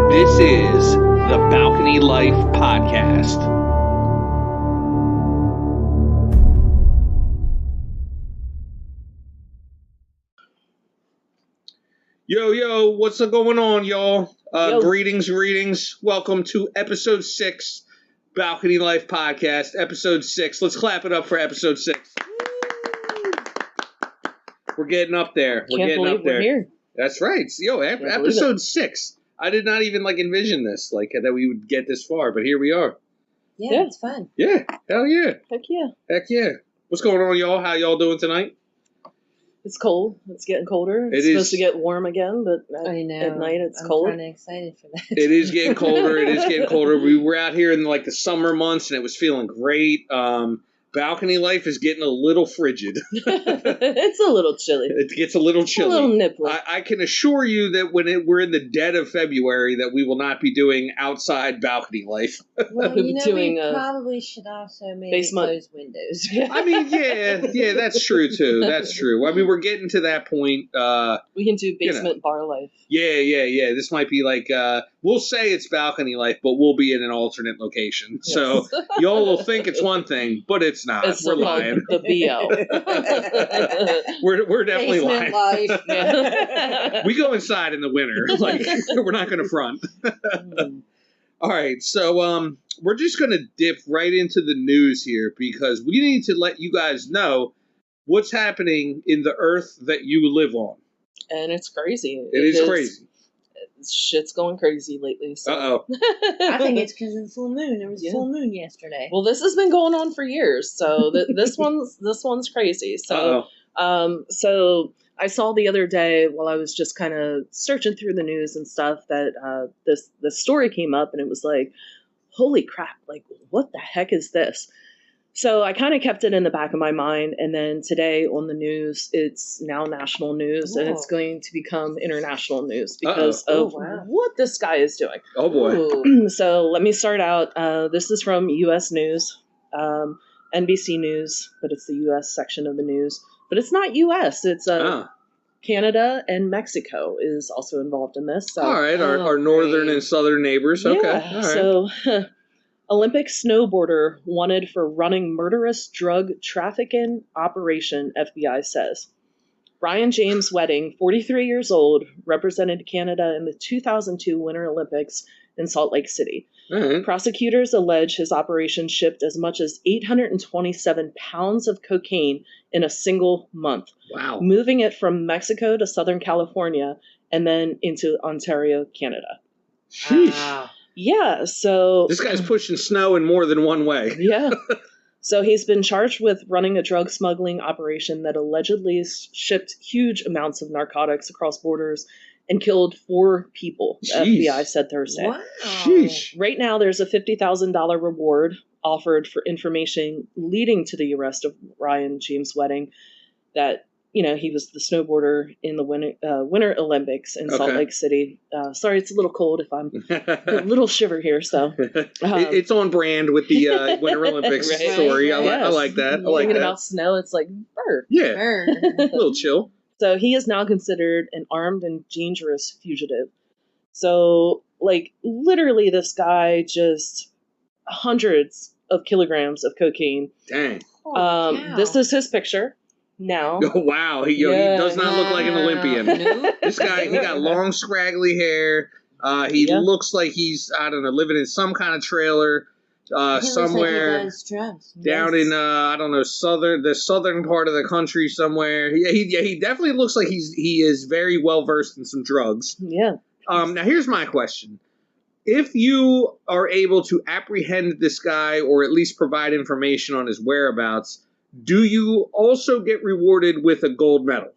This is the Balcony Life Podcast. Yo, what's going on, y'all? Greetings. Welcome to episode 6, Balcony Life Podcast, episode 6. Let's clap it up for episode 6. We're getting up there. We're here. That's right. Yo, episode 6. I did not even envision this, that we would get this far, but here we are. Yeah, it's fun. Yeah, hell yeah. Heck yeah. What's going on, y'all? How y'all doing tonight? It's cold. It's getting colder. It's supposed to get warm again, but at night it's cold. I'm kind of excited for that. It is getting colder. We were out here in the summer months, and it was feeling great. Balcony life is getting a little frigid. It's a little chilly. It gets a little chilly. A little nipply. I can assure you that we're in the dead of February, that we will not be doing outside balcony life. Well, we probably should also maybe close windows. I mean, yeah, that's true too. That's true. I mean, we're getting to that point. We can do basement bar life. Yeah. This might be we'll say it's balcony life, but we'll be in an alternate location. Yes. So y'all will think it's one thing, but it's not. We're lying. The BL. we're definitely basement lying. Life. Yeah. We go inside in the winter. We're not going to front. All right, so we're just going to dip right into the news here because we need to let you guys know what's happening in the earth that you live on. And it's crazy. It is crazy. Shit's going crazy lately. So. Uh-oh. I think it's because of the full moon. There was a full moon yesterday. Well, this has been going on for years, so this one's crazy. So, so I saw the other day while I was just kind of searching through the news and stuff that this story came up, and it was like, holy crap! What the heck is this? So I kind of kept it in the back of my mind, and then today on the news, it's now national news, and it's going to become international news because of what this guy is doing. Oh, boy. So let me start out. This is from U.S. News, NBC News, but it's the U.S. section of the news. But it's not U.S. It's Canada and Mexico is also involved in this. So. All right, our northern and southern neighbors. Okay, yeah, all right. So... Olympic snowboarder wanted for running murderous drug trafficking operation, FBI says. Brian James Wedding, 43 years old, represented Canada in the 2002 Winter Olympics in Salt Lake City. Mm-hmm. Prosecutors allege his operation shipped as much as 827 pounds of cocaine in a single month. Wow. Moving it from Mexico to Southern California and then into Ontario, Canada. Sheesh. Wow. Yeah, so... This guy's pushing snow in more than one way. Yeah. So he's been charged with running a drug smuggling operation that allegedly shipped huge amounts of narcotics across borders and killed 4 people, the FBI said Thursday. Wow. Sheesh. Right now, there's a $50,000 reward offered for information leading to the arrest of Brian James Wedding that... he was the snowboarder in the Winter Olympics in Salt Lake City. Sorry, it's a little cold if I'm a little shiver here. So it's on brand with the Winter Olympics story. I like that. Thinking about snow, it's like, burr. Yeah, a little chill. So he is now considered an armed and dangerous fugitive. So, literally this guy just hundreds of kilograms of cocaine. Dang. This is his picture. Now. Oh, wow. He does not look like an Olympian. No. This guy, he got long, scraggly hair. He looks like he's, I don't know, living in some kind of trailer somewhere down in, I don't know, the southern part of the country somewhere. He definitely looks like he is very well versed in some drugs. Yeah. Now, here's my question. If you are able to apprehend this guy or at least provide information on his whereabouts, do you also get rewarded with a gold medal?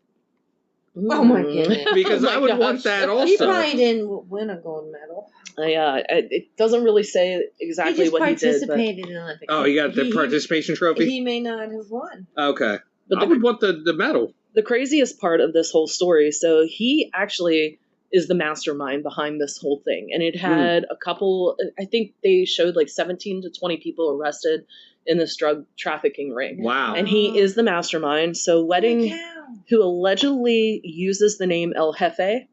Oh my goodness. Because I would want that also. He probably didn't win a gold medal. Yeah, it doesn't really say exactly what he did. He just participated in Olympics. Oh, he got the participation trophy? He may not have won. Okay. But I would want the medal. The craziest part of this whole story, so he actually is the mastermind behind this whole thing. And it had a couple, I think they showed 17 to 20 people arrested in this drug trafficking ring. Wow. And he is the mastermind. So Wedding, who allegedly uses the name El Jefe,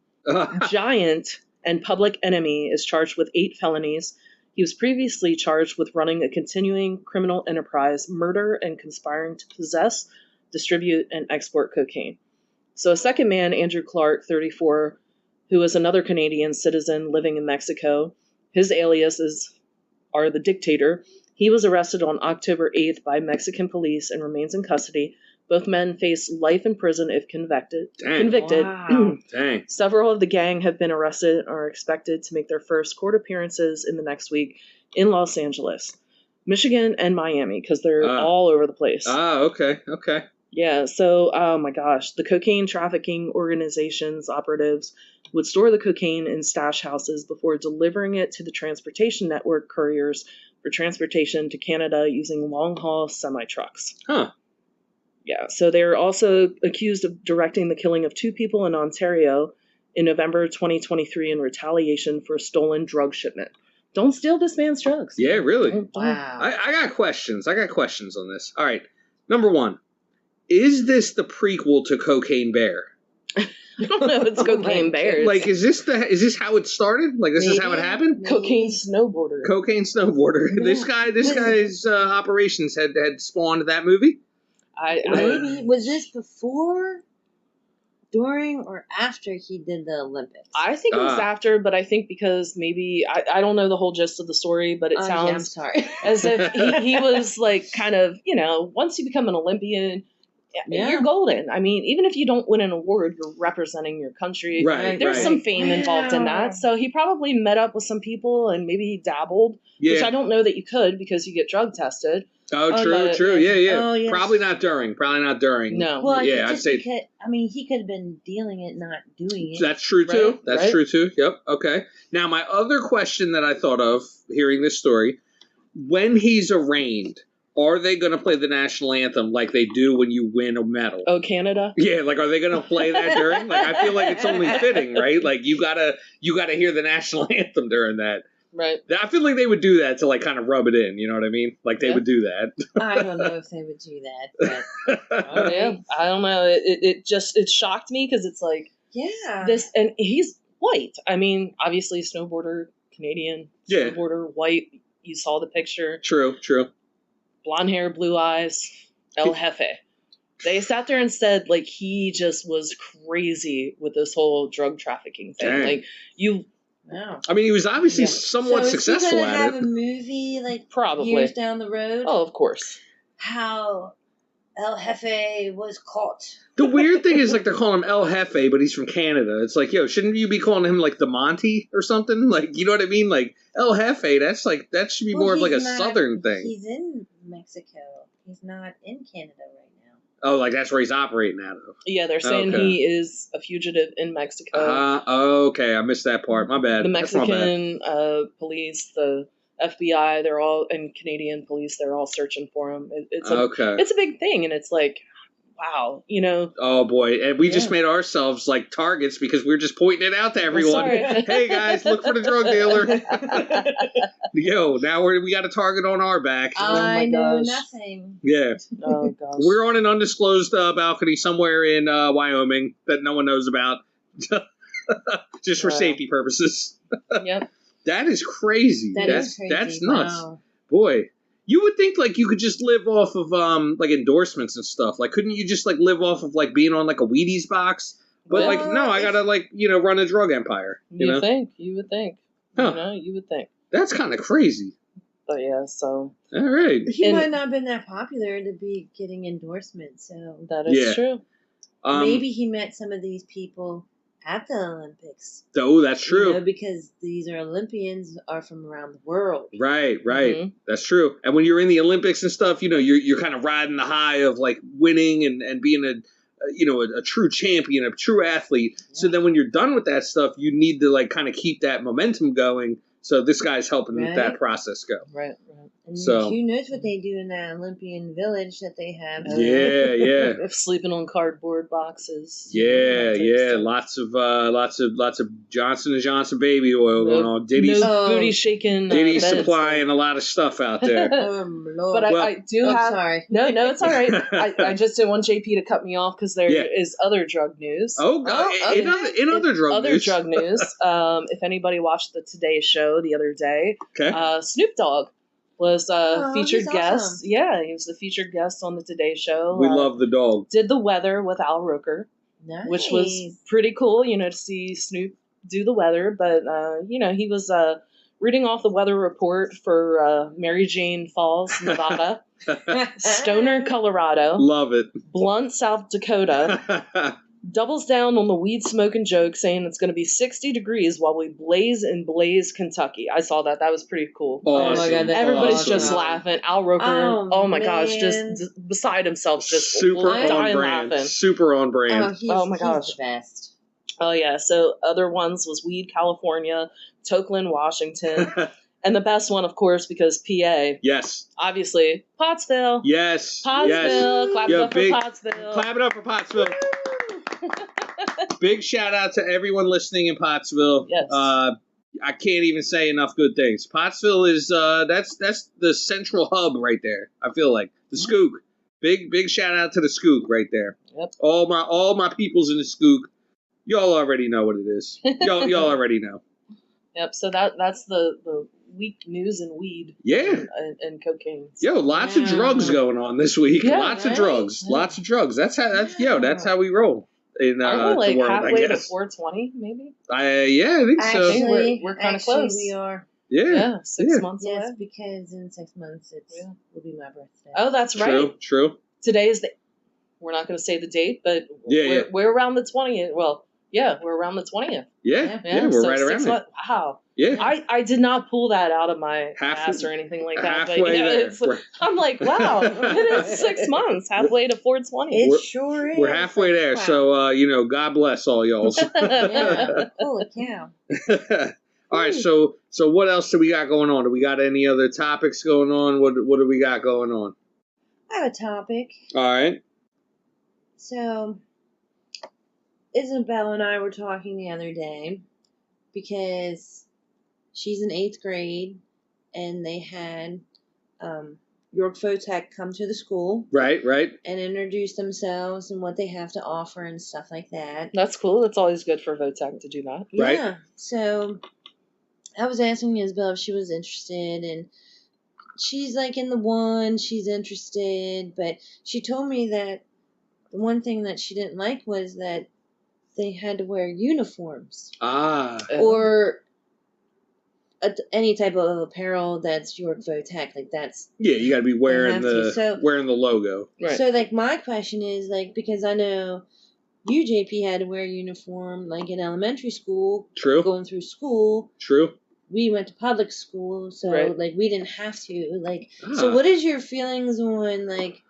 Giant, and public enemy, is charged with 8 felonies. He was previously charged with running a continuing criminal enterprise, murder, and conspiring to possess, distribute, and export cocaine. So a second man, Andrew Clark, 34, who is another Canadian citizen living in Mexico, his aliases are the Dictator. He was arrested on October 8th by Mexican police and remains in custody. Both men face life in prison if convicted. Wow. Dang. Several of the gang have been arrested and are expected to make their first court appearances in the next week in Los Angeles, Michigan, and Miami, because they're all over the place. Okay. Yeah, so, oh my gosh, the cocaine trafficking organization's operatives would store the cocaine in stash houses before delivering it to the transportation network couriers for transportation to Canada using long-haul semi-trucks. Huh. Yeah, so they're also accused of directing the killing of 2 people in Ontario in November 2023 in retaliation for a stolen drug shipment. Don't steal this man's drugs. Yeah, really? Wow. I got questions. I got questions on this. All right. Number 1. Is this the prequel to Cocaine Bear? I don't know if it's Cocaine Bear. Like, is this how it started? Like, this is how it happened? Cocaine snowboarder. Cocaine snowboarder. This guy's operations had spawned that movie. Maybe was this before, during, or after he did the Olympics? I think it was after, but I think because maybe I don't know the whole gist of the story, but it sounds as if he was like kind of, once you become an Olympian, you're golden. I mean, even if you don't win an award, you're representing your country. Right. There's some fame involved in that. So he probably met up with some people and maybe he dabbled, which I don't know that you could because you get drug tested. Oh, true. Yeah. Oh, yes. Probably not during. No. Well, I'd say. He could have been dealing it, not doing it. That's true too. That's true too. Yep. Okay. Now, my other question that I thought of hearing this story: when he's arraigned, are they going to play the national anthem like they do when you win a medal? Oh, Canada? Yeah, like are they going to play that during? Like I feel like it's only fitting, right? Like you gotta hear the national anthem during that. Right. I feel like they would do that to like kind of rub it in. You know what I mean? Like they would do that. I don't know if they would do that. But I don't know. It shocked me because it's like this, and he's white. I mean, obviously snowboarder, Canadian snowboarder, white. You saw the picture. True. Blonde hair, blue eyes, El Jefe. They sat there and said, like, he just was crazy with this whole drug trafficking thing. Dang. Like, Wow. I mean, he was obviously somewhat successful at it. Have a movie like probably years down the road? Oh, of course. How El Jefe was caught. The weird thing is, like, they're calling him El Jefe, but he's from Canada. It's like, yo, shouldn't you be calling him, like, the Monty or something? Like, you know what I mean? Like, El Jefe, that should be more of, like, a southern thing. He's in Mexico. He's not in Canada right now. Oh, like, that's where he's operating out of. Yeah, they're saying he is a fugitive in Mexico. Okay, I missed that part. My bad. The Mexican police, the FBI, they're all, and Canadian police, they're all searching for him. It's a big thing, and it's like, wow, Oh boy, and we just made ourselves like targets because we're just pointing it out to everyone. Hey guys, look for the drug dealer. Yo, now we got a target on our back. I know nothing. Yeah. Oh gosh. We're on an undisclosed balcony somewhere in Wyoming that no one knows about, just for safety purposes. Yep. That is crazy. That's crazy. That's nuts. Wow. Boy. You would think like you could just live off of like endorsements and stuff. Like, couldn't you just like live off of like being on like a Wheaties box? But like, no, I gotta like run a drug empire. You would think. Huh. You would think. That's kind of crazy. But yeah, so. All right. He might not have been that popular to be getting endorsements. So that is true. Maybe he met some of these people at the Olympics. Oh, that's true. Because these Olympians are from around the world. Right. Mm-hmm. That's true. And when you're in the Olympics and stuff, you're kind of riding the high of like winning and being a true champion, a true athlete. Yeah. So then when you're done with that stuff, you need to like kind of keep that momentum going. So this guy's helping that process go. Right. And So who knows what they do in that Olympian village that they have? yeah. Sleeping on cardboard boxes. Yeah. Lots of Johnson and Johnson baby oil going on. Diddy's booty shaking. Diddy's supplying a lot of stuff out there. Lord. But I do have. Sorry. No, it's all right. I just didn't want JP to cut me off because there is other drug news. Okay. In other drug news. If anybody watched the Today Show the other day, Snoop Dogg was featured guest. Awesome. Yeah, he was the featured guest on the Today Show. We love the dog. Did the weather with Al Roker, which was pretty cool, to see Snoop do the weather. But, he was reading off the weather report for Mary Jane Falls, Nevada, Stoner, Colorado. Love it. Blunt, South Dakota. Doubles down on the weed smoking joke, saying it's going to be 60 degrees while we blaze in Blaze, Kentucky. I saw that. That was pretty cool. Awesome. Oh my God, everybody's just laughing. Al Roker, oh my gosh, just beside himself, just super on brand. Laughing. Super on brand. Oh my gosh, he's the best. Oh yeah. So other ones was Weed, California, Tokeland, Washington. And the best one, of course, because PA. Yes. Obviously, Pottsville. Yes. Pottsville. Clap it up for Pottsville. Clap it up for Pottsville. Big shout out to everyone listening in Pottsville. Yes. I can't even say enough good things. Pottsville is that's the central hub right there. I feel like the Skook. Big shout out to the Skook right there. Yep. All my peoples in the Skook. Y'all already know what it is. Y'all already know. Yep. So that's the week news and weed. Yeah. And cocaine. Yo, lots of drugs going on this week. Yeah, lots of drugs. Yeah. Lots of drugs. That's how we roll. In Aren't we the world, halfway I guess. to 420, maybe? I think so. Actually, we're kind of close. We are. Yeah. 6 months away. Yes, because in 6 months will be my birthday. Oh, that's right. True. Today is we're not going to say the date, but we're around the 20th. Well, yeah, we're around the 20th. Yeah, we're right around it. Wow. Yeah. I did not pull that out of my ass or anything like that. Halfway there. I'm like, wow, it is 6 months, halfway to 420. It sure is. We're halfway there, wow. So, God bless all y'all. Holy cow. All right, so what else do we got going on? Do we got any other topics going on? What do we got going on? I have a topic. All right. So, Isabel and I were talking the other day because she's in 8th grade and they had York Votech come to the school. Right. And introduce themselves and what they have to offer and stuff like that. That's cool. It's always good for Votech to do that. Right. Yeah. So, I was asking Isabel if she was interested, and she's like in the one, she's interested, but she told me that the one thing that she didn't like was that they had to wear uniforms. Or any type of apparel that's York Votech, like that's... Yeah, you got to be wearing the logo. Right. So, like, my question is, like, because I know you, JP, had to wear a uniform, like, in elementary school. True. Going through school. True. We went to public school, so, right. like, we didn't have to. Like, so what is your feelings on, like,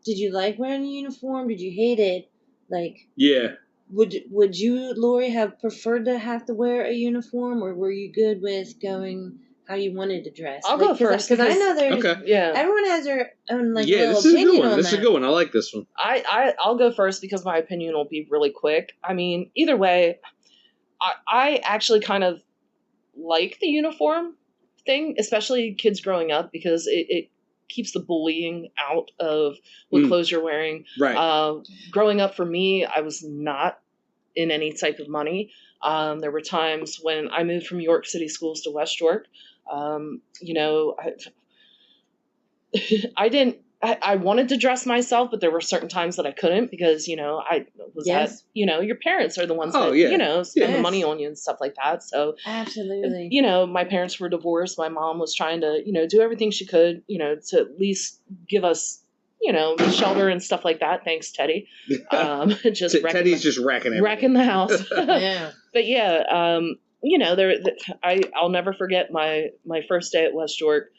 did you like wearing a uniform? Did you hate it? Like... Yeah. Would you, Lori, have preferred to have to wear a uniform, or were you good with going how you wanted to dress? I'll go first because I know there's everyone has their own little this is opinion a good one. on This is a good one. I like this one. I'll go first because my opinion will be really quick. I mean, either way, I actually kind of like the uniform thing, especially kids growing up, because it keeps the bullying out of what clothes you're wearing. Right. Growing up for me, I was not in any type of money. There were times when I moved from York City Schools to West York. I wanted to dress myself, but there were certain times that I couldn't because, I was your parents are the ones that, spend the money on you and stuff like that. So absolutely, my parents were divorced. My mom was trying to, do everything she could, to at least give us, shelter and stuff like that. Thanks, Teddy. Teddy's just wrecking the house. Yeah. But yeah, I'll never forget my first day at West York.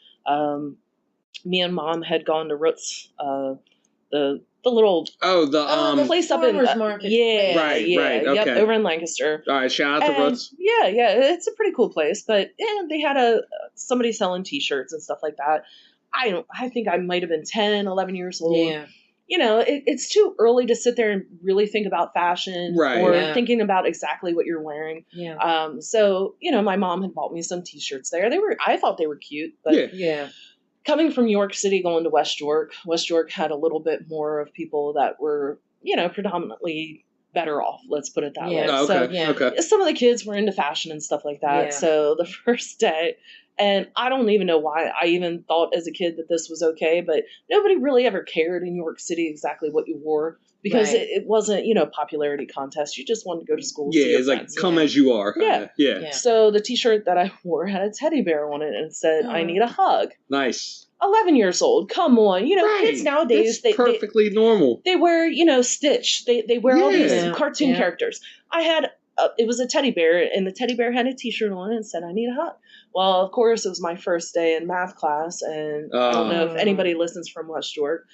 Me and Mom had gone to Roots the little the place up in farmers market. Right, okay. Yep, over in Lancaster. All right, shout out to Roots. Yeah, it's a pretty cool place. But they had somebody selling T-shirts and stuff like that. I think I might have been 10, 11 years old. Yeah. You know, it's too early to sit there and really think about fashion or thinking about exactly what you're wearing. Yeah. So, you know, my mom had bought me some T-shirts there. I thought they were cute, but coming from York City going to West York had a little bit more of people that were, you know, predominantly better off. Let's put it that way. Oh, okay. So some of the kids were into fashion and stuff like that. Yeah. So the first day, and I don't even know why I even thought as a kid that this was okay, but nobody really ever cared in York City exactly what you wore because it wasn't, you know, a popularity contest. You just wanted to go to school. Yeah, it's like come as you are. Yeah. So the T-shirt that I wore had a teddy bear on it and it said, "I need a hug." Nice. 11 years old. Come on. You know, kids nowadays, that's perfectly normal. They wear, you know, Stitch. They wear all these cartoon characters. I had, it was a teddy bear, and the teddy bear had a T-shirt on it and said, "I need a hug." Well, of course, it was my first day in math class, and I don't know if anybody listens from West York.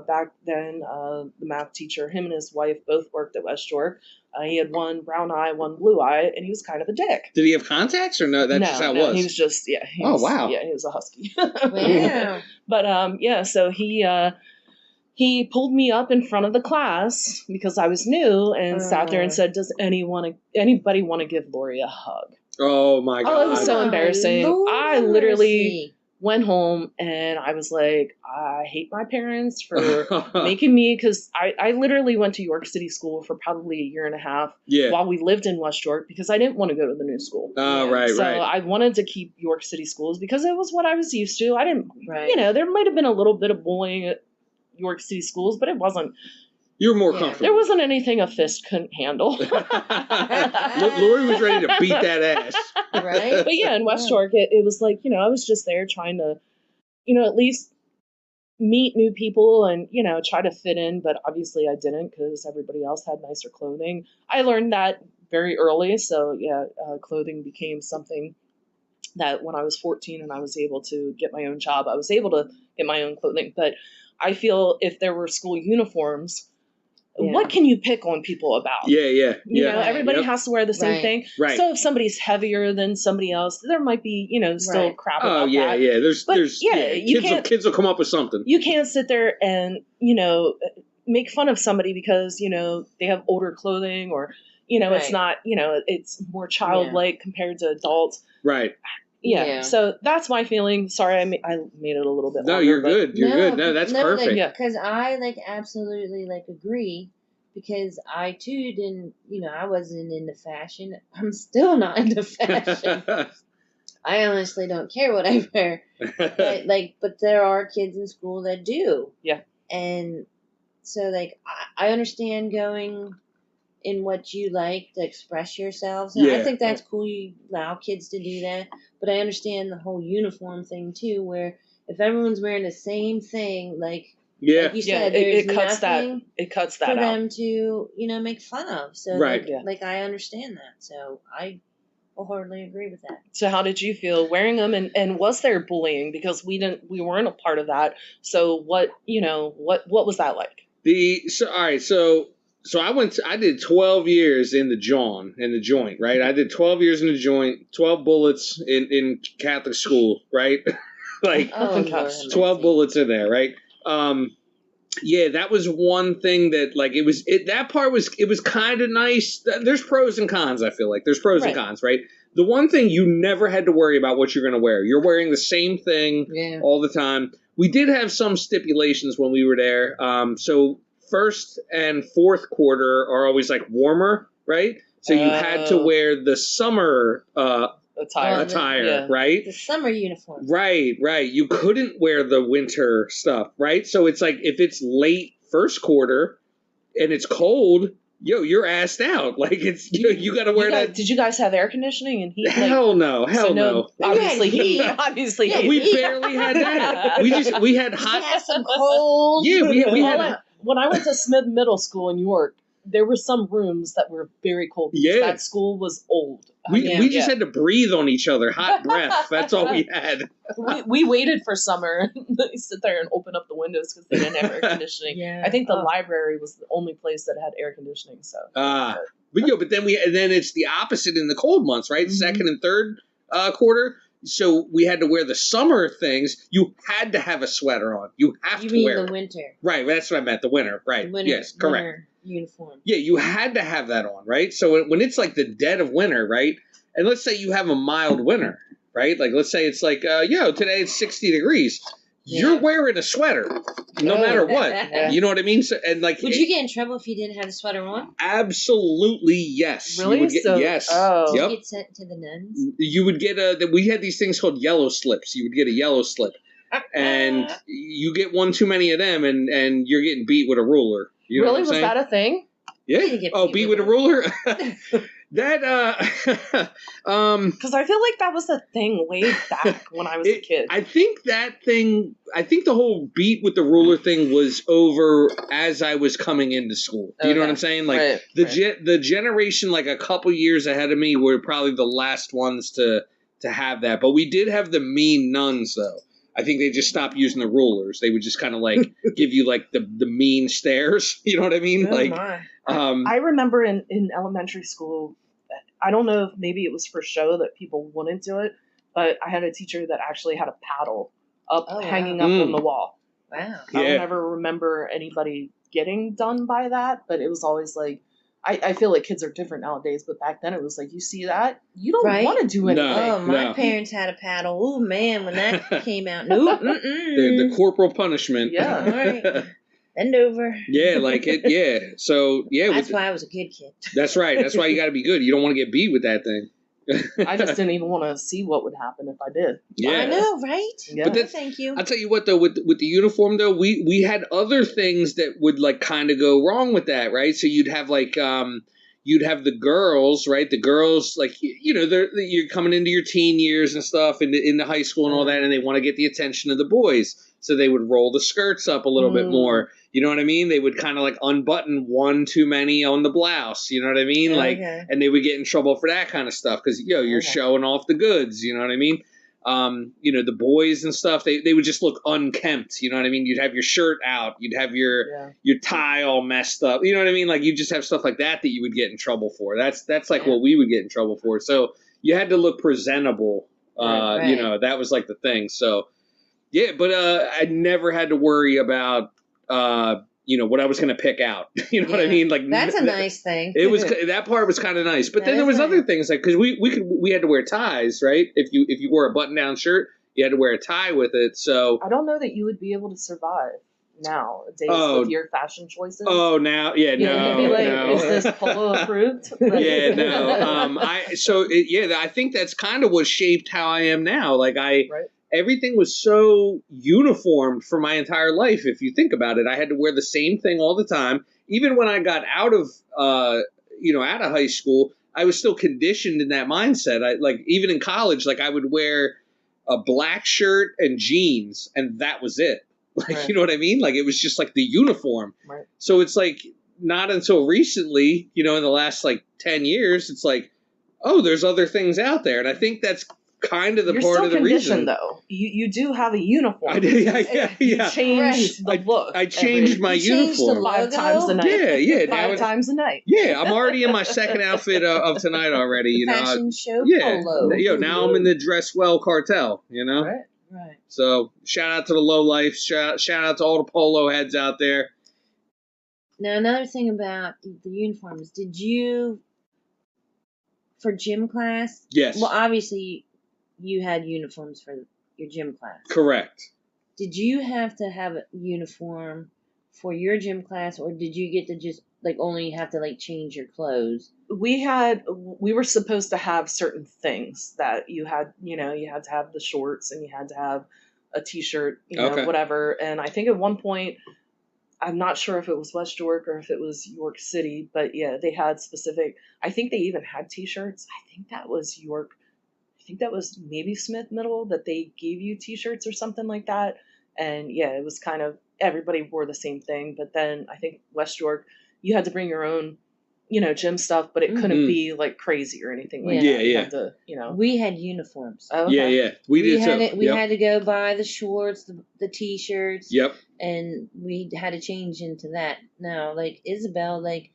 Back then, the math teacher, him and his wife both worked at West York. He had one brown eye, one blue eye, and he was kind of a dick. Did he have contacts or no? That's just how it was? He was just, he was a husky. Wow. But, so he pulled me up in front of the class because I was new and sat there and said, "Does anybody want to give Lori a hug?" Oh, my God. Oh, it was so embarrassing. Lord I literally mercy. went home and I was like, I hate my parents for making me, because I literally went to York City School for probably a year and a half while we lived in West York because I didn't want to go to the new school. Oh, right. So I wanted to keep York City schools because it was what I was used to. I didn't, you know, there might have been a little bit of bullying at York City schools, but it wasn't. You were more comfortable. There wasn't anything a fist couldn't handle. Lori was ready to beat that ass. Right? But yeah, in West York, it was like, you know, I was just there trying to, you know, at least meet new people and, you know, try to fit in. But obviously I didn't because everybody else had nicer clothing. I learned that very early. So yeah, clothing became something that when I was 14 and I was able to get my own job, I was able to get my own clothing. But I feel if there were school uniforms, what can you pick on people about? You know, everybody has to wear the same thing. Right. So if somebody's heavier than somebody else, there might be, you know, still crap about that. Kids will come up with something. You can't sit there and, you know, make fun of somebody because, you know, they have older clothing or, you know, it's not, you know, it's more childlike compared to adults. Right. Yeah. So that's my feeling. Sorry, I made it a little bit longer. No, you're good. You're good. No, that's perfect. Because I absolutely agree. Because I too didn't, you know, I wasn't into fashion. I'm still not into fashion. I honestly don't care what I wear. But there are kids in school that do. Yeah. And so I understand going in what you like to express yourselves. And I think that's cool. You allow kids to do that. But I understand the whole uniform thing too, where if everyone's wearing the same thing, like you said, it cuts that. It cuts that for out them to, you know, make fun of. So I understand that. So I wholeheartedly agree with that. So how did you feel wearing them, and was there bullying? Because we weren't a part of that. So what was that like? So I did 12 years in the joint, right? I did 12 years in the joint, 12 bullets in Catholic school, right? 12 bullets in there, right? That was one thing that it was kind of nice. There's pros and cons, I feel like. There's pros and cons, right? The one thing you never had to worry about what you're going to wear. You're wearing the same thing all the time. We did have some stipulations when we were there. So first and fourth quarter are always warmer, right? So you had to wear the summer attire, right? The summer uniform. Right. You couldn't wear the winter stuff, right? So it's like if it's late first quarter and it's cold, you're assed out. You got to wear that. Did you guys have air conditioning and heat? Hell no. Obviously heat. Obviously heat. We barely had that. We had hot. We had some cold. Yeah, we had. When I went to Smith Middle School in York, there were some rooms that were very cold. Because that school was old. We just had to breathe on each other, hot breath. That's all we had. We waited for summer. They sit there and open up the windows because they didn't have air conditioning. I think the library was the only place that had air conditioning. So but then it's the opposite in the cold months, right? Mm-hmm. Second and third quarter. So we had to wear the summer things. You had to have a sweater on. You have to wear. You mean the winter? Right. That's what I meant. The winter. Right. Yes. Correct. Winter uniform. Yeah, you had to have that on, right? So when it's like the dead of winter, right? And let's say you have a mild winter, right? Like let's say it's like, today it's 60 degrees. Yeah. You're wearing a sweater, no matter what. You know what I mean? So, and like, would you get in trouble if you didn't have a sweater on? Absolutely, yes. Really? You would get, yes. Oh. Yep. Did you get sent to the nuns? You would get we had these things called yellow slips. You would get a yellow slip, and you get one too many of them, and you're getting beat with a ruler. You know really? Was that a thing? Yeah. Beat with a ruler. That because I feel like that was a thing way back when I was a kid. I think the whole beat with the ruler thing was over as I was coming into school. Do you know what I'm saying? Like the generation like a couple years ahead of me were probably the last ones to have that. But we did have the mean nuns though. I think they just stopped using the rulers. They would just kind of like give you like the mean stares. You know what I mean? I remember in elementary school, I don't know if maybe it was for show that people wouldn't do it, but I had a teacher that actually had a paddle hanging up on the wall. Wow. I don't ever remember anybody getting done by that, but it was always like, I feel like kids are different nowadays, but back then it was like, you see that? You don't want to do anything. No, my parents had a paddle. Oh, man, when that came out. Nope. The corporal punishment. Yeah. All right. Bend over. Yeah, like it. Yeah. So, yeah. That's why I was a good kid. That's right. That's why you got to be good. You don't want to get beat with that thing. I just didn't even want to see what would happen if I did. Yeah. I know, right? Yeah. But thank you. I'll tell you what, though, with the uniform, though, we had other things that would, like, kind of go wrong with that, right? So you'd have, like, you'd have the girls, right? The girls, like, you're coming into your teen years and stuff, into high school and all that, and they want to get the attention of the boys. So they would roll the skirts up a little bit more. You know what I mean? They would kind of like unbutton one too many on the blouse. You know what I mean? And they would get in trouble for that kind of stuff because, you're showing off the goods. You know what I mean? The boys and stuff, they would just look unkempt. You know what I mean? You'd have your shirt out. You'd have your tie all messed up. You know what I mean? Like you just have stuff like that you would get in trouble for. That's like what we would get in trouble for. So you had to look presentable. That was like the thing. So, yeah, but I never had to worry about what I was going to pick out. You know what I mean? Like that's a nice thing. It was that part was kind of nice, but then there was other things like because we had to wear ties, right? If you wore a button down shirt, you had to wear a tie with it. So I don't know that you would be able to survive nadays with your fashion choices. Oh, now, yeah, no, you'd be like, is this polo approved? Yeah, no. I think that's kind of what shaped how I am now. Like everything was so uniformed for my entire life. If you think about it, I had to wear the same thing all the time. Even when I got out of high school, I was still conditioned in that mindset. Even in college, I would wear a black shirt and jeans, and that was it. You know what I mean? Like, it was just like the uniform. Right. So it's like not until recently, in the last 10 years, it's like, oh, there's other things out there. And I think that's kind of the part of the reason, though. You do have a uniform. I did, You changed the look. I changed my uniform 5 times a night. Yeah. 5 times a night. Yeah, I'm already in my second outfit of tonight already. Fashion show polo. Now I'm in the Dress Well cartel. Right. So shout out to the low life. Shout out to all the polo heads out there. Now another thing about the uniforms, did you for gym class? Yes. Well, obviously you had uniforms for your gym class. Correct. Did you have to have a uniform for your gym class, or did you get to just only have to change your clothes? We were supposed to have certain things that you had to have the shorts and you had to have a t-shirt, whatever. And I think at one point, I'm not sure if it was West York or if it was York City, but yeah, they had specific, I think they even had t-shirts. I think that was York. I think that was maybe Smith Middle that they gave you t-shirts or something like that. And yeah, it was kind of, everybody wore the same thing. But then I think West York, you had to bring your own, gym stuff, but it couldn't be like crazy or anything like that. You had to, We had uniforms. Oh, okay. Yeah. We did too. We had to go buy the shorts, the t-shirts. Yep. And we had to change into that. Now, like Isabel, like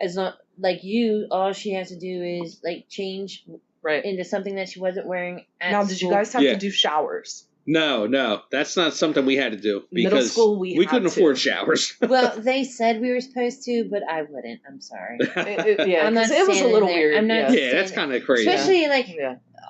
as not like you, all she has to do is like change into something that she wasn't wearing at Now, school. did you guys have to do showers? No, that's not something we had to do because Middle school we couldn't afford showers. Well, they said we were supposed to, but I wouldn't. I'm sorry. I'm not it was a little weird. I'm not that's kind of crazy. Especially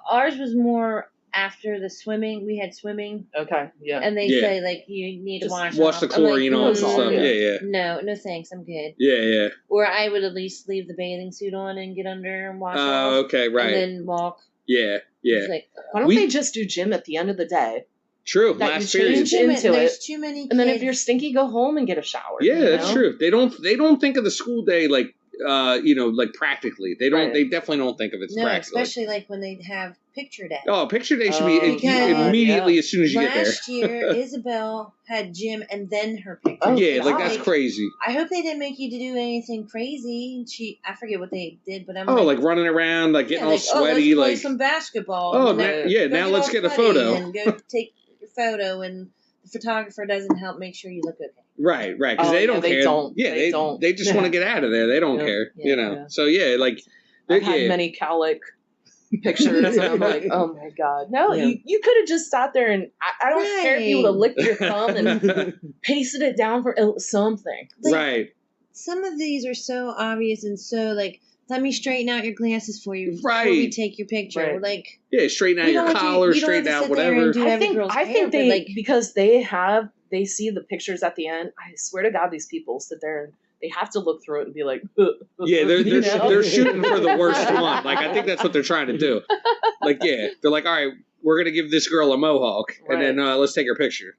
ours was more after the swimming. We had swimming. Okay, yeah. And they say like you need to wash the chlorine off and stuff. Yeah. No thanks, I'm good. Yeah. Or I would at least leave the bathing suit on and get under and wash off. Oh, okay, right. And then walk. Yeah. Like, why don't they just do gym at the end of the day? True. That last you change period. into There's it. too many kids. And then if you're stinky, go home and get a shower. Yeah, that's true. They don't think of the school day like like practically. They don't. They definitely don't think of it practically. Especially like when they have picture day. Oh, picture day should be immediately as soon as you get there. Last year, Isabel had gym and then her picture. Oh, yeah, like that's crazy. I hope they didn't make you to do anything crazy. I forget what they did, but I'm like running around, like getting all sweaty, let's play some basketball. Oh, now let's get a photo. And go take your photo, and the photographer doesn't help make sure you look okay. Right, because they don't care. They don't. They just want to get out of there. They don't care, So like I've had many cowlick pictures, and I'm like, oh my god, no, you could have just sat there and I don't care if you would have licked your thumb and pasted it down for something. Right. Some of these are so obvious and so like. Let me straighten out your glasses for you before right. we take your picture. Like straighten out your collar, straighten out whatever. I think they because they see the pictures at the end. I swear to God, these people sit there and they have to look through it and be like, they're shooting for the worst one. Like I think that's what they're trying to do. Like they're like, all right, we're gonna give this girl a mohawk, and then let's take her picture.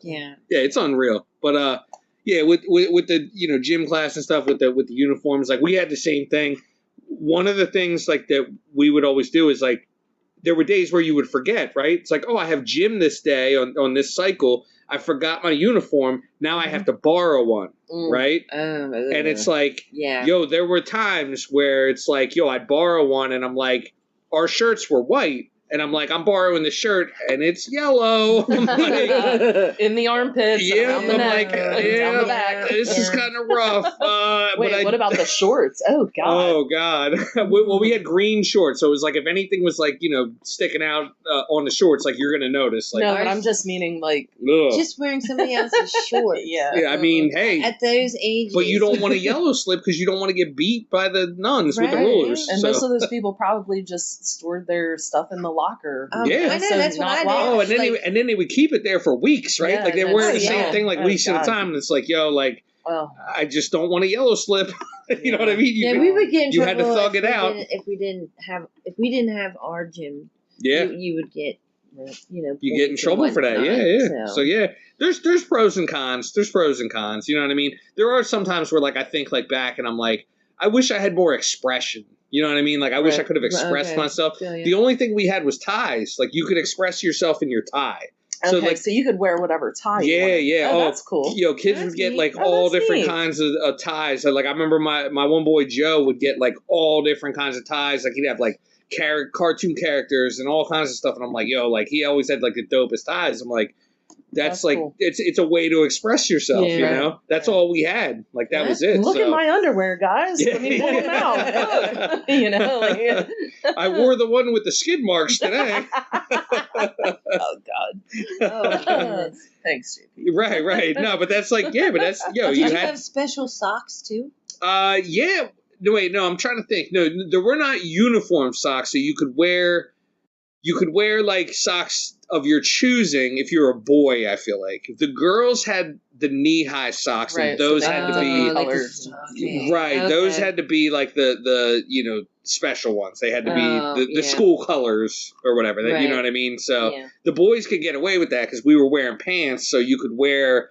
Yeah, it's unreal, but with the gym class and stuff with the uniforms, like we had the same thing. One of the things like that we would always do is like there were days where you would forget, right? It's like, oh, I have gym this day on this cycle. I forgot my uniform. Now I have to borrow one, right? And it's like, there were times where it's like, I'd borrow one, and I'm like, our shirts were white. And I'm like, I'm borrowing the shirt, and it's yellow. I'm like, in the armpits, around the neck, down the back. This is kind of rough. Wait, what about the shorts? Oh, God. Oh, God. Well, we had green shorts, so it was like if anything was like, sticking out on the shorts, like you're going to notice. Like, no, but I'm just meaning like... Just wearing somebody else's shorts. Yeah, I mean, hey. At those ages. But you don't want a yellow slip because you don't want to get beat by the nuns with the rulers. And most of those people probably just stored their stuff in the locker. I know, that's what I do. Oh, and then they would keep it there for weeks, right? Like they wear the same thing like weeks at a time, and it's like, I just don't want a yellow slip. You know what I mean? We would get in trouble. You had to thug it out if we didn't have our gym. Yeah, you would get. You get in trouble for that. Yeah. So there's pros and cons. There's pros and cons. You know what I mean? There are some times where like I think like back and I'm like, I wish I had more expression. You know what I mean? Like, I wish I could have expressed myself. The only thing we had was ties. Like, you could express yourself in your tie. Okay, so you could wear whatever tie you wanted. Yeah. Oh, that's cool. Kids would get, like, all different kinds of ties. So, like, I remember my one boy, Joe, would get, like, all different kinds of ties. Like, he'd have, like, cartoon characters and all kinds of stuff. And I'm like, he always had, like, the dopest ties. I'm like, that's like cool. It's a way to express yourself, That's all we had. Like that was it. Look at my underwear, guys. Let me pull them out. I wore the one with the skid marks today. Oh God. Oh, thanks, JP. Right. No, but that's like but that's Did you have special socks too? Yeah. No, wait. No, I'm trying to think. No, there were not uniform socks, so you could wear like socks of your choosing if you're a boy. I feel like the girls had the knee-high socks, and those had to be Those had to be like the special ones. They had to be the school colors or whatever. You know what I mean? So the boys could get away with that because we were wearing pants, so you could wear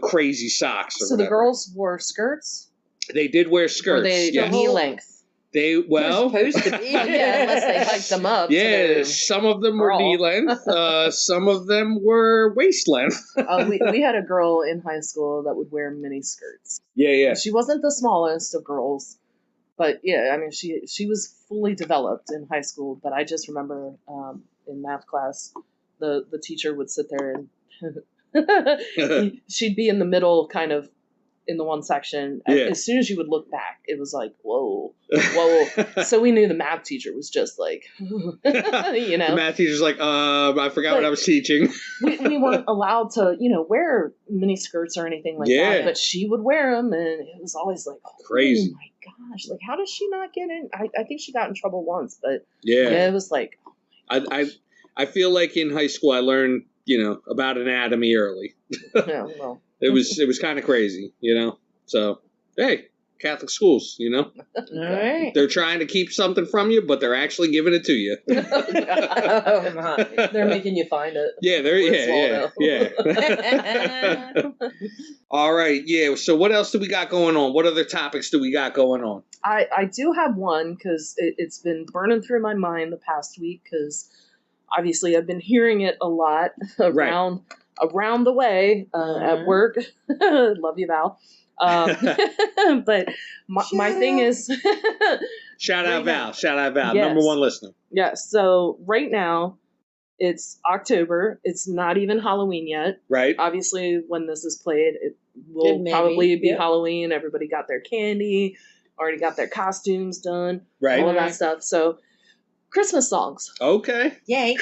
crazy socks. Or so whatever. The girls wore skirts. They did wear skirts. Were they knee length? They supposed to be. Yeah, unless they hiked them up. Yeah, some of them were knee length. Some of them were waist length. We had a girl in high school that would wear mini skirts. Yeah. She wasn't the smallest of girls, but yeah, I mean, she was fully developed in high school. But I just remember in math class, the teacher would sit there and she'd be in the middle, kind of in the one section. Yeah. As soon as you would look back, it was like, whoa. So we knew the math teacher was just like, The math teacher's like, I forgot what I was teaching. we weren't allowed to, wear mini skirts or anything like that, but she would wear them, and it was always like, crazy. Oh my gosh, like, how does she not get in? I think she got in trouble once, but yeah, it was like, I feel like in high school I learned, about anatomy early. Yeah, well. It was kind of crazy, So, hey, Catholic schools, All right. They're trying to keep something from you, but they're actually giving it to you. Oh my! They're making you find it. Yeah. All right, yeah. So what else do we got going on? What other topics do we got going on? I do have one, because it's been burning through my mind the past week, because obviously I've been hearing it a lot around the way at work. Love you, Val. But my thing is, shout out Val, yes. number one listener. Yeah. So right now it's October. It's not even Halloween yet. Right. Obviously, when this is played, it will probably be Halloween. Everybody got their candy, already got their costumes done, right? All of that stuff. So Christmas songs. Okay. Yay.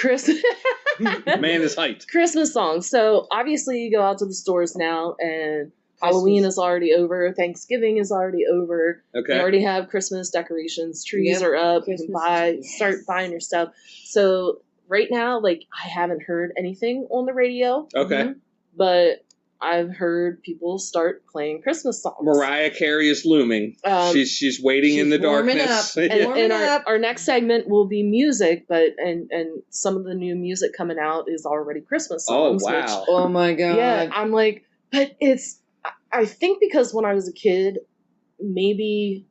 Man is hyped. Christmas songs. So obviously you go out to the stores now, and Halloween is already over. Thanksgiving is already over. Okay. They already have Christmas decorations. Trees are up. You can start buying your stuff. So right now, like, I haven't heard anything on the radio. Okay. But I've heard people start playing Christmas songs. Mariah Carey is looming. She's waiting in the darkness. And our next segment will be music, and some of the new music coming out is already Christmas songs. Oh, wow. Oh, my God. Yeah, I'm like, but I think because when I was a kid, maybe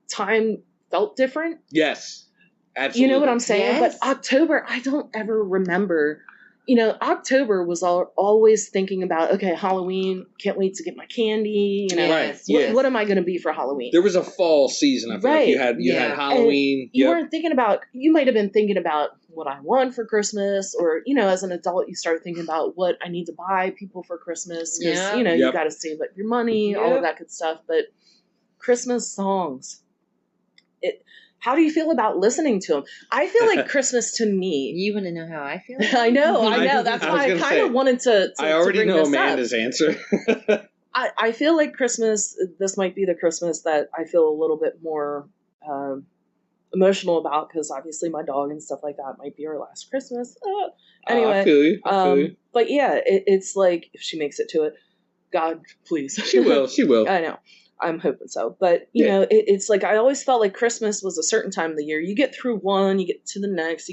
time felt different. Yes, absolutely. You know what I'm saying? Yes. But October, I don't ever remember. October was always thinking about, okay, Halloween, can't wait to get my candy. Right. What am I going to be for Halloween? There was a fall season. I feel like you had Halloween. And you weren't thinking about, you might have been thinking about what I want for Christmas, or, as an adult, you start thinking about what I need to buy people for Christmas. Because, you got to save up your money, all of that good stuff. But Christmas songs, how do you feel about listening to them? I feel like Christmas to me. You want to know how I feel? I know. That's why I kind of wanted to I already bring know this Amanda's up. answer. I feel like Christmas, this might be the Christmas that I feel a little bit more emotional about, because obviously my dog and stuff like that might be her last Christmas. Anyway. I feel you. But yeah, it's like, if she makes it to it, God, please. She will. I know. I'm hoping so. But, it's like, I always felt like Christmas was a certain time of the year. You get through one, you get to the next,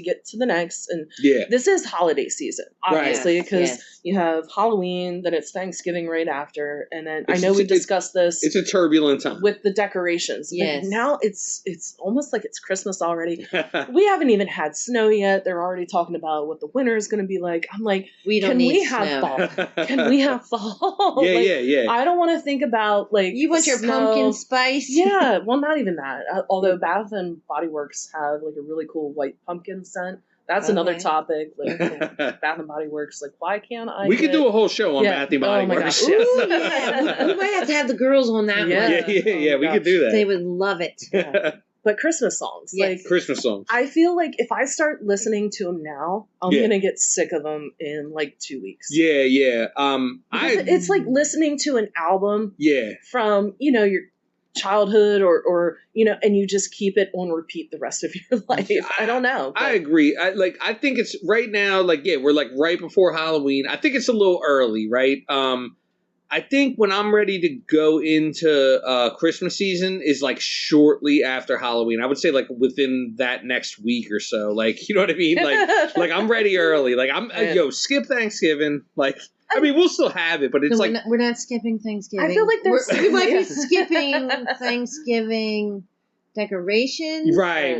and this is holiday season, obviously, because you have Halloween, then it's Thanksgiving right after, and then I know we discussed this. It's a turbulent time. With the decorations. Yes. And now it's almost like it's Christmas already. We haven't even had snow yet. They're already talking about what the winter is going to be like. I'm like, can we have fall? Can we have fall? Yeah. I don't want to think about, like, you want your pumpkin spice? Yeah, well, not even that. Although Bath and Body Works have, like, a really cool white pumpkin scent. That's another topic. Like, Bath and Body Works. Like, why can't I? We could do a whole show on Bath and Body Works. Ooh, yeah. We might have to have the girls on that one. Yeah. We could do that. They would love it. Yeah. But Christmas songs. Yes. Like, Christmas songs. I feel like if I start listening to them now, I'm going to get sick of them in, like, 2 weeks. Yeah. It's like listening to an album from, your childhood or and you just keep it on repeat the rest of your life. I don't know. I agree. I think it's right now, we're like right before Halloween. I think it's a little early, right? I think when I'm ready to go into Christmas season is like shortly after Halloween. I would say like within that next week or so. Like, you know what I mean? Like I'm ready early. Like skip Thanksgiving. Like, I mean, we'll still have it, but it's we're not skipping Thanksgiving. I feel like we might be skipping Thanksgiving decorations. Right.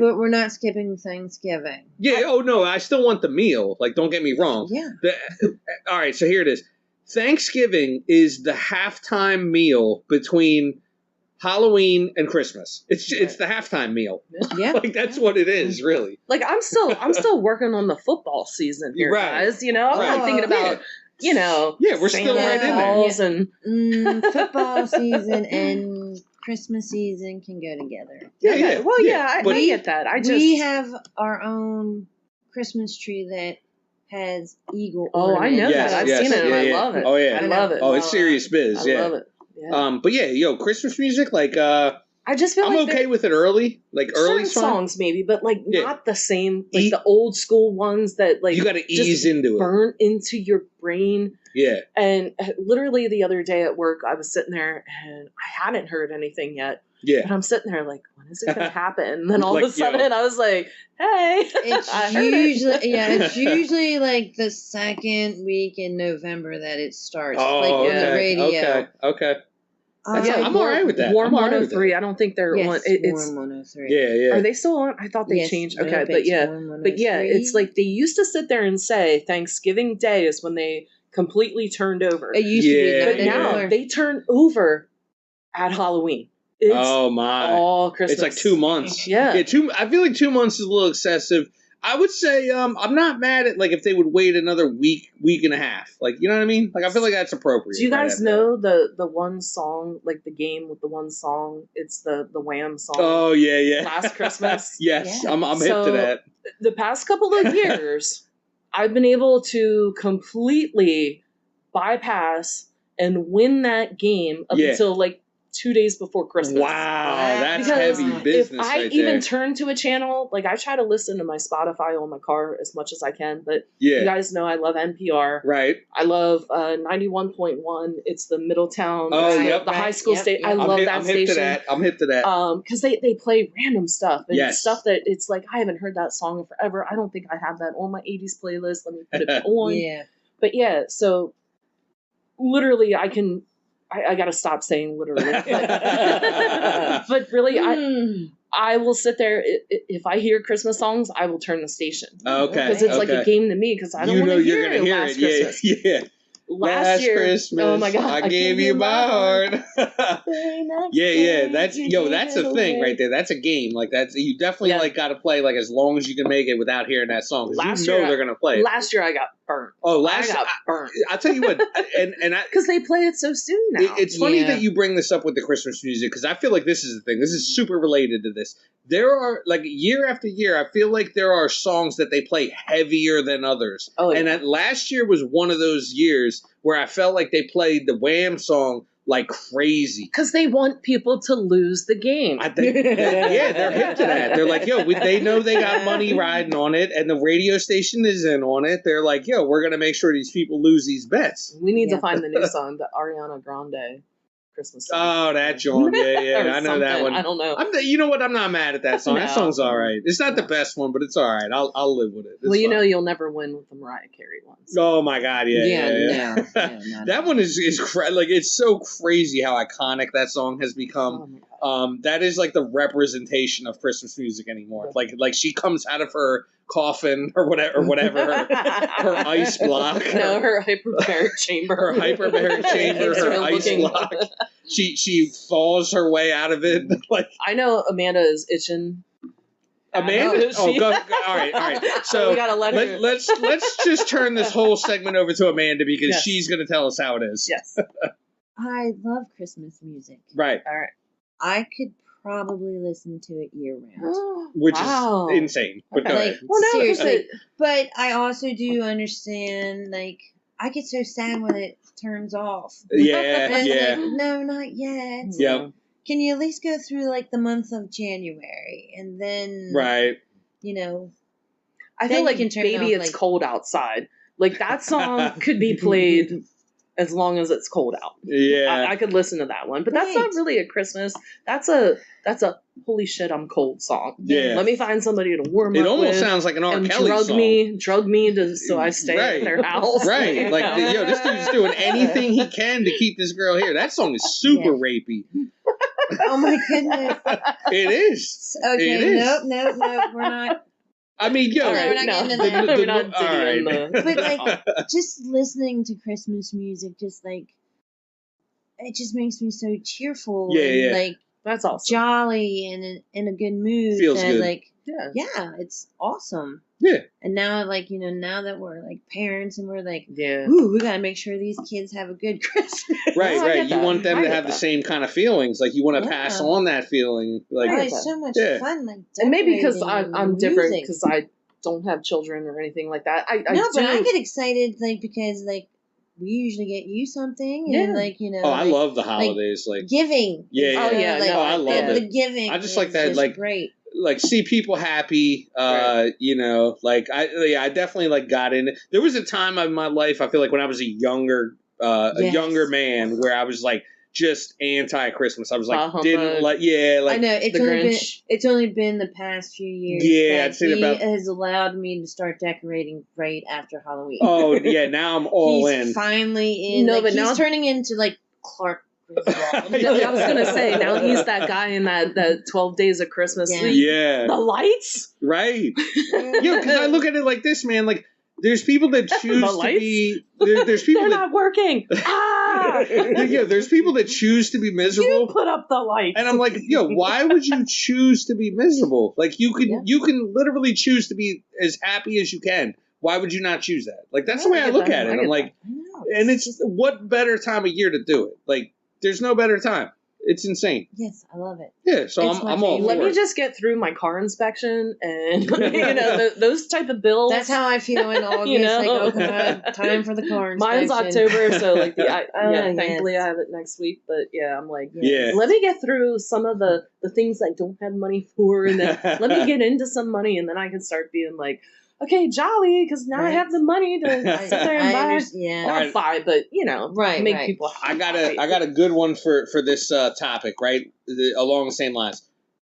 But we're not skipping Thanksgiving. Yeah. Oh no, I still want the meal. Like, don't get me wrong. Yeah. All right. So here it is. Thanksgiving is the halftime meal between Halloween and Christmas. It's the halftime meal. Yeah. Like, that's what it is, really. Like, I'm still working on the football season here, guys. You know, I'm like thinking about, you know, yeah, we're still right in there. And football season and Christmas season can go together. Yeah. Well, I get that. We have our own Christmas tree that has eagle. Oh, I know that. I've seen it. And I love it. Oh yeah, I love it. Oh, it's serious biz. I love it. Yeah. But yeah, Christmas music, like, I just feel I'm like okay with it early, like early songs maybe, but like not the same, like the old school ones that like you got to ease into it, burn into your brain. Yeah. And literally the other day at work, I was sitting there and I hadn't heard anything yet. Yeah. But I'm sitting there like, when is it going to happen? And then all of a sudden I was like, hey. It's usually like the second week in November that it starts. On the radio. Okay. I'm all right with that. Warm 103. I don't think they're on. It's Warm 103. Yeah. Are they still on? I thought they changed. Okay, but it's like they used to sit there and say Thanksgiving Day is when they completely turned over. It used to be, but now they turn over at Halloween. It's all Christmas. It's like 2 months. Yeah. I feel like 2 months is a little excessive. I would say I'm not mad at like if they would wait another week and a half. Like, you know what I mean? Like, I feel like that's appropriate. Do you guys know the one song, like the game with the one song? It's the Wham song. Oh yeah. Last Christmas. Yes, yeah. I'm hip to that. The past couple of years, I've been able to completely bypass and win that game up until like 2 days before Christmas. Wow, that's heavy business. If I even turn to a channel, like I try to listen to my Spotify on my car as much as I can, but you guys know I love NPR. Right. I love 91.1. It's the Middletown. The high school station. I love that station. I'm hip to that. Because they play random stuff and stuff that it's like I haven't heard that song in forever. I don't think I have that on my 80s playlist. Let me put it on. But so literally I got to stop saying literally. But really, I will sit there. If I hear Christmas songs, I will turn the station. Okay. Because it's like a game to me because I don't want to hear it last Christmas. Yeah. Last year, Christmas, oh my God, I gave you my heart. That's a thing right there. That's a game. Like you definitely like got to play like as long as you can make it without hearing that song. Last year they're gonna play. Last year I got burnt. Oh, I got burnt. I'll tell you what, and because they play it so soon now. It's funny that you bring this up with the Christmas music because I feel like this is the thing. This is super related to this. There are like year after year, I feel like there are songs that they play heavier than others. Oh, yeah. And that last year was one of those years where I felt like they played the Wham song like crazy. Because they want people to lose the game. I think, they're hip to that. They're like, they know they got money riding on it, and the radio station is in on it. They're like, we're going to make sure these people lose these bets. We need to find the new song, the Ariana Grande Christmas song. Oh, that song. Yeah. I know that one. I don't know. You know what? I'm not mad at that song. That song's all right. It's not the best one, but it's all right. I'll live with it. It's fine. You'll never win with the Mariah Carey ones. Oh my God, yeah. That one is like it's so crazy how iconic that song has become. That is like the representation of Christmas music anymore. Like she comes out of her coffin or whatever her ice block. No, her hyperbaric chamber. Her ice block. She falls her way out of it. Like I know Amanda is itching. Amanda? Go. All right. So we gotta let her. Let's just turn this whole segment over to Amanda because she's going to tell us how it is. Yes. I love Christmas music. Right. All right. I could probably listen to it year round. Which is insane. But go ahead. Seriously. But I also do understand, like, I get so sad when it turns off. Yeah. Like, no, not yet. Yep. Can you at least go through, like, the month of January? And then, right. I feel like Baby It's Cold Outside. Like, that song could be played as long as it's cold out. Yeah. I could listen to that one. But that's not really a Christmas. That's a holy shit, I'm cold song. Yeah. Let me find somebody to warm up with. It almost sounds like an R. Kelly song. Drug me so I stay at their house. Right. Like, this dude's doing anything he can to keep this girl here. That song is super rapey. Oh my goodness. It is. Okay, It is. nope, we're not. I mean, yo, All right, we're not getting into that. We're not all digging right. But like, just listening to Christmas music, just like, it just makes me so cheerful and like that's awesome. jolly and in a good mood. Feels that, good. Like, yeah, it's awesome. Yeah. And now, like, now that we're like parents and we're like, yeah, ooh, we gotta make sure these kids have a good Christmas. Right, No, I right. get You that. want them I to get have the that. same kind of feelings. Like, you want to pass on that feeling. Like, Oh, it's so much fun. Like, and maybe because decorating I'm and different music. because I don't have children or anything like that. I But I get excited, like, because like we usually get you something, and like Oh, I love the holidays. Like giving. Yeah. Oh, yeah, Like, no, I love the it. giving. I just is like that, just like, great. Like, see people happy, Right. like, I definitely, like, got in it. There was a time in my life, I feel like, when I was a younger man, where I was, like, just anti-Christmas. I was, like, didn't like, I know, Grinch. it's only been the past few years Yeah, I'd that say he about- has allowed me to start decorating right after Halloween. Oh, yeah, now I'm all he's in. finally in. No, like, but he's now- turning into, like, Clark Griswold. I was gonna say now he's that guy in that 12 Days of Christmas. Yeah. Yeah. The lights. Right. Yeah, because I look at it like this, man. Like, there's people that choose The to lights? be. There's people They're that. not working. Yeah, there's people that choose to be You miserable. put up the lights. And I'm like, yo, why would you choose to be miserable? Like, you can literally choose to be as happy as you can. Why would you not choose that? Like, that's the way I look at it. I'm like, I know. and it's what better time of year to do it? Like, there's no better time. It's insane. Yes, I love it. Yeah, so It's my I'm all favorite. Let for me it. just get through my car inspection and those type of bills. That's how I feel in August. Like, oh god, time for the car inspection. Mine's October, so like yes. thankfully I have it next week. But yeah, I'm like, Yeah. let me get through some of the things I don't have money for, and then let me get into some money, and then I can start being like, okay, jolly, because now I have the money to sit there and buy. Yeah. Not buy, but make people happy. I got a good one for this topic, right? Along the same lines.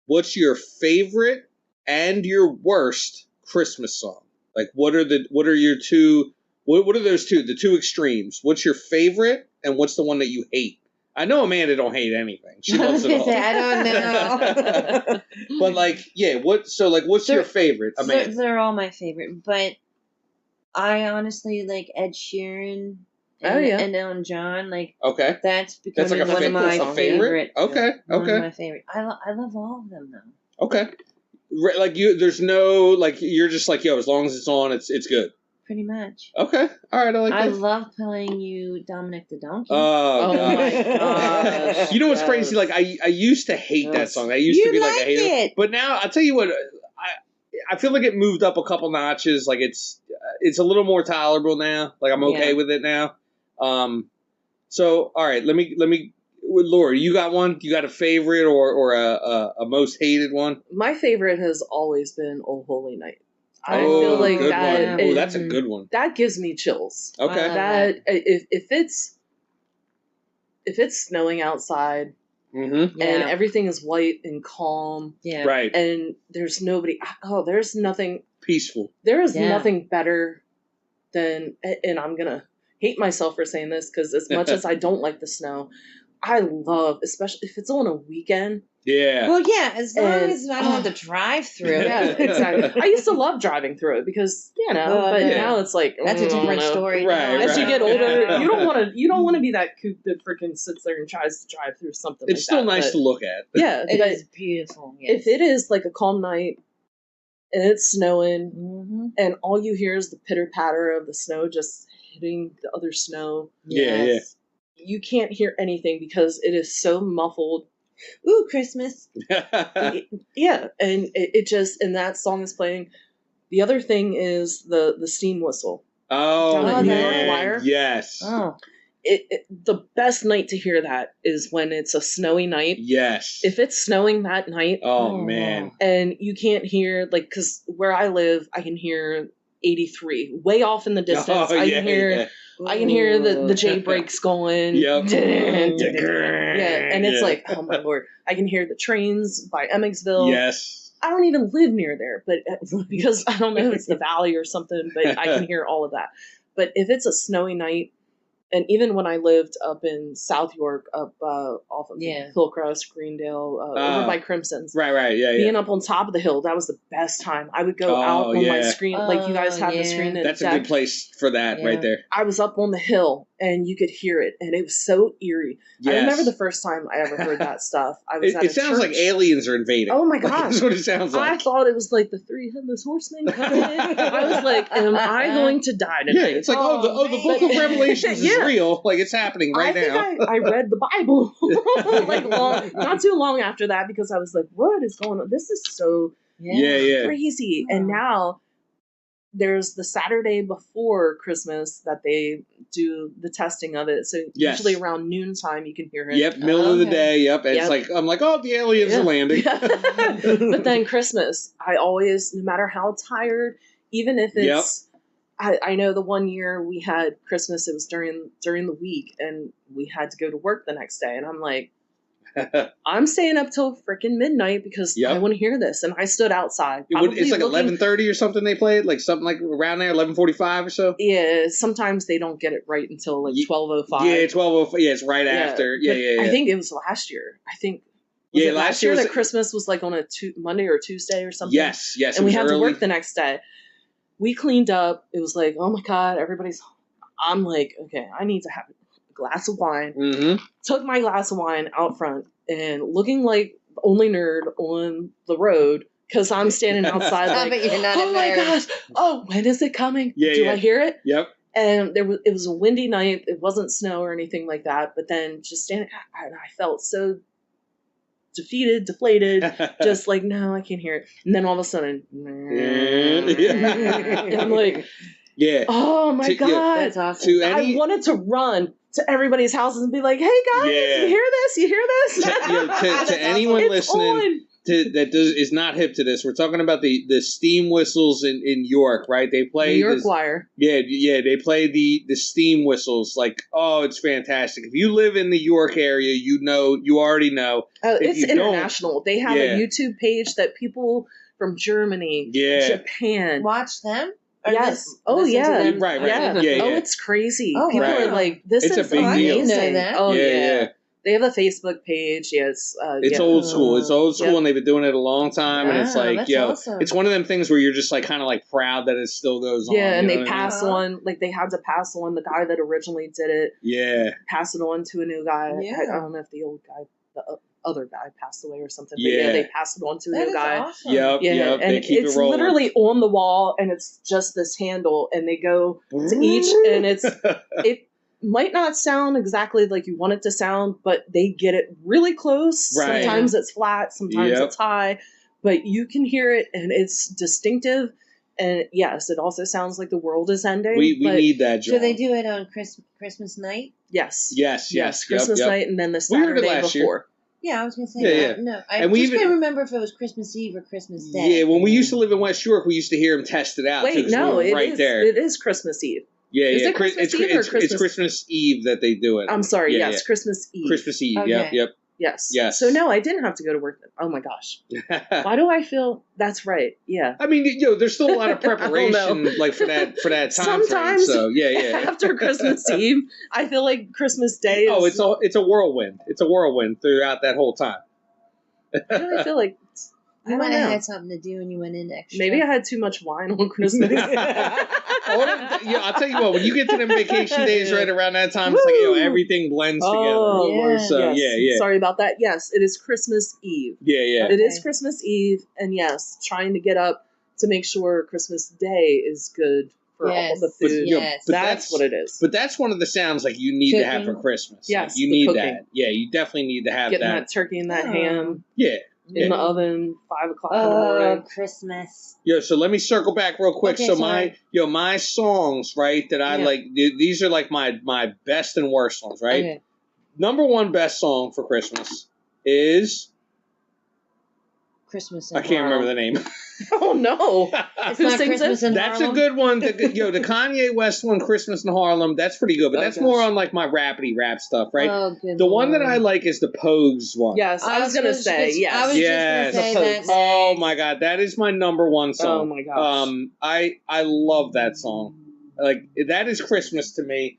What's your favorite and your worst Christmas song? Like, what are your two? What are those two? The two extremes. What's your favorite, and what's the one that you hate? I know Amanda don't hate anything. She loves it all. I don't know. But like, yeah. What's your favorite, Amanda? They're all my favorite, but I honestly like Ed Sheeran. And Ellen John, like, okay, that's becoming like one of my favorite. Okay, One of my favorite. I love all of them though. Okay, like there's no like you're just like, yo, as long as it's on, it's good. Pretty much. Okay, all right, I like that. I love playing you Dominic the Donkey. Oh my gosh. You know what's crazy? Like, I used to hate that song. I used to be like a hater. it. But now I'll tell you what, I feel like it moved up a couple notches. Like, it's a little more tolerable now. Like, I'm okay with it now. So all right, let me. Laura, you got one? You got a favorite or a most hated one? My favorite has always been "Oh Holy Night." I Oh, feel like good that. one. Oh, that's a good one. That gives me chills. Okay. That if it's snowing outside Mm-hmm. and everything is white and calm, Right. and there's nobody. Oh, there's nothing Peaceful. There is nothing better than, and I'm gonna hate myself for saying this because as much as I don't like the snow, I love, especially if it's on a weekend. Yeah. Well, yeah, as long as I don't have to drive through. Yeah, exactly. I used to love driving through it because but now it's like that's a different story. Right. As you get older, you don't want to be that kook that freaking sits there and tries to drive through something. It's still nice to look at. Yeah, it is beautiful. Yes. If it is like a calm night and it's snowing and all you hear is the pitter patter of the snow just hitting the other snow. Yeah. You can't hear anything because it is so muffled. Ooh, Christmas. Yeah, and it just, and that song is playing. The other thing is the steam whistle. Oh, man. Wire. Yes. Oh. The best night to hear that is when it's a snowy night. Yes. If it's snowing that night. Oh, man. And you can't hear, like, because where I live, I can hear 83 way off in the distance. I can hear the J brakes going. Yep. And it's like, oh my lord, I can hear the trains by Emmetsville. Yes. I don't even live near there, but because I don't know if it's the valley or something, but I can hear all of that. But if it's a snowy night And even when I lived up in South York, up off of Hillcrest, Greendale, over by Crimson's. Right, yeah. Being up on top of the hill, that was the best time. I would go out on my screen, like you guys have the screen. That's a good place for that right there. I was up on the hill, and you could hear it, and it was so eerie. Yes. I remember the first time I ever heard that stuff. I was it sounds like aliens are invading. Oh my gosh. That's what it sounds like. I thought it was like the three headless horsemen coming in. I was like, am I going to die today? Yeah, it's like, the book of Revelations is real. Like, it's happening right now. I think I read the Bible not too long after that, because I was like, what is going on? This is so crazy. And now there's the Saturday before Christmas that they do the testing of it. So usually around noontime you can hear it. Yep, middle of the day. Yep. And it's like, I'm like, the aliens are landing. But then Christmas, I always, no matter how tired, even if it's, I know the one year we had Christmas, it was during the week, and we had to go to work the next day. And I'm like, I'm staying up till freaking midnight because I want to hear this. And I stood outside. It's like 11:30 or something they played? Like something like around there, 11:45 or so? Yeah, sometimes they don't get it right until like 12:05. Yeah, 12:05. Yeah, it's right after. Yeah. I think it was last year. Last year that Christmas was like on a Monday or Tuesday or something. Yes. And we had to work the next day. We cleaned up. It was like, oh my God, I'm like, okay, I need to have glass of wine. Mm-hmm. Took my glass of wine out front and looking like the only nerd on the road because I'm standing outside like, oh my gosh, when is it coming? Do I hear it? Yep. And it was a windy night. It wasn't snow or anything like that. But then just standing, I felt so defeated, deflated, just like, no, I can't hear it. And then all of a sudden, and I'm like, oh my God. That's awesome. I wanted to run to everybody's houses and be like, hey guys, you hear this? You hear this? To anyone listening that is not hip to this, we're talking about the steam whistles in York, right? They play New York Wire. Yeah, they play the steam whistles. Like, it's fantastic. If you live in the York area, you already know. It's international. They have a YouTube page that people from Germany, Japan watch them. Yes. Oh, yeah. Right. Yeah. Yeah. Oh, it's crazy. Oh, people are like, this is a big deal. amazing. That. Oh, yeah. They have a Facebook page. Yes. It's old school. It's old school, and they've been doing it a long time. And it's like, awesome. It's one of them things where you're just like kind of like proud that it still goes on. Yeah, and they pass on, like they had to pass on the guy that originally did it. Yeah. Pass it on to a new guy. Yeah. I don't know if the old guy, the other guy passed away or something. But they passed it on to a new guy. Awesome. Yep. And they keep it's it rolling. literally on the wall, and it's just this handle, and they go to each, and it might not sound exactly like you want it to sound, but they get it really close. Right. Sometimes it's flat, sometimes it's high, but you can hear it, and it's distinctive. And yes, it also sounds like the world is ending. We need that, John. So they do it on Christmas night? Yes. Yep. Christmas night, and then the Saturday before. Year. Yeah, I was going to say that. No, I just can't remember if it was Christmas Eve or Christmas Day. Yeah, when we used to live in West York, we used to hear them test it out. Wait, no, it is Christmas Eve. Yeah, Is it Christmas Eve or Christmas? It's Christmas Eve that they do it. I'm sorry, Christmas Eve. Christmas Eve, okay. Yep. Yes. So no, I didn't have to go to work then. Oh my gosh. Why do I feel that's right? Yeah. I mean, there's still a lot of preparation like for that time Sometimes frame. So after Christmas Eve, I feel like Christmas Day is it's a whirlwind. It's a whirlwind throughout that whole time. I really feel like You might have had something to do and you went in extra. Maybe I had too much wine on Christmas. I'll tell you what, when you get to them vacation days right around that time, it's like, everything blends together more. So, yeah. Sorry about that. Yes, it is Christmas Eve. Yeah. It is Christmas Eve, and yes, trying to get up to make sure Christmas Day is good for all the food. But that's what it is. But that's one of the sounds like you need to have for Christmas. Yes, you need that. Yeah, you definitely need to have Getting that turkey and that ham. Yeah. In the oven, 5 o'clock in the morning. Christmas. So let me circle back real quick. Okay, so sorry. my songs, right, that I like, these are like my best and worst ones, right? Okay. Number one best song for Christmas is Christmas. I can't remember the name. Oh no! It's not Christmas in That's Harlem? a good one. The Kanye West one, Christmas in Harlem. That's pretty good, but that's more on like my rapidy rap stuff, right? Oh, good. The one that I like is the Pogues one. Yes, I was gonna say yes. I was just gonna say that. Oh my god, that is my number one song. Oh my gosh. I love that song. Like that is Christmas to me.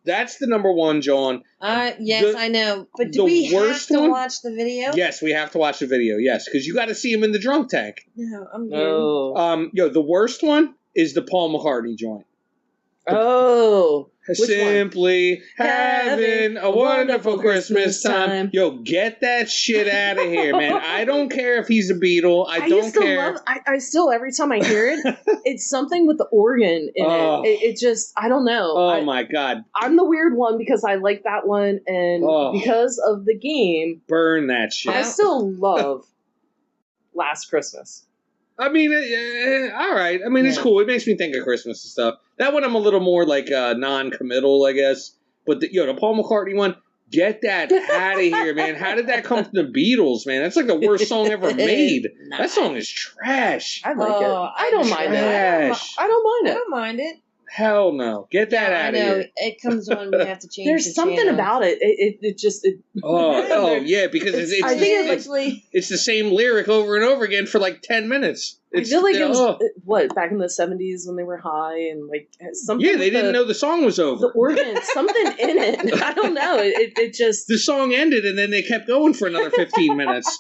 That's the number one, John. Yes, I know. But do we have to watch the video? Yes, we have to watch the video. Yes, because you got to see him in the drunk tank. No, I'm good. Oh. The worst one is the Paul McCartney joint. Simply having a wonderful Christmas time. Yo, get that shit out of here, man. I don't care if he's a Beatle. I don't care. I still, every time I hear it, it's something with the organ in it. It just, I don't know. Oh, my God. I'm the weird one because I like that one, and because of the game. Burn that shit. I still love Last Christmas. I mean, all right. I mean, it's cool. It makes me think of Christmas and stuff. That one I'm a little more like non-committal, I guess. But the Paul McCartney one, get that out of here, man. How did that come from the Beatles, man? That's like the worst song ever made. That song is trash. I like it. I don't mind it. I don't mind it. Hell no. Get that out of here. I know. It comes on, we have to change There's something about it. It just... yeah, because it's the same lyric over and over again for like 10 minutes. I feel like it was, back in the 70s when they were high and like something... Yeah, they didn't know the song was over. The organ, something in it. I don't know. It just... The song ended and then they kept going for another 15 minutes.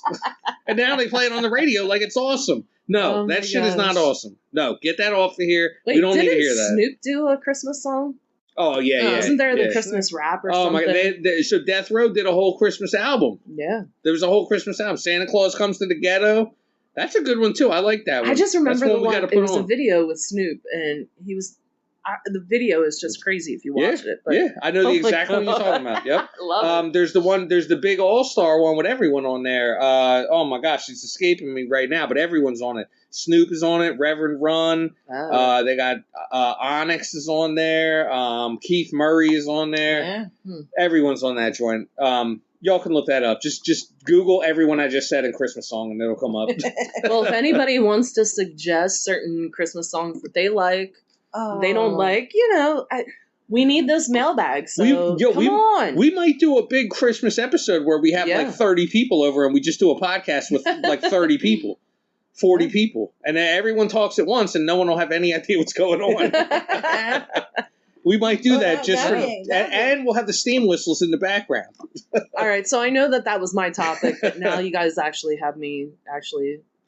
And now they play it on the radio like it's awesome. No, that shit is not awesome. No, get that off of here. Wait, we don't need to hear that. Didn't Snoop do a Christmas song? Oh, yeah. Wasn't there the Christmas rap or something? Oh, my God. So Death Row did a whole Christmas album. Yeah. There was a whole Christmas album. Santa Claus Comes to the Ghetto. That's a good one, too. I like that one. I just remember the one. It was a video with Snoop, and he was... the video is just crazy if you watch it. But, I know the exact one you're talking about. Yep. Love it. There's the big all-star one with everyone on there. Oh my gosh, it's escaping me right now, but everyone's on it. Snoop is on it, Reverend Run. They got Onyx is on there. Keith Murray is on there. Yeah. Everyone's on that joint. Y'all can look that up. Just Google everyone I just said in Christmas song and it'll come up. Well, if anybody wants to suggest certain Christmas songs that they like, they don't like, we need this mailbag, so come on. We might do a big Christmas episode where we have like 30 people over and we just do a podcast with like 30 people, 40 people, and then everyone talks at once and no one will have any idea what's going on. We might do that and we'll have the steam whistles in the background. All right, so I know that was my topic, but now you guys actually have me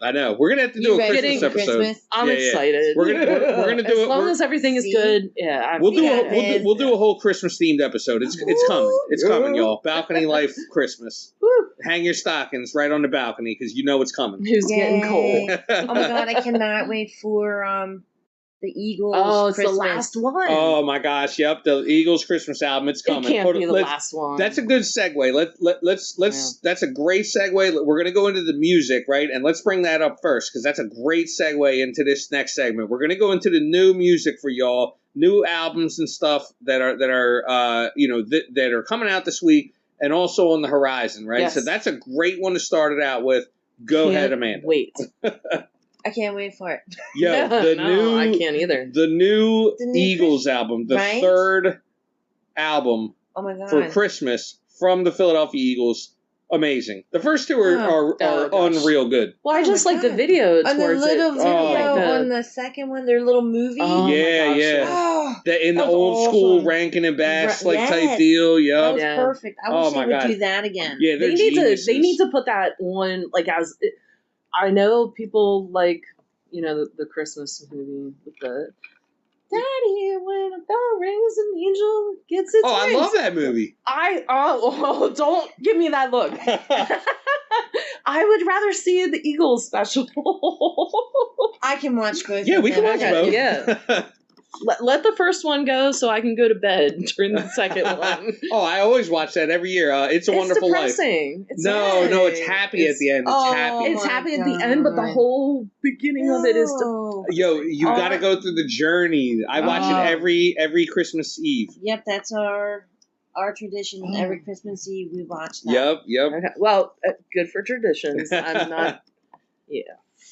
I know. We're gonna have to do a Christmas episode. I'm excited. We're gonna do it as long as everything is good. Yeah, we'll do a whole Christmas themed episode. It's coming. It's coming, y'all. Balcony life Christmas. Hang your stockings right on the balcony because you know it's coming. Who's getting cold? Oh my God, I cannot wait for the Eagles. Oh, it's Christmas. the last one. Oh my gosh, yep, the Eagles Christmas album. It's coming. It can't be the last one. That's a good segue. Let's. That's a great segue. We're gonna go into the music, right? And let's bring that up first because that's a great segue into this next segment. We're gonna go into the new music for y'all, new albums and stuff that are coming out this week and also on the horizon, right? Yes. So that's a great one to start it out with. Go ahead, Amanda. Wait. I can't wait for it. Yo, I can't either. The new Eagles album, the third album for Christmas from the Philadelphia Eagles. Amazing. The first two are unreal good. Well, I just like the video towards on the little video on the second one, their little movie. Oh, yeah. In the old school ranking and bash type deal. Yep. That was perfect. I wish they would do that again. Yeah, they need to put that on as. I know people like, the Christmas movie with the Daddy, when a bell rings, an angel gets its wings. I love that movie. Don't give me that look. I would rather see the Eagles special. I can watch both. Yeah, we can watch both. Yeah. Let the first one go so I can go to bed during the second one. I always watch that every year. It's a Wonderful depressing. Life. No, it's happy at the end. It's happy at the end, but the whole beginning of it is Yo, you got to go through the journey. I watch it every Christmas Eve. Yep, that's our tradition. Every Christmas Eve we watch that. Yep. Okay. Well, good for traditions. I'm not. Yeah.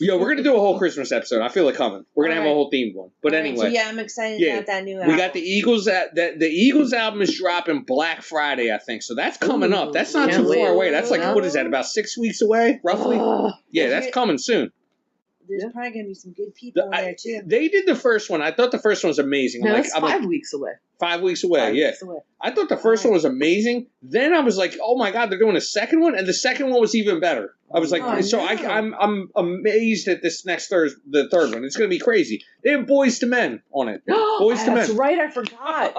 Yo, we're gonna do a whole Christmas episode. I feel it coming. We're gonna have a whole themed one. But anyway, so I'm excited about that new album. We got the Eagles. The Eagles album is dropping Black Friday, I think. So that's coming up. That's not too far away. That's like what is that? About 6 weeks away, roughly. Yeah, that's coming soon. there's probably gonna be some good people in there too. They did the first one. I thought the first one was amazing. No, it's 5 weeks away. 5 weeks away, 5 weeks away. I thought the first one was amazing. Then I was like, oh my God, they're doing a second one, and the second one was even better. I was like, I'm amazed at this next the third one. It's gonna be crazy. They have Boys to Men on it. Boys to Men. That's right, I forgot.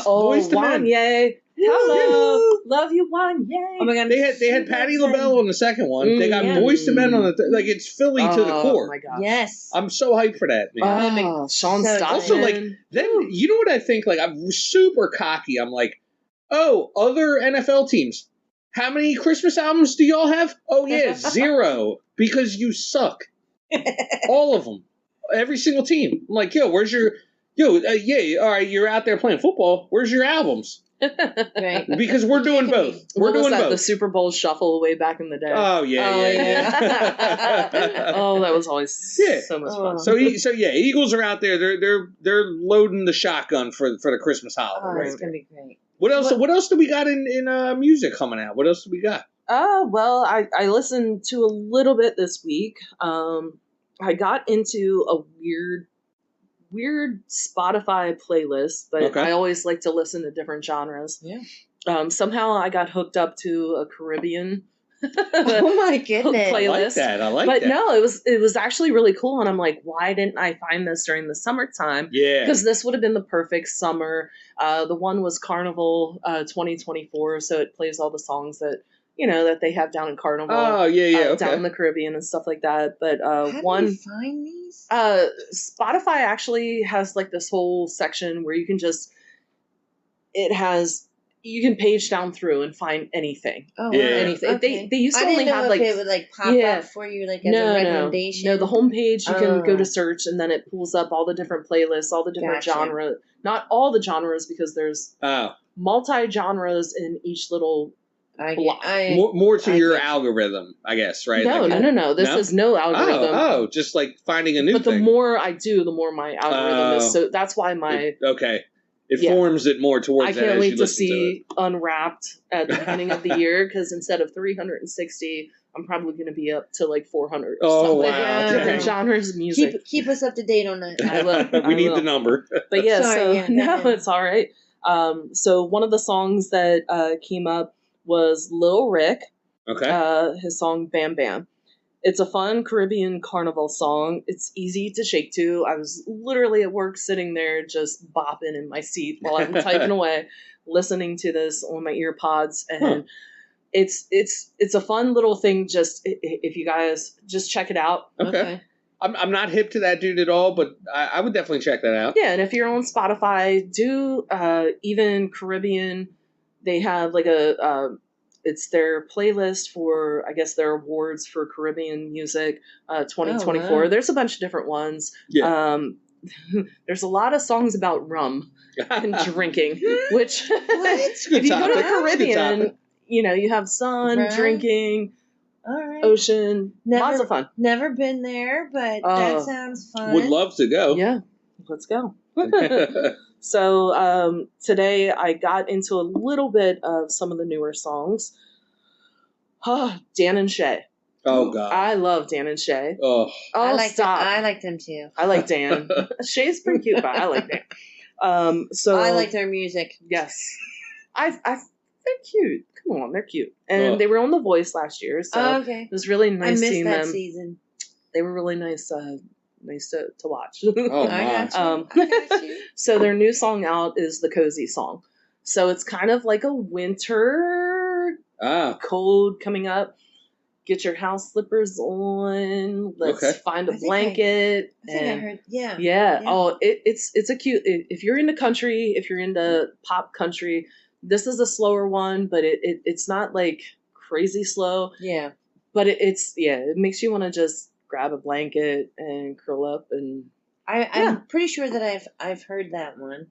Boys to Men. Yay. Hello, love you, one, yay! Oh my God, they had Patti LaBelle on the second one. They got Boys to Men on the third. Like, it's Philly to the core. Oh my God! Yes, I'm so hyped for that, man. Sean Stockton. Also, like, then you know what I think? Like, I'm super cocky. I'm like, oh, other NFL teams. How many Christmas albums do y'all have? Oh yeah, 0 because you suck. All of them, every single team. I'm like, yo, where's your all right, you're out there playing football. Where's your albums? Right. Because we're doing both. We're doing both. The Super Bowl shuffle way back in the day. Oh yeah. Oh, that was always so much fun. So Eagles are out there. They're loading the shotgun for the Christmas holiday. Oh, it's gonna be great. What else do we got in music coming out? What else do we got? Well, I listened to a little bit this week. I got into a weird Spotify playlist, but I always like to listen to different genres. Yeah. Somehow I got hooked up to a Caribbean oh my goodness playlist. I like that. But no, it was actually really cool, and I'm like, why didn't I find this during the summertime? Yeah. Because this would have been the perfect summer. The one was Carnival 2024, so it plays all the songs that that they have down in Carnival. Oh yeah, down in the Caribbean and stuff like that. But how do you find these? Spotify actually has like this whole section where you can you can page down through and find anything. Oh, yeah. Anything. Okay. They used to only have like it would like pop up for you like as a recommendation. No, the homepage you can go to search and then it pulls up all the different playlists, all the different genres. Not all the genres because there's multi-genres in each little block. More to your algorithm, I guess, right? No. This is no algorithm. Just like finding a new thing. But the more I do, the more my algorithm is. So that's why It forms it more towards that. I can't wait to see Unwrapped at the beginning of the year because instead of 360, I'm probably going to be up to like 400. Oh, wow. Different genres of music. Keep us up to date on that. I will. We need the number. But it's all right. So one of the songs that came up was Lil Rick. Okay. His song Bam Bam. It's a fun Caribbean carnival song. It's easy to shake to. I was literally at work sitting there just bopping in my seat while I'm typing away, listening to this on my ear pods. And it's a fun little thing. Just if you guys just check it out. Okay. I'm not hip to that dude at all, but I would definitely check that out. Yeah, and if you're on Spotify, do even Caribbean. They have like it's their playlist for, I guess, their awards for Caribbean music 2024. Oh, wow. There's a bunch of different ones. Yeah. There's a lot of songs about rum and drinking, which if you go to the Caribbean, you have sun, drinking, ocean, lots of fun. Never been there, but that sounds fun. Would love to go. Yeah, let's go. So today I got into a little bit of some of the newer songs. Dan and Shay. Oh, God. I love Dan and Shay. Oh, stop. I like them too. I like Dan. Shay's pretty cute, but I like Dan. So I like their music. Yes. They're cute. Come on, they're cute. And they were on The Voice last year, so it was really nice seeing them. I missed that season. They were really nice to watch. Oh, I got you. So their new song out is the Cozy Song. So it's kind of like a winter cold coming up. Get your house slippers on. Let's find a blanket. I think I heard. Yeah. Yeah. Oh, it's a cute. If you're into country, if you're into pop country, this is a slower one, but it's not like crazy slow. Yeah. But it makes you want to just grab a blanket and curl up, and I'm pretty sure that I've heard that one.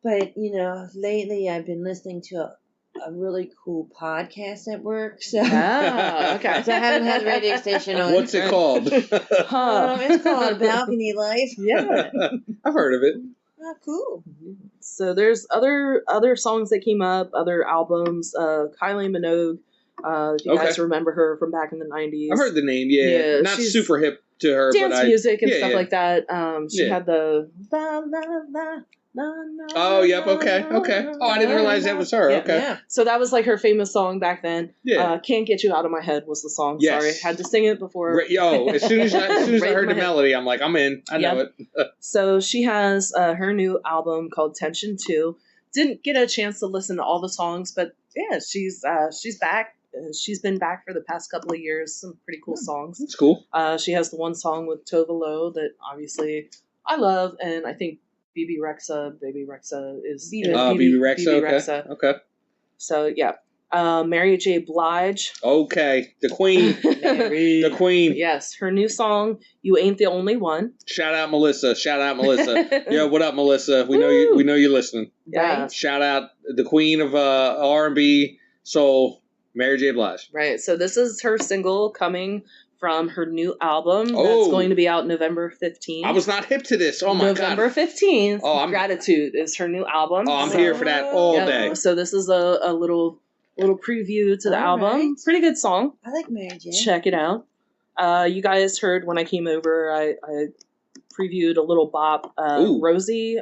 But lately I've been listening to a really cool podcast at work. So okay. So I haven't had the radio station on. What's it called? It's called Balcony Life. Yeah, I've heard of it. Oh, cool. So there's other songs that came up, other albums. Kylie Minogue If you guys remember her from back in the 90s. I've heard the name, yeah. Not super hip to her, dance but music and stuff like that. She had the la la la. Oh, yep, okay. Oh, I didn't realize that was her. Yeah. Okay. Yeah. So that was like her famous song back then. Yeah. Can't Get You Out of My Head was the song. Yes. Sorry. Had to sing it before. As soon as I heard the melody, I'm like, I'm in. I know it. So she has her new album called Tension 2. Didn't get a chance to listen to all the songs, but yeah, she's back. She's been back for the past couple of years. Some pretty cool songs. That's cool. She has the one song with Tova Lo that obviously I love, and I think Baby Rexha is BB Rexha. Okay. So yeah, Mary J. Blige. Okay, the Queen. The Queen. Yes, her new song "You Ain't the Only One." Shout out Melissa. Yo, what up, Melissa? We know you. We know you're listening. Yeah. Right? Shout out the Queen of R&B soul, Mary J. Blige. Right. So this is her single coming from her new album that's going to be out November 15th. I was not hip to this. Oh my November God. 15th. Gratitude is her new album. Oh, I'm here for that all day. So this is a little preview to the album. Right. Pretty good song. I like Mary J. Check it out. You guys heard when I came over, I previewed a little bop. Rosie,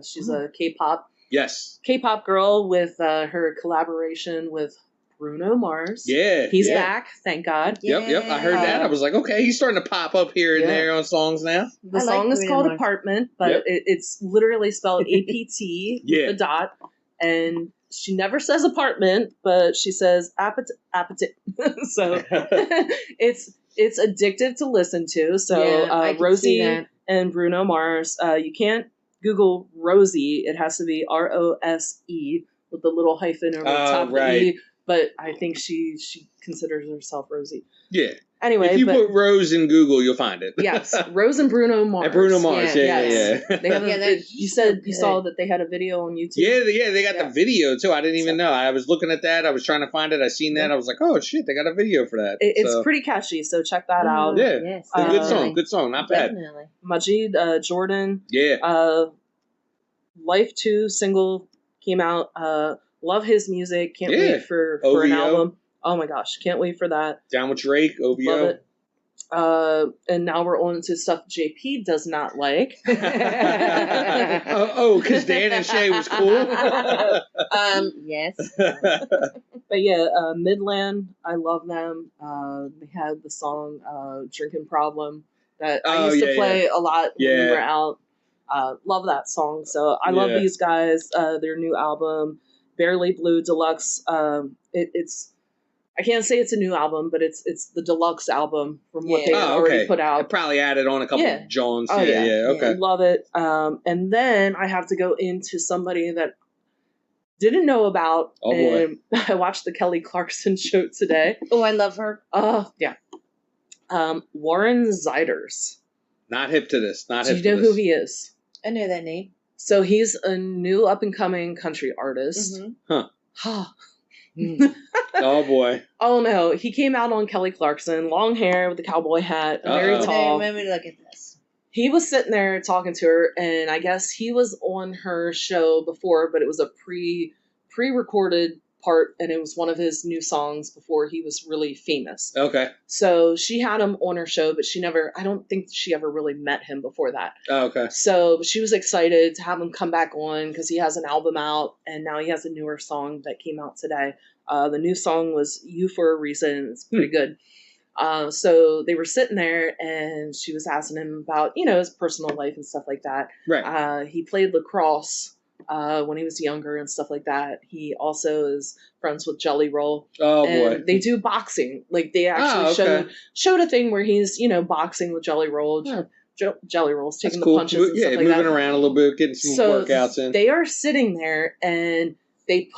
she's a K-pop. Yes. K-pop girl with her collaboration with Bruno Mars. Yeah. He's back, thank God. Yep. I heard that. I was like, okay, he's starting to pop up here and there on songs now. The song is called Apartment, but it's literally spelled APT with a dot. And she never says apartment, but she says appetite. So it's addictive to listen to. So Rosie and Bruno Mars, you can't Google Rosie. It has to be ROSE with the little hyphen over the top of the E. But I think she considers herself Rosie. Yeah. Anyway, if you put Rose in Google, you'll find it. Yes, Rose and Bruno Mars. And Bruno Mars, yeah. They have you said you saw that they had a video on YouTube. Yeah, they got the video too. I didn't even know. I was looking at that. I was trying to find it. I seen that. I was like, oh shit, they got a video for that. It's pretty catchy, so check that out. Yeah, yes, good song, not bad. Definitely. Majid Jordan. Yeah. Life 2 single came out. Love his music. Can't wait for an album. Oh my gosh, can't wait for that. Down with Drake, OVO. Love it. And now we're on to stuff JP does not like. Because Dan and Shay was cool. Yes. But yeah, Midland, I love them. They had the song "Drinking Problem" that I used to play a lot when we were out. Love that song. So I love these guys. Their new album, Barely Blue Deluxe. It's I can't say it's a new album, but it's the deluxe album from what they already put out. I probably added on a couple of Jones. Oh, okay. Love it. And then I have to go into somebody that didn't know about. Oh, boy. I watched the Kelly Clarkson show today. Oh, I love her. Yeah. Warren Ziders. Not hip to this. Do you know who he is? I know that name. So he's a new up-and-coming country artist. Mm-hmm. Huh. Oh boy! Oh no! He came out on Kelly Clarkson, long hair with the cowboy hat, very tall. Let me look at this. He was sitting there talking to her, and I guess he was on her show before, but it was a pre-recorded part, and it was one of his new songs before he was really famous. Okay. So she had him on her show, but I don't think she ever really met him before that. Oh, okay. So she was excited to have him come back on because he has an album out, and now he has a newer song that came out today. The new song was "You for a Reason." It's pretty good. So they were sitting there, and she was asking him about, his personal life and stuff like that. Right. He played lacrosse when he was younger and stuff like that. He also is friends with Jelly Roll. Oh, and boy. they do boxing. Like, they actually showed a thing where he's, boxing with Jelly Roll. Jelly Roll's taking the punches and stuff like that. Moving around a little bit, getting some workouts in. They are sitting there, and they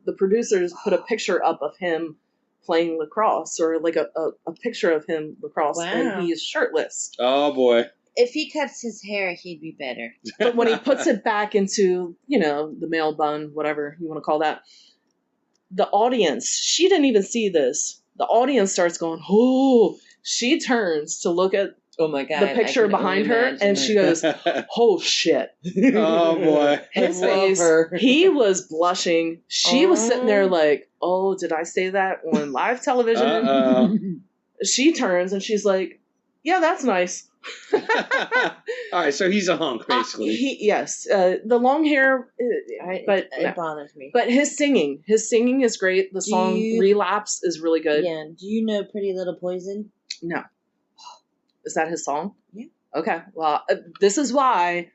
the producers put a picture up of him playing lacrosse, or like a picture of him lacrosse, and he's shirtless. Oh, boy. If he cuts his hair, he'd be better. But when he puts it back into, the male bun, whatever you want to call that, the audience, she didn't even see this. The audience starts going, oh, she turns to look at Oh my God! The picture behind her, and she goes, "Oh shit!" Oh boy! His face. He was blushing. She was sitting there like, "Oh, did I say that on live television?" She turns and she's like, "Yeah, that's nice." All right, so he's a hunk, basically. Yes, the long hair, but it bothers me. But his singing is great. The song "Relapse" is really good. Yeah. Do you know "Pretty Little Poison"? No. Is that his song? Yeah. Okay. Well, this is why.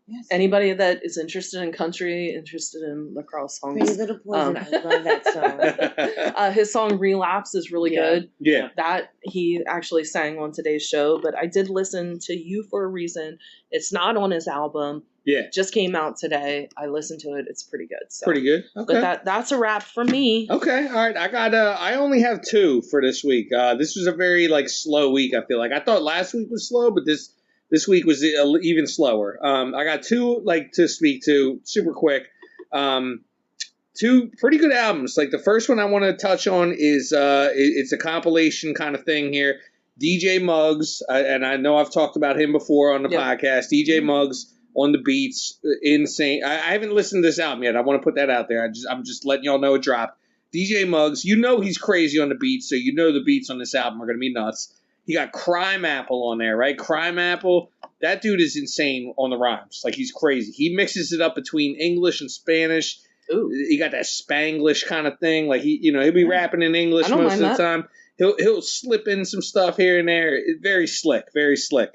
Yes. Anybody that is interested in country, interested in lacrosse songs. Pretty Little Poison. I love that song. His song "Relapse" is really good. Yeah. That he actually sang on today's show, but I did listen to You for a Reason. It's not on his album. Yeah. Just came out today. I listened to it. It's pretty good. So. Pretty good. Okay. But that's a wrap for me. Okay. All right. I only have 2 for this week. This was a very slow week, I feel like. I thought last week was slow, but this week was even slower. I got 2 to speak to super quick. 2 pretty good albums. The first one I want to touch on is it's a compilation kind of thing here. DJ Muggs, and I know I've talked about him before on the podcast. DJ Muggs on the beats, insane. I haven't listened to this album yet. I want to put that out there. I'm just letting y'all know it dropped. DJ Muggs, he's crazy on the beats, so the beats on this album are going to be nuts. He got Crime Apple on there, right? Crime Apple, that dude is insane on the rhymes. He's crazy. He mixes it up between English and Spanish. Ooh. He got that Spanglish kind of thing. He'll be rapping in English most of the time. He'll slip in some stuff here and there. Very slick, very slick.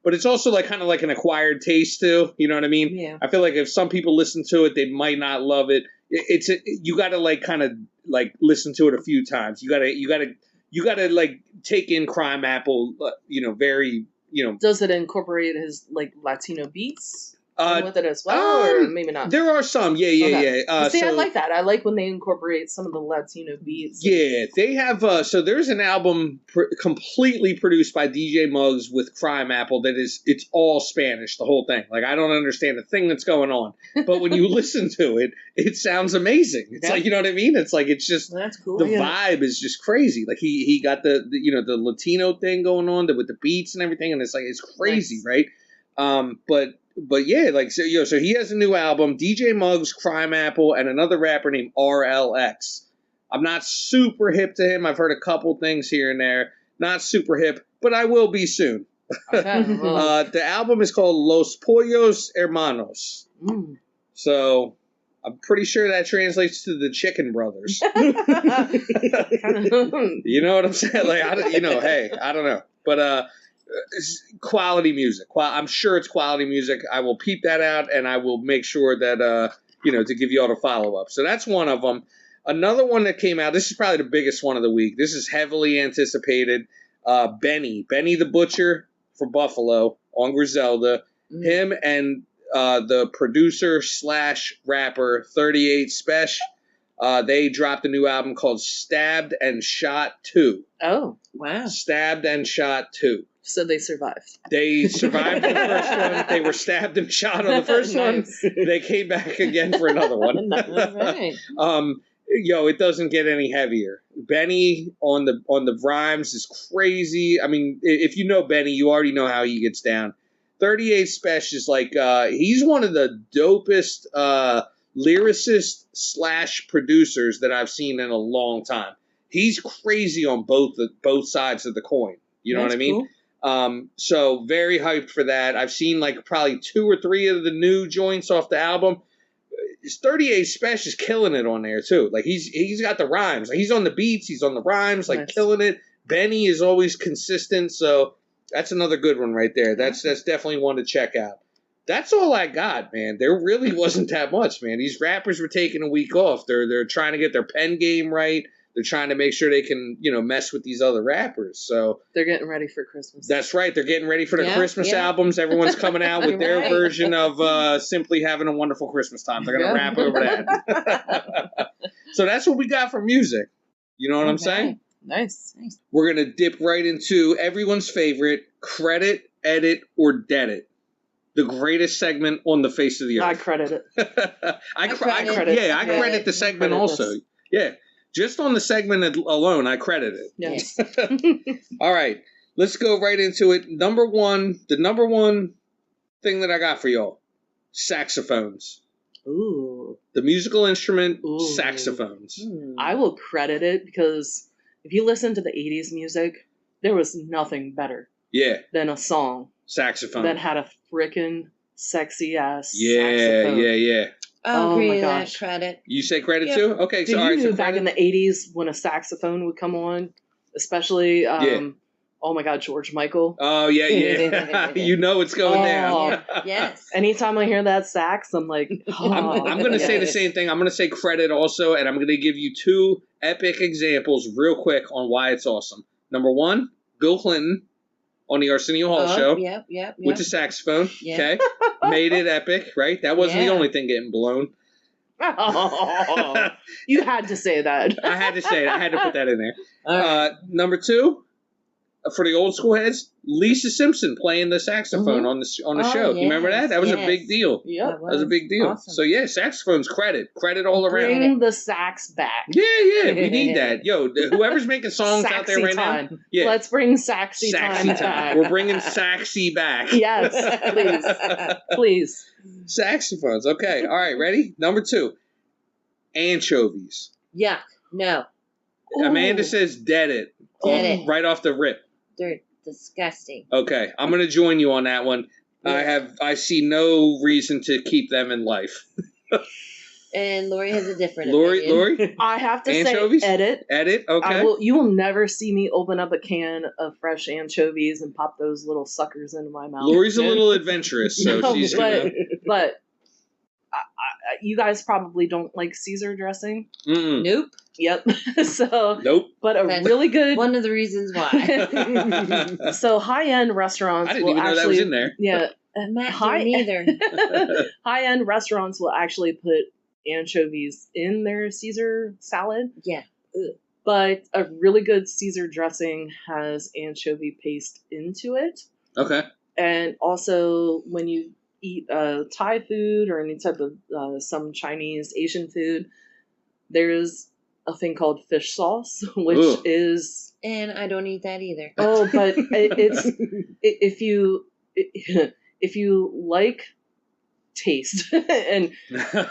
But it's also kind of like an acquired taste too. You know what I mean? Yeah. I feel like if some people listen to it, they might not love it. You got to kind of listen to it a few times. You got to take in Crime Apple. Very. Does it incorporate his Latino beats? With it as well, or maybe not? There are some, yeah. I like that. I like when they incorporate some of the Latino beats. Yeah, they have. So there's an album completely produced by DJ Muggs with Crime Apple it's all Spanish, the whole thing. I don't understand a thing that's going on, but when you listen to it, it sounds amazing. It's you know what I mean? It's just that's cool. The vibe is just crazy. He got the Latino thing going on with the beats and everything, and it's crazy, nice. Right? But yeah, so he has a new album, DJ Muggs, Crime Apple, and another rapper named RLX. I'm not super hip to him. I've heard a couple things here and there. Not super hip, but I will be soon. Okay, the album is called Los Pollos Hermanos. Mm. So I'm pretty sure that translates to the Chicken Brothers. You know what I'm saying? Hey, I don't know. But quality music. I'm sure it's quality music. I will peep that out, and I will make sure that to give you all the follow up. So that's one of them. Another one that came out. This is probably the biggest one of the week. This is heavily anticipated. Benny the Butcher for Buffalo on Griselda. Mm. Him and the producer / rapper 38 Special. They dropped a new album called Stabbed and Shot 2. Oh, wow. Stabbed and Shot 2. So they survived. They survived the first one. They were stabbed and shot on the first nice. One. They came back again for another one. All right. It doesn't get any heavier. Benny on the rhymes is crazy. I mean, if you know Benny, you already know how he gets down. 38 Special is he's one of the dopest lyricists / producers that I've seen in a long time. He's crazy on both sides of the coin. You know what I mean? Cool. So very hyped for that. I've seen probably 2 or 3 of the new joints off the album. 38 Special is killing it on there too. He's got the rhymes. He's on the beats. He's on the rhymes. Nice. Killing it. Benny is always consistent. So that's another good one right there. That's definitely one to check out. That's all I got, man. There really wasn't that much, man. These rappers were taking a week off. They're trying to get their pen game right. They're trying to make sure they can, mess with these other rappers. So they're getting ready for Christmas. That's right. They're getting ready for the Christmas albums. Everyone's coming out with their version of Simply Having a Wonderful Christmas Time. They're going to rap over that. So that's what we got for music. You know what I'm saying? Nice. We're going to dip right into everyone's favorite, Credit, Edit, or Dead It. The greatest segment on the face of the earth. I credit it. I credit the segment also. This. Yeah. Just on the segment alone, I credit it. Yes. All right. let's go right into it. The number one thing that I got for y'all, saxophones. Ooh. The musical instrument, saxophones. I will credit it because if you listen to the 80s music, there was nothing better than a song saxophone that had a frickin' sexy ass saxophone. Yeah. I'll agree my with gosh. that credit. You say credit too? Okay, so all right. So back in the 80s when a saxophone would come on, especially oh my God, George Michael. Oh yeah. You know it's going down. Yes. Anytime I hear that sax, I'm like, I'm going to say the same thing. I'm going to say credit also, and I'm going to give you two epic examples real quick on why it's awesome. Number one, Bill Clinton on the Arsenio Hall show. Yep. With the saxophone. Okay. Made it epic, right? That wasn't the only thing getting blown. You had to say that. I had to say it. I had to put that in there. Number two, for the old school heads, Lisa Simpson playing the saxophone on the show. You remember that? That was a big deal. Yep. That was a big deal. Awesome. So yeah, saxophones credit all around. Bring the sax back. Yeah, we need that. Yo, whoever's making songs out there right now, let's bring saxy time back. We're bringing saxy back. Yes, please. Saxophones. Okay, all right, ready? Number two, anchovies. Yuck. No. Amanda says dead it. Right off the rip. They're disgusting. Okay, I'm gonna join you on that one. Yeah. I see no reason to keep them in life. And Lori has a different opinion. Lori? I have to anchovies? say Edit, okay. You will never see me open up a can of fresh anchovies and pop those little suckers into my mouth. Lori's a little adventurous, so she's gonna... But you guys probably don't like Caesar dressing. Mm-mm. Nope. Yep. So nope. But that's really good. One of the reasons why. So high-end restaurants. I didn't even know that was in there. Yeah. Neither. High-end restaurants will actually put anchovies in their Caesar salad. Yeah. But a really good Caesar dressing has anchovy paste into it. Okay. And also, when you eat Thai food or any type of some Chinese, Asian food, there's a thing called fish sauce, which is... And I don't eat that either. Oh, but it's... if you like taste, and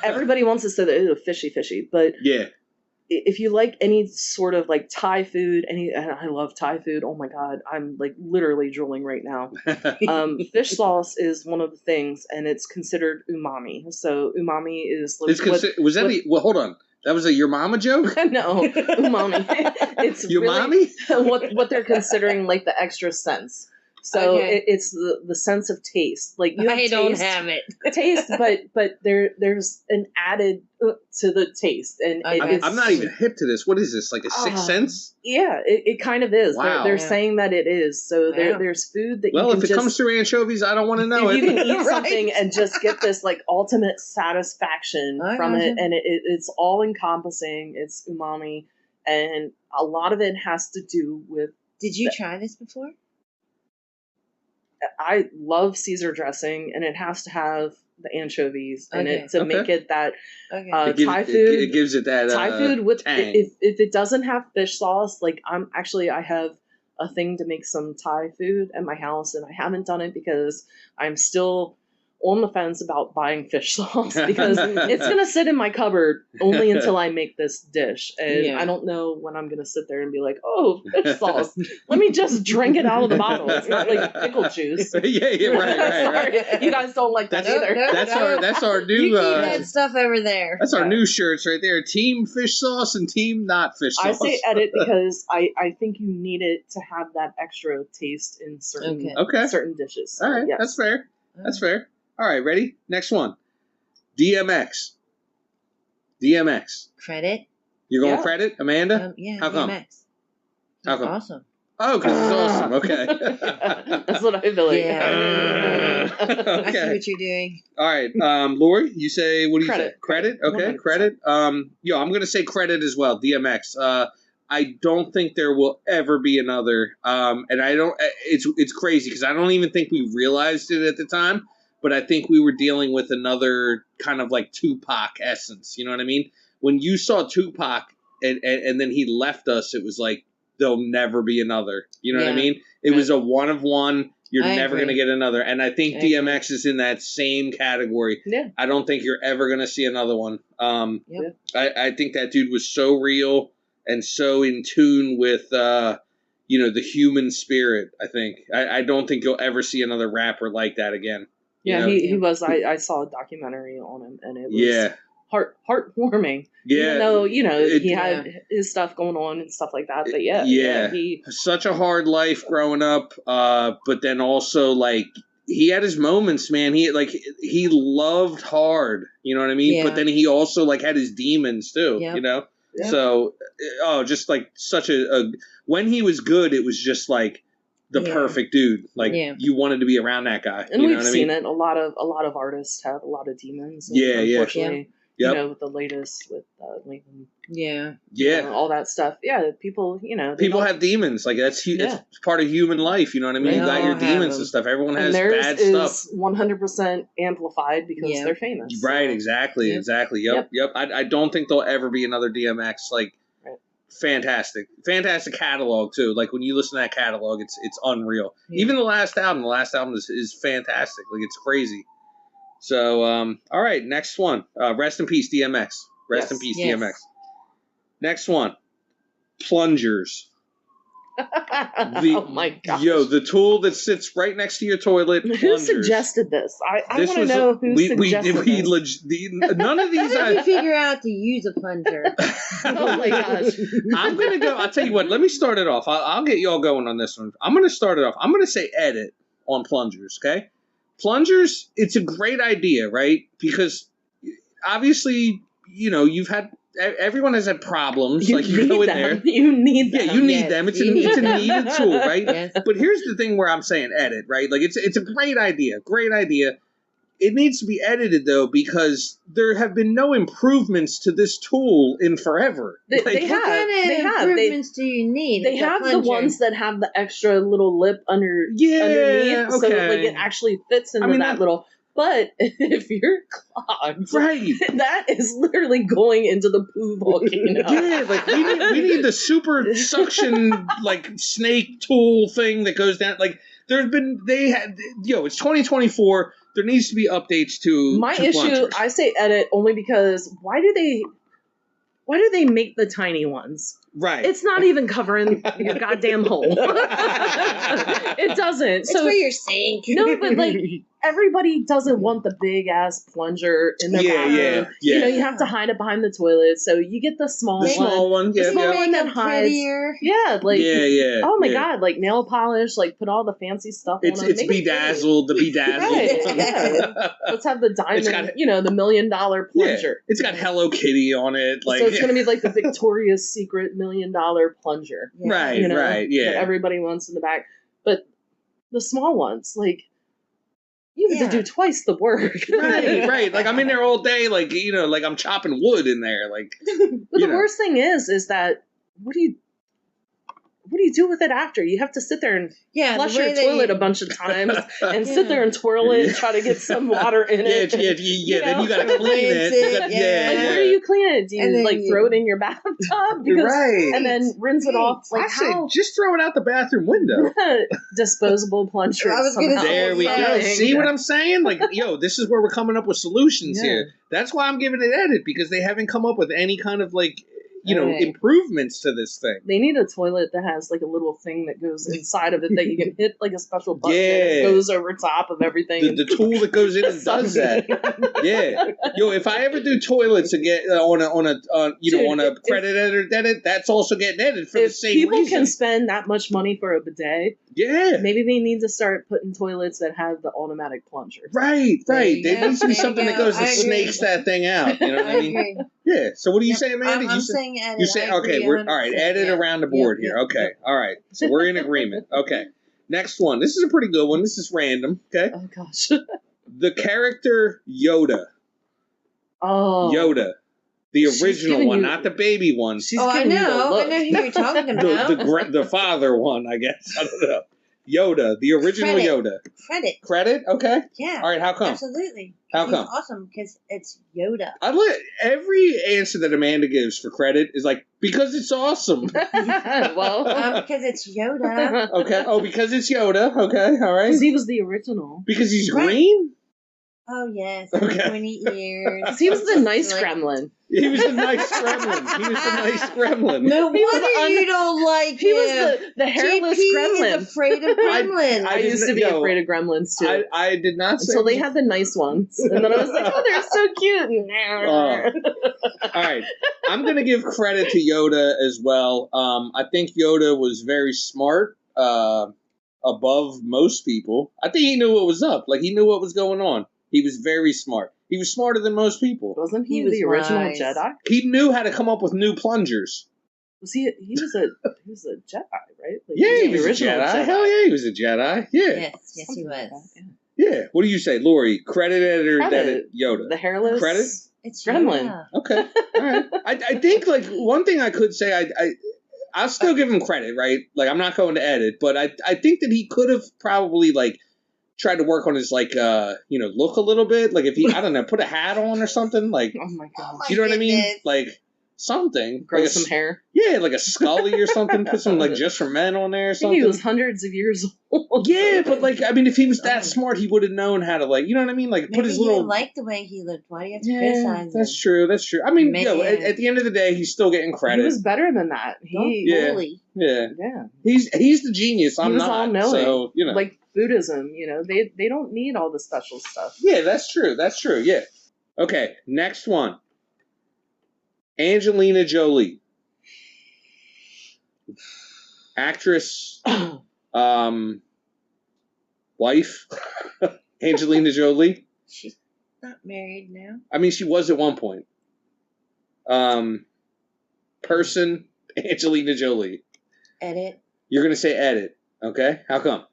everybody wants to say that fishy, but if you like any sort of like Thai food, and I love Thai food. Oh my God, I'm like literally drooling right now. Fish sauce is one of the things, and it's considered umami. So umami is like, hold on. That was a your mama joke? No, umami. It's your really what they're considering like the extra sense. So it's the sense of taste. Like you have don't have it. Taste, but there's an added to the taste, and I'm not even hip to this. What is this? Like a sixth sense? Yeah, it kind of is. Wow. They're saying that it is. So there's food that if it comes to anchovies, I don't want to know if it. You can eat something and just get this like ultimate satisfaction from it, and it's all encompassing. It's umami, and a lot of it has to do with. Did you try this before? I love Caesar dressing, and it has to have the anchovies in it to make it that Thai food. It gives it that Thai food with tang. If it doesn't have fish sauce, like I have a thing to make some Thai food at my house, and I haven't done it because I'm still on the fence about buying fish sauce because it's going to sit in my cupboard only until I make this dish. And I don't know when I'm going to sit there and be like, oh, fish sauce. Let me just drink it out of the bottle. It's not like pickle juice. Right. Sorry. You guys don't like that either. That's our new... You keep that stuff over there. That's our new shirts right there. Team fish sauce and team not fish sauce. I say edit because I think you need it to have that extra taste in certain dishes. All right, yes. That's fair. That's fair. All right, ready? Next one. DMX. Credit? You're going credit, Amanda? Yeah, How come? DMX. How come? Awesome. Oh, because it's awesome. Okay. That's what I believe. Yeah. Okay. I see what you're doing. All right. Lori, you say, what do you say? Credit. Okay, 100%. Credit. I'm going to say credit as well, DMX. I don't think there will ever be another. And I don't, it's crazy because I don't even think we realized it at the time. But I think we were dealing with another kind of like Tupac essence. You know what I mean? When you saw Tupac and then he left us, it was like there'll never be another. You know what I mean? It was a one of one. You're never going to get another. And I think DMX is in that same category. Yeah. I don't think you're ever going to see another one. I think that dude was so real and so in tune with, the human spirit, I think. I don't think you'll ever see another rapper like that again. Yeah, he was. I saw a documentary on him, and it was heartwarming. Yeah. Even though, he had his stuff going on and stuff like that. But he such a hard life growing up, but then also, like, he had his moments, man. He loved hard, you know what I mean? Yeah. But then he also, like, had his demons, too, you know? Yeah. So, just, like, such a when he was good, it was just, like, the perfect dude. Like, you wanted to be around that guy. And you we've know what seen I mean? it. A lot of artists have a lot of demons. And unfortunately, with the latest with Lincoln. All that stuff. Yeah, people, people have demons. Like, it's part of human life. You know what I mean? You got your demons and stuff. Everyone has bad stuff. 100% amplified because they're famous. Right, exactly. Yep. I don't think there'll ever be another DMX. Like, fantastic catalog too. Like, when you listen to that catalog, it's unreal. Even the last album is fantastic. Like, it's crazy. So all right, next one. Rest in peace, DMX. Rest in peace, DMX. Next one, plungers. Oh my gosh. The tool that sits right next to your toilet. Who plungers. suggested this? I want to know who suggested this. None of these. How did you figure out to use a plunger? Oh my gosh. I'm gonna go. I'll tell you what. Let me start it off. I'll get y'all going on this one. I'm gonna start it off. I'm gonna say edit on plungers. Okay, plungers. It's a great idea, right? Because obviously, you've had. Everyone has had problems. You go in there. You need them. Yeah, you need them. It's a needed tool, right? Yes. But here's the thing where I'm saying edit, right? Like, it's a great idea. Great idea. It needs to be edited, though, because there have been no improvements to this tool in forever. What kind of improvements do you need? They have the ones that have the extra little lip underneath, okay. So like it actually fits into that little. But if you're clogged, right, that is literally going into the poo volcano. Yeah, like we need the super suction like snake tool thing that goes down. Like it's 2024. There needs to be updates to my issue. Plungers. I say edit only because why do they make the tiny ones? Right. It's not even covering your goddamn hole. It doesn't. It's for your sink. No, but like everybody doesn't want the big ass plunger in their bathroom. Yeah. You have to hide it behind the toilet, so you get the small one. Small one, the small one that hides. Prettier. Yeah, like oh my god, like nail polish, like put all the fancy stuff on them. It's bedazzled, the bedazzled. Right, yeah. Let's have the diamond, the $1 million plunger. Yeah. It's got Hello Kitty on it, like so it's gonna be like the Victoria's Secret $1 million plunger. Right, right, yeah. That everybody wants in the back, but the small ones, like. You have to do twice the work. Right. Like, I'm in there all day, like, like I'm chopping wood in there. Like, but the worst thing is that what do you do with it after? You have to sit there and flush your toilet a bunch of times and sit there and twirl it and try to get some water in it. Yeah. Then you got to clean it. Like, where do you clean it? Do you throw it in your bathtub? And then rinse it off? Like, I say, just throw it out the bathroom window. Disposable plunger. There we go. See what I'm saying? Like, this is where we're coming up with solutions here. That's why I'm giving it edit, because they haven't come up with any kind of like improvements to this thing. They need a toilet that has like a little thing that goes inside of it that you can hit like a special button and it goes over top of everything. The tool that goes in and does that. Yeah. If I ever do toilets again on a credit edit, that's also getting edited for the same reason. If people can spend that much money for a bidet, maybe they need to start putting toilets that have the automatic plunger. Right. There needs to be something that goes that snakes that thing out. You know what I mean? Yeah. So what are you saying, Amanda? I'm saying edit. You say okay. We're all right. Edit around the board here. Okay. All right. So we're in agreement. Okay. Next one. This is a pretty good one. This is random. Okay. Oh gosh. The character Yoda. Oh. Yoda. The original one, not the baby one. I know who you're talking about. The father one, I guess. I don't know. Yoda, the original Credit. Yoda. Credit. Okay. Yeah. All right. How come? Absolutely. How He's come? awesome because it's Yoda. Every answer that Amanda gives for credit is like, because it's awesome. Well, because it's Yoda. Okay. Oh, because it's Yoda. Okay. All right. Because he was the original. Because he's green? Oh, yes. And Okay. pointy ears. Because he was the nice gremlin. He was the nice gremlin. No wonder you don't like him. He was the hairless gremlin. He's afraid of gremlins. I used to be afraid of gremlins, too. I did not say... Until they had the nice ones. And then I was like, oh, they're so cute. All right. I'm going to give credit to Yoda as well. I think Yoda was very smart, above most people. I think he knew what was up. Like, he knew what was going on. He was very smart. He was smarter than most people. Wasn't he the original Jedi? He knew how to come up with new plungers. Was he was a Jedi, right? Like, Yeah, he was a Jedi. Hell yeah, he was a Jedi. Yeah. Yes, he was. Yeah. What do you say, Lori? Credit it or edit Yoda? The hairless credit? It's gremlin. Yoda. Okay. All right. I think, like, one thing I could say, I'll still give him credit, right? Like, I'm not going to edit, but I think that he could have probably, like, tried to work on his, like, look a little bit. Like, if he, I don't know, put a hat on or something. Like, oh my god. You know what I mean? Like, something. Grow like some hair. Yeah, like a Scully or something. Put some, like, Just for Men on there or something. I think he was hundreds of years old. Yeah, but, like, I mean, if he was that smart, he would have known how to, like, you know what I mean? Like, put his little... Maybe he liked the way he looked. Why do you have to criticize him? That's true. I mean, at the end of the day, he's still getting credit. He was better than that. Bully. Yeah. He's the genius. I'm not. All-knowing. So, you know. Like Buddhism, they don't need all the special stuff. Yeah, that's true. Yeah. Okay, next one. Angelina Jolie. Actress, wife, Angelina Jolie. She's not married now. I mean, she was at one point. Person, Angelina Jolie. Edit. You're going to say edit, okay? How come?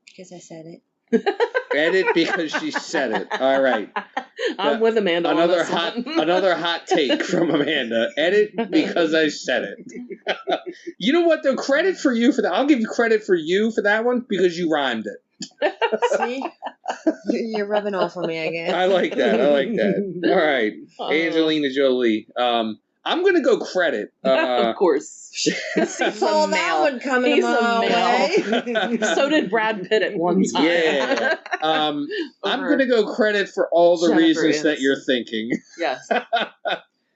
Because I said it. Edit because she said it. All right. I'm with Amanda. Another hot take from Amanda. Edit because I said it. You know what? Though, credit for you for that. I'll give you credit for you for that one because you rhymed it. See, you're rubbing off on me again. I like that. All right, Angelina Jolie. I'm gonna go credit. Of course. Saw that one coming my way. So did Brad Pitt at one time. Yeah. I'm gonna go credit for all the reasons that you're thinking. Yes.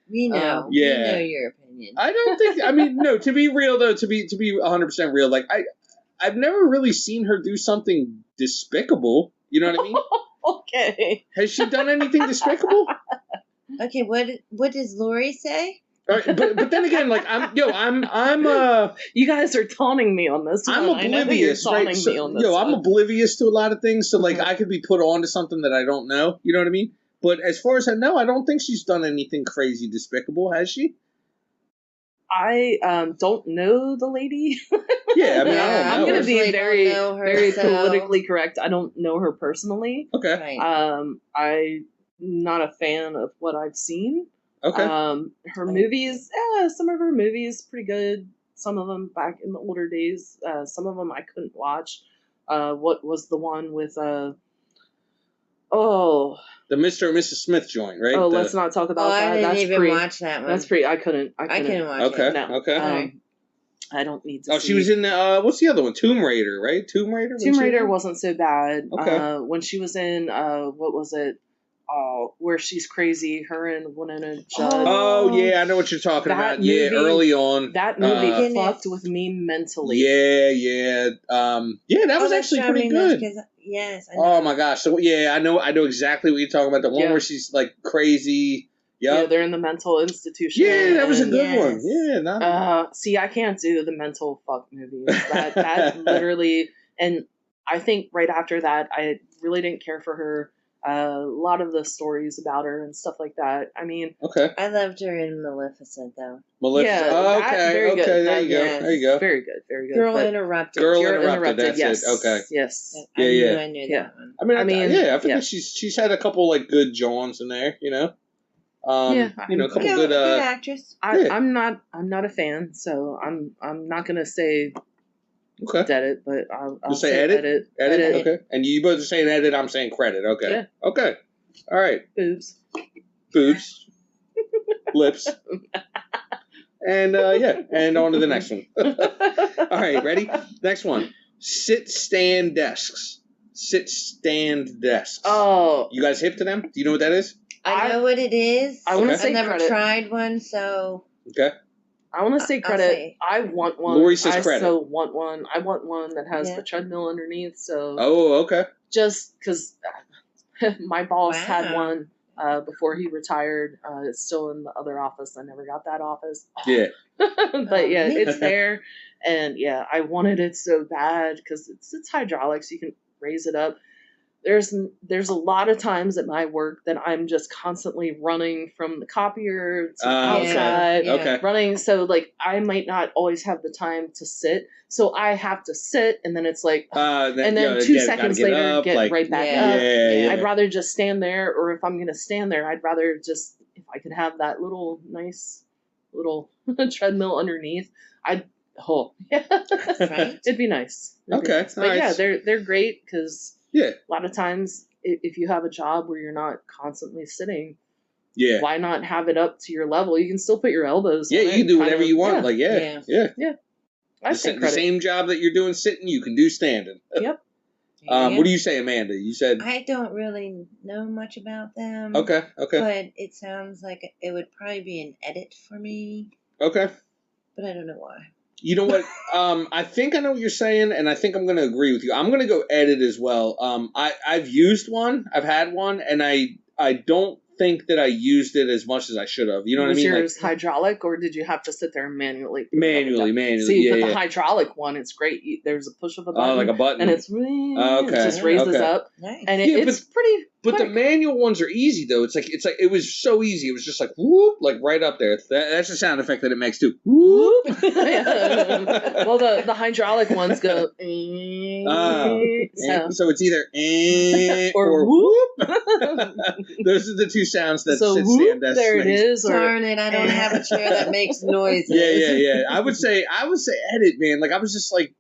We know. Yeah. We know your opinion. I don't think. I mean, no. To be real though, to be 100% real, like I've never really seen her do something despicable. You know what I mean? Okay. Has she done anything despicable? Okay, what does Lori say? But then again, like I'm you guys are taunting me on this. I'm oblivious, right? So, I'm oblivious to a lot of things, so like I could be put on to something that I don't know. You know what I mean? But as far as I know, I don't think she's done anything crazy despicable, has she? I don't know the lady. Yeah, I mean, I don't know. I'm going to be very, very so. politically correct. I don't know her personally. Okay. Right. I'm not a fan of what I've seen. Okay. Her movies, some of her movies pretty good. Some of them back in the older days. Some of them I couldn't watch. What was the one with the Mr. and Mrs. Smith joint, right? Let's not talk about that. I didn't even watch that one. That's pretty. I couldn't watch it. No. Okay. I don't need to. She was in the what's the other one? Tomb Raider, right? Tomb Raider wasn't so bad. Okay. When she was in what was it? Where she's crazy, her and Winona Judd. Oh yeah, I know what you're talking about. Movie, early on. That movie fucked with me mentally. Yeah. That was actually pretty good. Yes. I know. Oh my gosh. So I know exactly what you're talking about. The one where she's like crazy. Yep. Yeah, they're in the mental institution. Yeah, that was a good one. Yeah. See, I can't do the mental fuck movies. That literally, and I think right after that, I really didn't care for her. A lot of the stories about her and stuff like that. I mean, okay. I loved her in Maleficent, though. Maleficent. Yeah, Very good. There you go. Very good. Girl Interrupted. Girl Interrupted. That's yes. it. Okay. Yes. I knew that one. I mean, I think that she's had a couple like good Johns in there. You know. A couple good actress. I'm not a fan, so I'm not gonna say. Okay. Edit, but I'll say edit? Edit. Okay. And you both are saying edit, I'm saying credit. Okay. Yeah. Okay. All right. Boobs. Lips. And, and on to the next one. All right, ready? Next one. Sit-stand desks. Sit-stand desks. Oh. You guys hip to them? Do you know what that is? I know what it is. I want to say I've never credit. tried one, so... Okay. I want to say credit. I want one. Lori says credit. I so want one. I want one that has the treadmill underneath. So. Oh, okay. Just because my boss had one before he retired. It's still in the other office. I never got that office. Yeah. But yeah, it's there. And yeah, I wanted it so bad because it's hydraulics. You can raise it up. There's a lot of times at my work that I'm just constantly running from the copier to the outside, running. So like I might not always have the time to sit. So I have to sit, and then it's like, and then 2 seconds later, get right back up. I'd rather just stand there, or if I'm going to stand there, I'd rather just, if I could have that nice little treadmill underneath, it'd be nice. It'd be nice. But yeah, they're great because a lot of times if you have a job where you're not constantly sitting, why not have it up to your level? You can still put your elbows on it. You can do whatever you want. I think the same job that you're doing sitting, you can do standing. Yep. What do you say, Amanda? You said... I don't really know much about them. Okay. But it sounds like it would probably be an edit for me. Okay. But I don't know why. You know what? I think I know what you're saying, and I think I'm going to agree with you. I'm going to go edit as well. I've used one. I've had one, and I don't think that I used it as much as I should have. You know what I mean? Was yours hydraulic, or did you have to sit there and manually? Manually. See, the hydraulic one, it's great. There's a push of a button. Oh, like a button. And it just raises up. Nice. And it's pretty But the manual ones are easy, though. It's like it was so easy. It was just like, whoop, like right up there. That's the sound effect that it makes, too. Whoop. Well, the hydraulic ones go... So it's either or whoop. Those are the two sounds that sit-stand desks. There it is. Darn it, I don't have a chair that makes noises. Yeah. I would say edit, man. Like I was just like,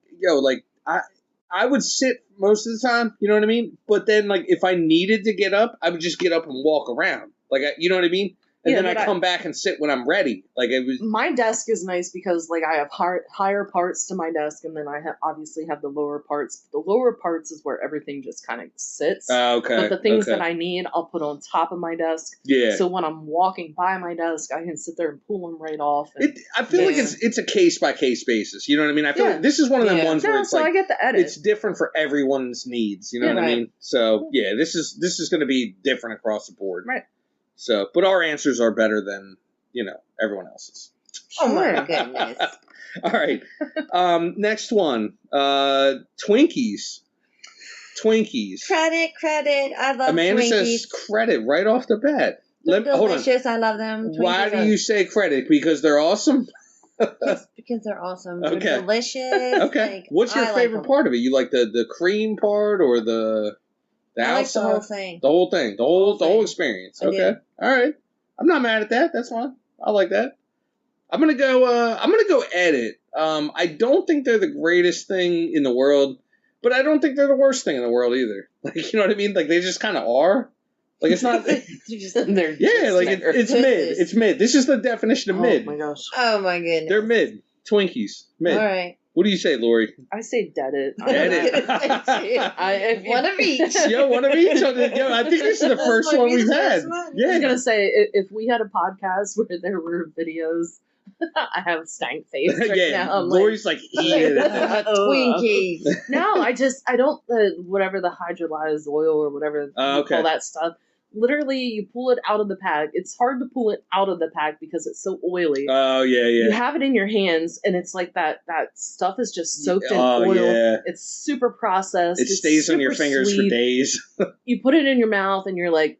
I would sit most of the time, you know what I mean? But then, like, if I needed to get up, I would just get up and walk around. Like, you know what I mean? And then I come back and sit when I'm ready. Like it was. My desk is nice because like I have higher parts to my desk, and then I obviously have the lower parts. The lower parts is where everything just kind of sits. Okay. But the things that I need, I'll put on top of my desk. Yeah. So when I'm walking by my desk, I can sit there and pull them right off. I feel like it's a case by case basis. You know what I mean? I feel like this is one of them ones where it's I get the edit. It's different for everyone's needs. You know what I mean? So yeah, this is going to be different across the board. Right. So, but our answers are better than, everyone else's. Oh my goodness. All right. Next one. Twinkies. Credit. I love Amanda Twinkies. says credit right off the bat. They're delicious. I love them. Twinkies Why do you say credit? Because they're awesome? Because they're awesome. They're delicious. Okay. Like, what's your favorite part of it? You like the cream part or the I like outside? the whole thing. The whole thing. The whole experience. Okay. All right. I'm not mad at that. That's fine. I like that. I'm gonna go edit. I don't think they're the greatest thing in the world, but I don't think they're the worst thing in the world either. Like, you know what I mean? Like they just kind of are. Like it's not. It's mid. It's mid. This is the definition of mid. Oh my gosh. Oh my goodness. They're mid. Twinkies. Mid. All right. What do you say, Lori? I say dead it. One of each. One of each. I think this is the first one we've had. Yeah. I was going to say, if we had a podcast where there were videos, I have a stank face right now. Lori's like eating Twinkies. No, I don't, whatever the hydrolyzed oil or whatever you call that stuff. Literally, you pull it out of the pack. It's hard to pull it out of the pack because it's so oily. Oh, yeah. You have it in your hands, and it's like that stuff is just soaked in oil. Yeah. It's super processed. It stays on your fingers for days. You put it in your mouth, and you're like...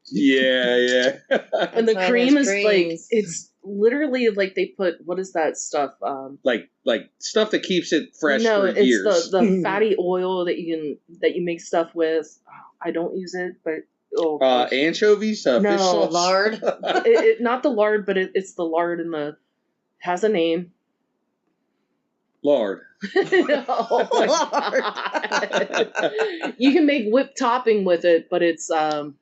Yeah. And the cream is like... It's literally like they put... What is that stuff? Like stuff that keeps it fresh for years. No, it's the fatty oil that you make stuff with. I don't use it, but... anchovies, fish sauce. Lard. Not the lard, but it's the lard in the has a name. Lard. Oh my God. You can make whipped topping with it, but it's oh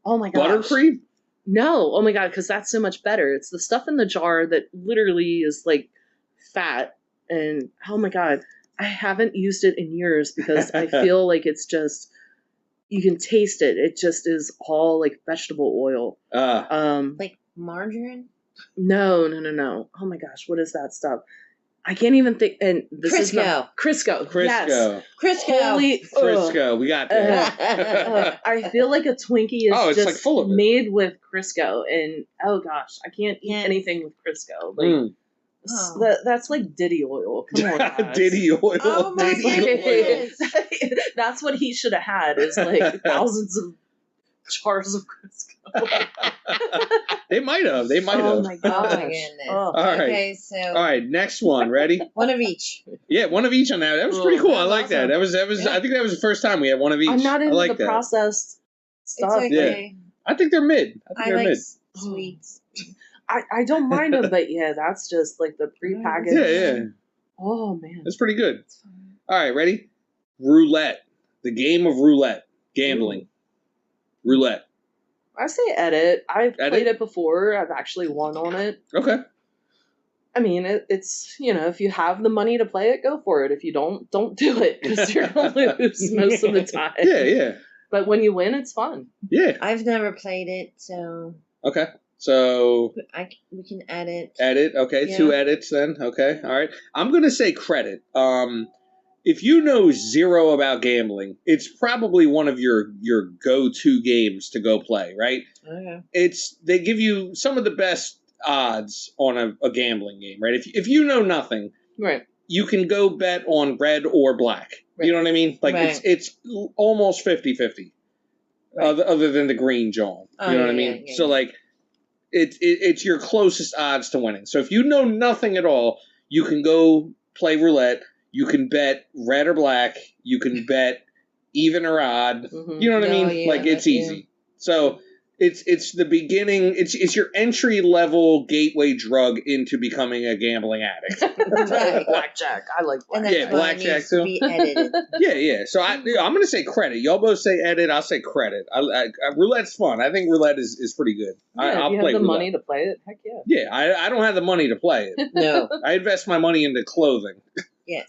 my gosh. Buttercream? No, oh my God, because that's so much better. It's the stuff in the jar that literally is like fat, and oh my God, I haven't used it in years because I feel like it's just, you can taste it. It just is all like vegetable oil. Like margarine? No. Oh my gosh, what is that stuff? I can't even think. And this is not Crisco. Yes. Crisco. Crisco. We got that. I feel like a Twinkie is just like full of it. made with Crisco, and oh gosh, I can't eat anything with Crisco. Like that's like Diddy oil. Come on, guys. Diddy oil. Oh my goodness. That's what he should have had. Is like thousands of jars of Crisco. They might have. Oh my gosh. Oh my goodness. Oh. All right. Okay, so All right, next one. Ready? one of each. Yeah, one of each on that. That was pretty cool. I like awesome. that. That was. Yeah. I think that was the first time we had one of each. I'm not into I like the that. processed stuff. It's okay. I think they're mid. I like sweets. I don't mind them, but yeah, that's just like the prepackaged. Yeah. Oh man, That's pretty good. All right, ready? Roulette. The game of roulette. Gambling. Roulette. I say edit. I've played it before. I've actually won on it. Okay. I mean, it's, if you have the money to play it, go for it. If you don't do it because you're going to lose most of the time. Yeah. But when you win, it's fun. Yeah. I've never played it, so. Okay. So. We can edit. Edit. Okay. Yeah. 2 edits then. Okay. All right. I'm going to say credit. If you know zero about gambling, it's probably one of your go-to games to go play, right? Okay. They give you some of the best odds on a gambling game, right? If you know nothing, right, you can go bet on red or black. Right. You know what I mean? Like it's almost 50-50, other than the green John. You know what I mean? Yeah. So like it's your closest odds to winning. So if you know nothing at all, you can go play roulette. You can bet red or black. You can bet even or odd. Mm-hmm. You know what I mean? Yeah, like it's easy. So it's the beginning. It's your entry level gateway drug into becoming a gambling addict. Right. Blackjack. I like blackjack. Yeah, blackjack too. To be edited. Yeah. So I'm gonna say credit. Y'all both say edit. I'll say credit. Roulette's fun. I think roulette is pretty good. Yeah, I'll if you play have the roulette. money to play it, heck yeah. Yeah, I don't have the money to play it. No. I invest my money into clothing. Yes.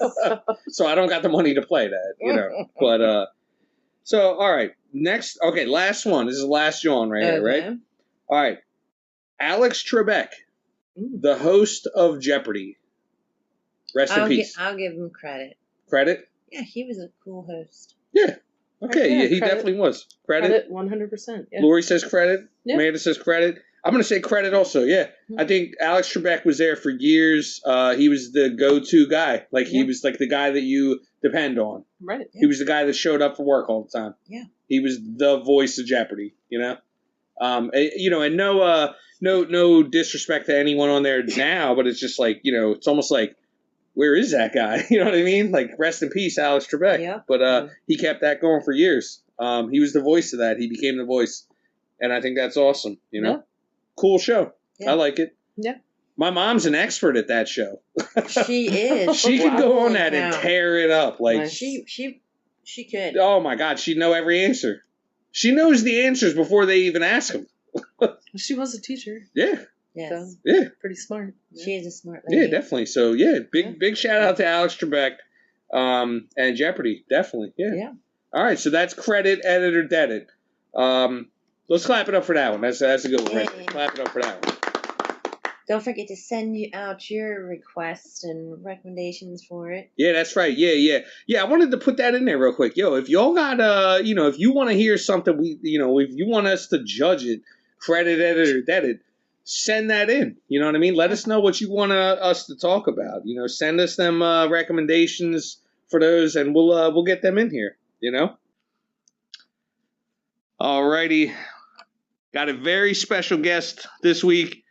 So I don't got the money to play that, But so all right, next. Okay, last one. This is the last John right here, right? All right, Alex Trebek, the host of Jeopardy. Rest in peace. I'll give him credit. Credit? Yeah, he was a cool host. Yeah. Okay. Yeah, he definitely was. Credit. 100%. Yeah. Lori says credit. Yeah. Amanda says credit. I'm going to say credit also, yeah. I think Alex Trebek was there for years. He was the go-to guy. Like, he was like the guy that you depend on. Right. He was the guy that showed up for work all the time. Yeah. He was the voice of Jeopardy, and no disrespect to anyone on there now, but it's just like, it's almost like, where is that guy? You know what I mean? Like, rest in peace, Alex Trebek. Yeah. But he kept that going for years. He was the voice of that. He became the voice. And I think that's awesome, Yeah. Cool show. Yeah. I like it. Yeah. My mom's an expert at that show. She is. She could go on that and tear it up. Like she could. Oh my God, she'd know every answer. She knows the answers before they even ask them. She was a teacher. Yeah. Yes. So, yeah. Pretty smart. She is a smart lady. Yeah, definitely. So big shout out to Alex Trebek, and Jeopardy. Definitely. Yeah. Yeah. All right, so that's credit, edit, or dead it. Let's clap it up for that one. That's a good one. Right? Clap it up for that one. Don't forget to send out your requests and recommendations for it. Yeah, that's right. Yeah. I wanted to put that in there real quick. Yo, if y'all got if you want to hear something, if you want us to judge it, credit, edit, or dead it, send that in. You know what I mean? Let us know what you want us to talk about. Send us them recommendations for those, and we'll get them in here. Alrighty. Got a very special guest this week.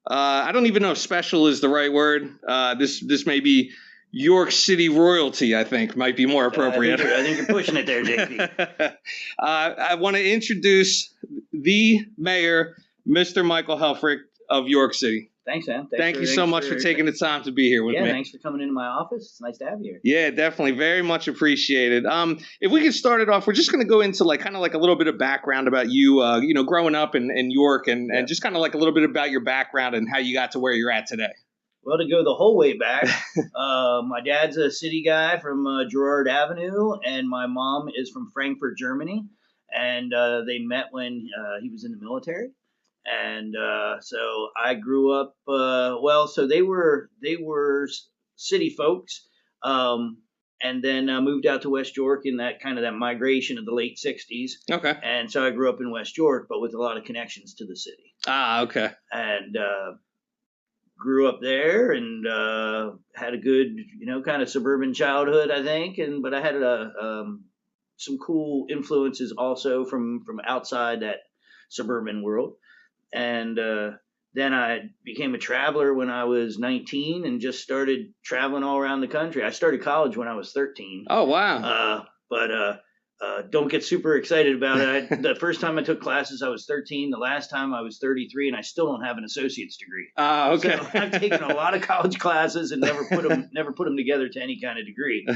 I don't even know if special is the right word. This may be York City royalty, I think, might be more appropriate. I think you're pushing it there, JP. I want to introduce the mayor, Mr. Michael Helfrich of York City. Thanks, man. Thank you so much for taking the time to be here with me. Yeah, thanks for coming into my office. It's nice to have you here. Yeah, definitely. Very much appreciated. If we could start it off, we're just going to go into like kind of like a little bit of background about you, growing up in York and just kind of like a little bit about your background and how you got to where you're at today. Well, to go the whole way back, my dad's a city guy from Girard Avenue, and my mom is from Frankfurt, Germany. And they met when he was in the military. And so I grew up, so they were city folks, and then moved out to West York in that migration of the late 60s. Okay. And so I grew up in West York, but with a lot of connections to the city. Ah, okay. And grew up there and had a good, kind of suburban childhood, I think. But I had some cool influences also from outside that suburban world. And then I became a traveler when I was 19 and just started traveling all around the country. I started college when I was 13. Oh, wow. But don't get super excited about it. The first time I took classes, I was 13. The last time I was 33, and I still don't have an associate's degree. Okay. So I've taken a lot of college classes and never put them together to any kind of degree.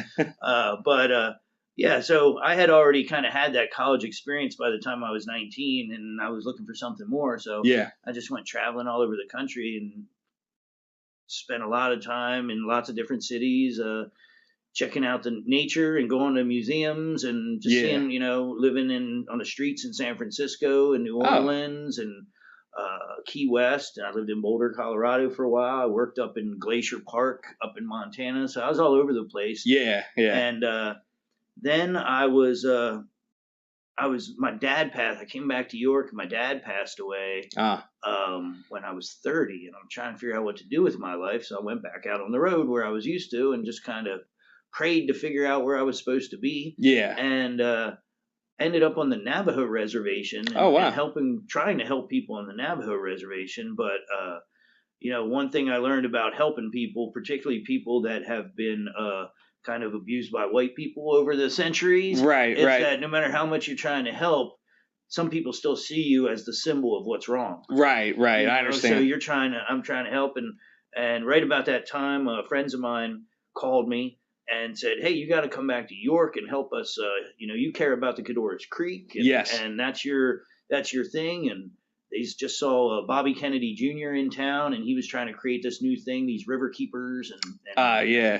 Yeah, so I had already kind of had that college experience by the time I was 19, and I was looking for something more. So yeah, I just went traveling all over the country and spent a lot of time in lots of different cities, checking out the nature and going to museums and just seeing, living on the streets in San Francisco and New Orleans and Key West. And I lived in Boulder, Colorado for a while. I worked up in Glacier Park up in Montana. So I was all over the place. Yeah. And then I came back to York and my dad passed away when I was 30, and I'm trying to figure out what to do with my life. So I went back out on the road where I was used to and just kind of prayed to figure out where I was supposed to be. Yeah. And ended up on the Navajo reservation and trying to help people on the Navajo reservation. But, one thing I learned about helping people, particularly people that have been kind of abused by white people over the centuries, is that no matter how much you're trying to help, some people still see you as the symbol of what's wrong. Right. I understand. So I'm trying to help. And right about that time, friends of mine called me and said, hey, you got to come back to York and help us. You care about the Cadorus Creek. And, yes. And that's your thing. And they just saw Bobby Kennedy Jr. in town, and he was trying to create this new thing, these river keepers and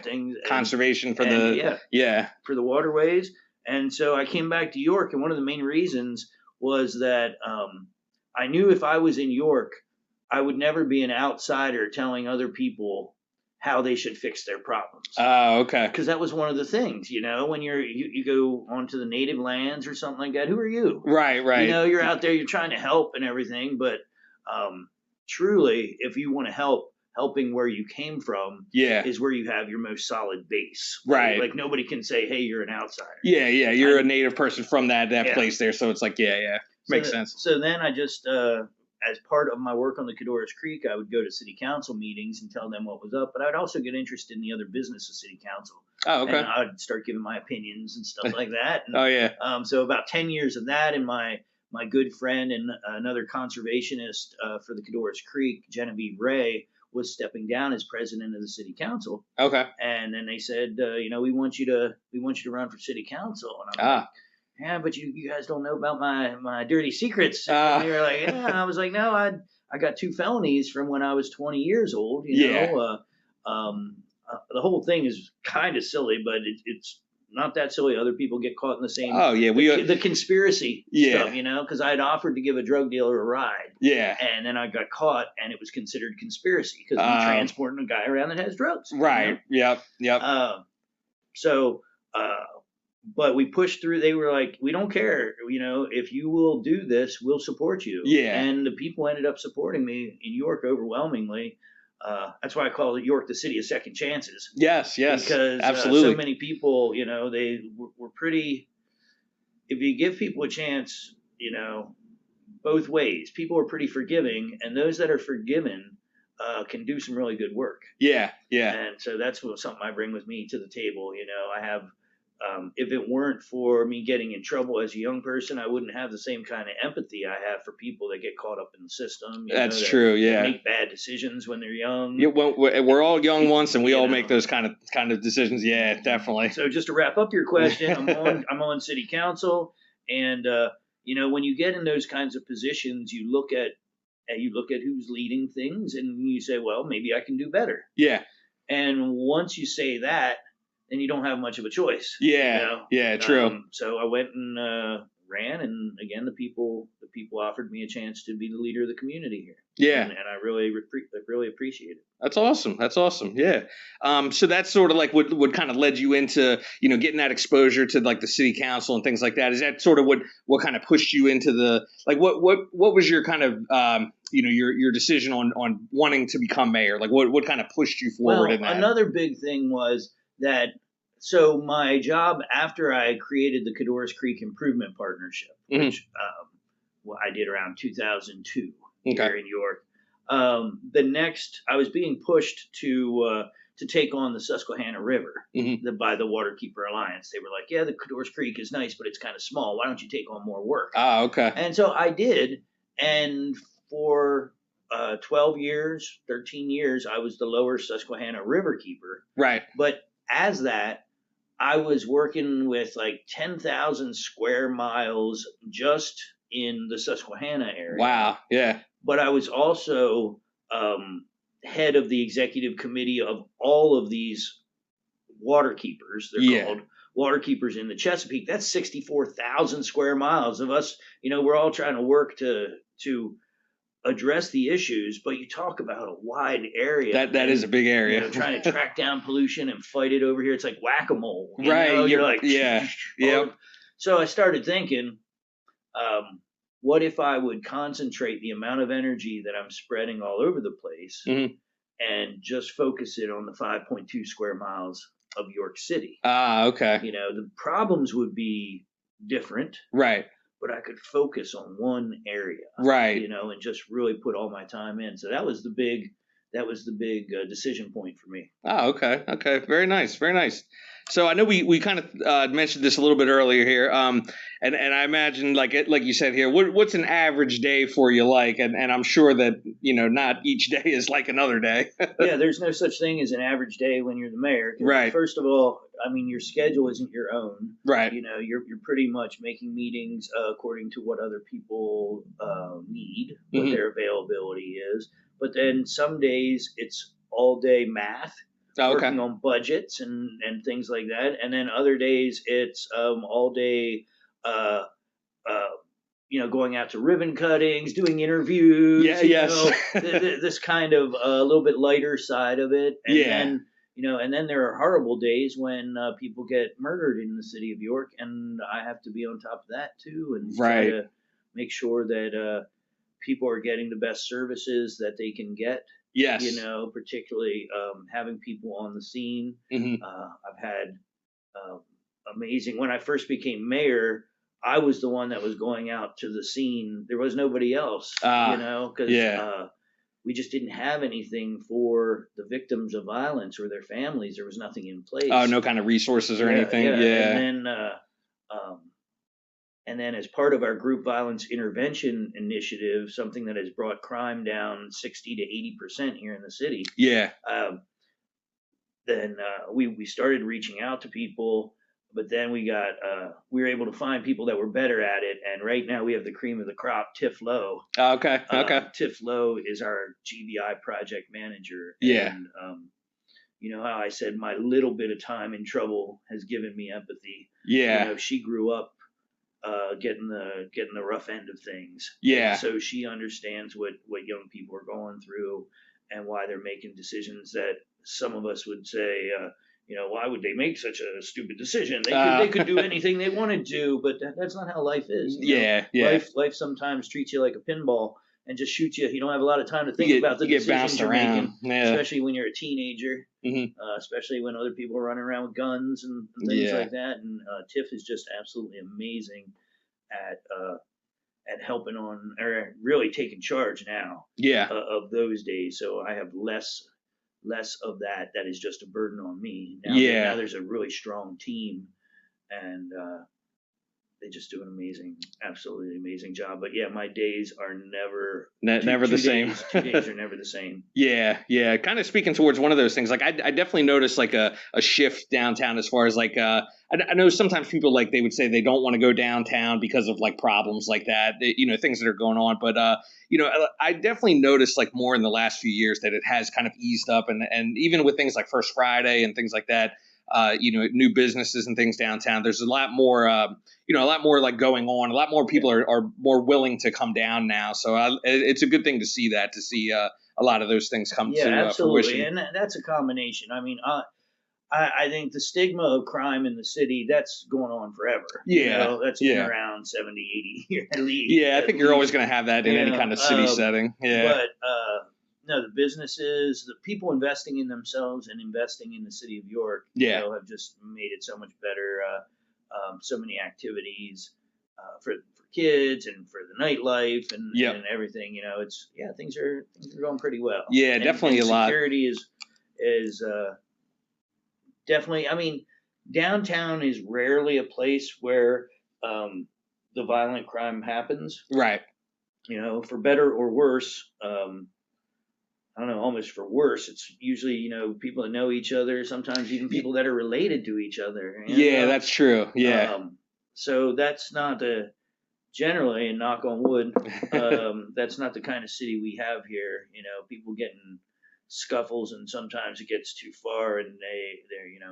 things. Conservation for for the waterways. And so I came back to York, and one of the main reasons was that I knew if I was in York, I would never be an outsider telling other people how they should fix their problems. Okay. Because that was one of the things, when you go onto the native lands or something like that, who are you? Right. You're out there, you're trying to help and everything, but truly, if you want to helping where you came from is where you have your most solid base. Right. Like nobody can say, hey, you're an outsider. Yeah. You're a native person from that place there, so it's like, makes sense. So then I just... as part of my work on the Cadorus Creek, I would go to city council meetings and tell them what was up, but I'd also get interested in the other business of city council. Oh, okay. And I'd start giving my opinions and stuff like that. And, so about 10 years of that, and my good friend and another conservationist for the Cadorus Creek, Genevieve Ray, was stepping down as president of the city council. Okay. And then they said, we want you to run for city council. And I'm like, yeah, but you guys don't know about my dirty secrets. And they were like, yeah. And I was like, no, I got 2 felonies from when I was 20 years old. The whole thing is kind of silly, but it's not that silly. Other people get caught in the same. Oh yeah, the conspiracy stuff, because I had offered to give a drug dealer a ride. Yeah. And then I got caught, and it was considered conspiracy because I'm transporting a guy around that has drugs. Right. Yep. But we pushed through. They were like, we don't care. If you will do this, we'll support you. Yeah. And the people ended up supporting me in York overwhelmingly. That's why I call York the city of second chances. Yes. Because absolutely. So many people, they were pretty. If you give people a chance, both ways, people are pretty forgiving, and those that are forgiven can do some really good work. Yeah. And so that's something I bring with me to the table. I have if it weren't for me getting in trouble as a young person, I wouldn't have the same kind of empathy I have for people that get caught up in the system. That's true. That make bad decisions when they're young. Yeah, well, we're all young once, and we all make those kind of decisions. Yeah, definitely. So just to wrap up your question, I'm on city council, and when you get in those kinds of positions, you look at who's leading things, and you say, well, maybe I can do better. Yeah. And once you say that, then you don't have much of a choice. Yeah. Yeah. True. So I went and ran, and again, the people offered me a chance to be the leader of the community here. Yeah. And I really appreciate it. That's awesome. Yeah. So that's sort of like what kind of led you into, getting that exposure to like the city council and things like that. Is that sort of what kind of pushed you into the, like, what was your kind of, your decision on wanting to become mayor? Like what kind of pushed you forward in that? Another big thing was that, so my job after I created the Cadorus Creek Improvement Partnership, which I did around 2002 here in York. I was being pushed to take on the Susquehanna River by the Waterkeeper Alliance. They were like, yeah, the Cadorus Creek is nice, but it's kind of small. Why don't you take on more work? Ah, okay. And so I did. And for 13 years, I was the lower Susquehanna River keeper. Right. But as that, I was working with like 10,000 square miles just in the Susquehanna area. Wow. Yeah. But I was also head of the executive committee of all of these water keepers. They're called water keepers in the Chesapeake. That's 64,000 square miles of us. We're all trying to work to address the issues, but you talk about a wide area. That is a big area. Trying to track down pollution and fight it over here. It's like whack-a-mole. Right. You're like, yeah. So I started thinking, what if I would concentrate the amount of energy that I'm spreading all over the place and just focus it on the 5.2 square miles of York City? Ah, okay. The problems would be different. Right. But I could focus on one area. Right. And just really put all my time in. So that was the big decision point for me. Oh, okay. Okay. Very nice. Very nice. So I know we kind of mentioned this a little bit earlier here. And I imagine like you said here, what's an average day for you like? And I'm sure that, not each day is like another day. Yeah, there's no such thing as an average day when you're the mayor. Right. First of all, your schedule isn't your own. Right. You're pretty much making meetings according to what other people need, what their availability is. But then some days it's all day math. Working on budgets and things like that, and then other days it's all day, going out to ribbon cuttings, doing interviews. This kind of a little bit lighter side of it, and then there are horrible days when people get murdered in the city of York, and I have to be on top of that too, and try to make sure that people are getting the best services that they can get. Yes. Particularly having people on the scene. I've had amazing. When I first became mayor, I was the one that was going out to the scene. There was nobody else, because we just didn't have anything for the victims of violence or their families. There was nothing in place. Oh, no kind of resources or anything. Yeah. And then as part of our group violence intervention initiative, something that has brought crime down 60 to 80% here in the city. Yeah. Then we started reaching out to people, but then we were able to find people that were better at it. And right now we have the cream of the crop, Tiff Lowe. Okay. Tiff Lowe is our GVI project manager. Yeah. And, how I said my little bit of time in trouble has given me empathy. Yeah. She grew up getting the rough end of things. Yeah. And so she understands what young people are going through and why they're making decisions that some of us would say, why would they make such a stupid decision? They could do anything they want to do, but that's not how life is. Yeah. Life sometimes treats you like a pinball and just shoots you. You don't have a lot of time to think about the decisions you're making, especially when you're a teenager, especially when other people are running around with guns and things like that. And Tiff is just absolutely amazing at helping on, or really taking charge now of those days. So I have less of that is just a burden on me. Now there's a really strong team and they just do an absolutely amazing job. But yeah, my days are never the same. 2 days are never the same. Yeah. Kind of speaking towards one of those things. Like I definitely noticed like a shift downtown as far as like I know sometimes people like they would say they don't want to go downtown because of like problems like that, things that are going on. But I definitely noticed like more in the last few years that it has kind of eased up, and even with things like First Friday and things like that. New businesses and things downtown. There's a lot more, a lot more like going on. A lot more people are more willing to come down now. So it's a good thing to see a lot of those things come to absolutely. fruition. And that's a combination. I mean, I think the stigma of crime in the city, that's going on forever. Yeah. That's been around 70, 80 years at least. Yeah, I think you're always going to have that in any kind of city setting. Yeah. But no, the businesses, the people investing in themselves and investing in the city of York, have just made it so much better. So many activities for kids and for the nightlife and everything. Things are going pretty well. Yeah, definitely a lot. Security is definitely. I mean, downtown is rarely a place where the violent crime happens. Right. For better or worse. I don't know, almost for worse. It's usually, people that know each other, sometimes even people that are related to each other. Yeah, that's true. Yeah. So that's not generally, and knock on wood, that's not the kind of city we have here. People get in scuffles, and sometimes it gets too far, and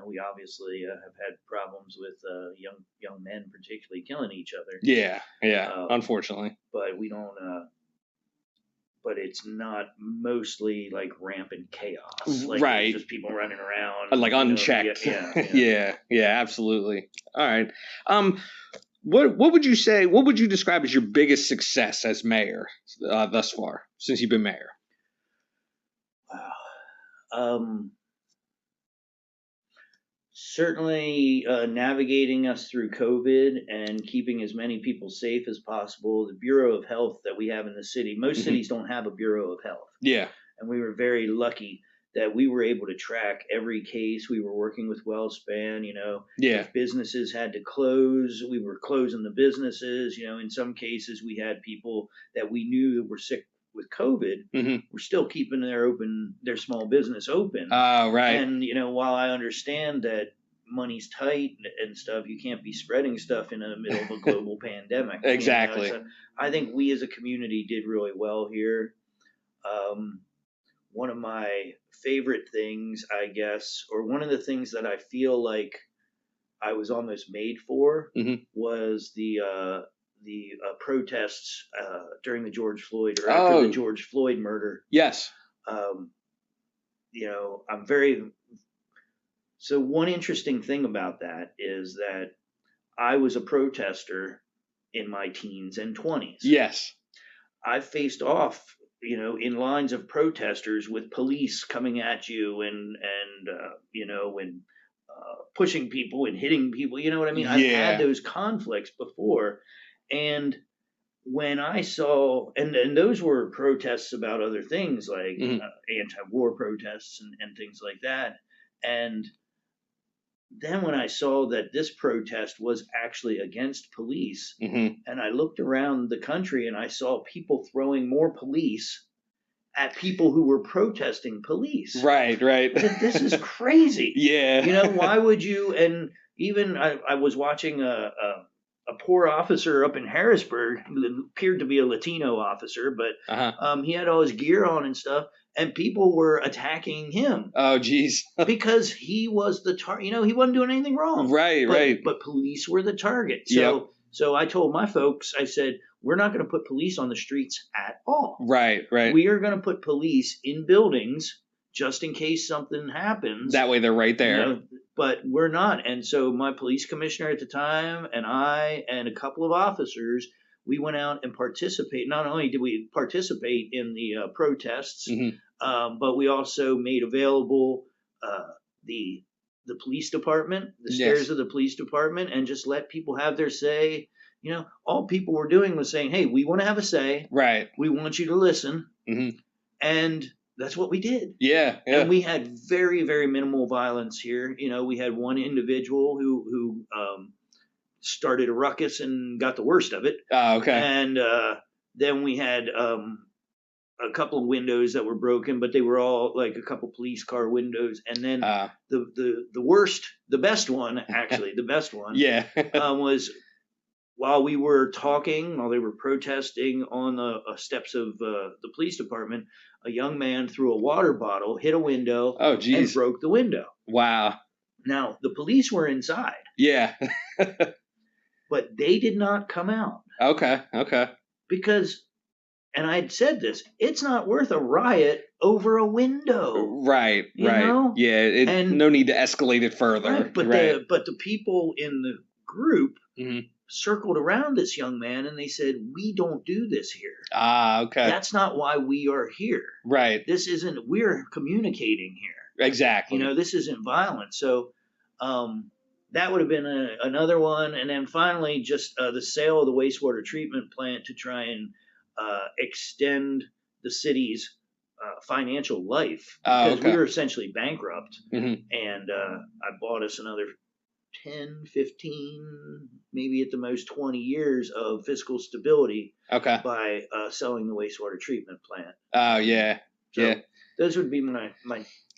we obviously have had problems with young men, particularly killing each other. Yeah, unfortunately. But we don't. But it's not mostly like rampant chaos. Like right. Just people running around. Like unchecked. Yeah, absolutely. All right. What would you say, what would you describe as your biggest success as mayor thus far, since you've been mayor? Wow. Certainly navigating us through COVID and keeping as many people safe as possible. The Bureau of Health that we have in the city, most cities don't have a Bureau of Health. Yeah. And we were very lucky that we were able to track every case. We were working with WellSpan, If businesses had to close, we were closing the businesses. In some cases, we had people that we knew that were sick with COVID, we're still keeping their small business open. Oh, right. And, while I understand that money's tight and stuff, you can't be spreading stuff in the middle of a global pandemic. Exactly. So I think we as a community did really well here. One of my favorite things, I guess, or one of the things that I feel like I was almost made for was the protests during the George Floyd or after the George Floyd murder. Yes. So one interesting thing about that is that I was a protester in my teens and 20s. Yes. I faced off, in lines of protesters with police coming at you and pushing people and hitting people. You know what I mean? I've had those conflicts before. And when I saw, and those were protests about other things like anti-war protests and things like that. And then when I saw that this protest was actually against police, and I looked around the country and I saw people throwing more police at people who were protesting police. Right. This is crazy. Yeah. Why would you? And even I was watching a poor officer up in Harrisburg who appeared to be a Latino officer, but he had all his gear on and stuff, and people were attacking him. Oh, geez. Because he was the target. He wasn't doing anything wrong. Right. But police were the target. So I told my folks, I said, we're not going to put police on the streets at all. Right. We are going to put police in buildings just in case something happens. That way they're right there. But we're not. And so my police commissioner at the time and I and a couple of officers, we went out and participate. Not only did we participate in the protests, but we also made available the police department, the stairs of the police department, and just let people have their say. All people were doing was saying, hey, we want to have a say. Right. We want you to listen. And that's what we did. Yeah. And we had very, very minimal violence here. We had one individual who started a ruckus and got the worst of it. Oh, okay. And then we had a couple of windows that were broken, but they were all like a couple police car windows. And then the worst, the best one, actually, the best one was while we were talking, while they were protesting on the steps of the police department, a young man threw a water bottle, hit a window, and broke the window. Wow. Now, the police were inside. Yeah. But they did not come out. Okay. Because, and I'd said this, it's not worth a riot over a window. Right. You know? Yeah. No need to escalate it further. Right, but the people in the group circled around this young man and they said, we don't do this here. Ah, okay. That's not why we are here. Right. This isn't, we're communicating here. Exactly. You know, this isn't violence. So that would have been another one. And then finally, just the sale of the wastewater treatment plant to try and extend the city's financial life. Because we were essentially bankrupt. And I bought us another 10, 15, maybe at the most 20 years of fiscal stability by selling the wastewater treatment plant. Oh, yeah. So those would be my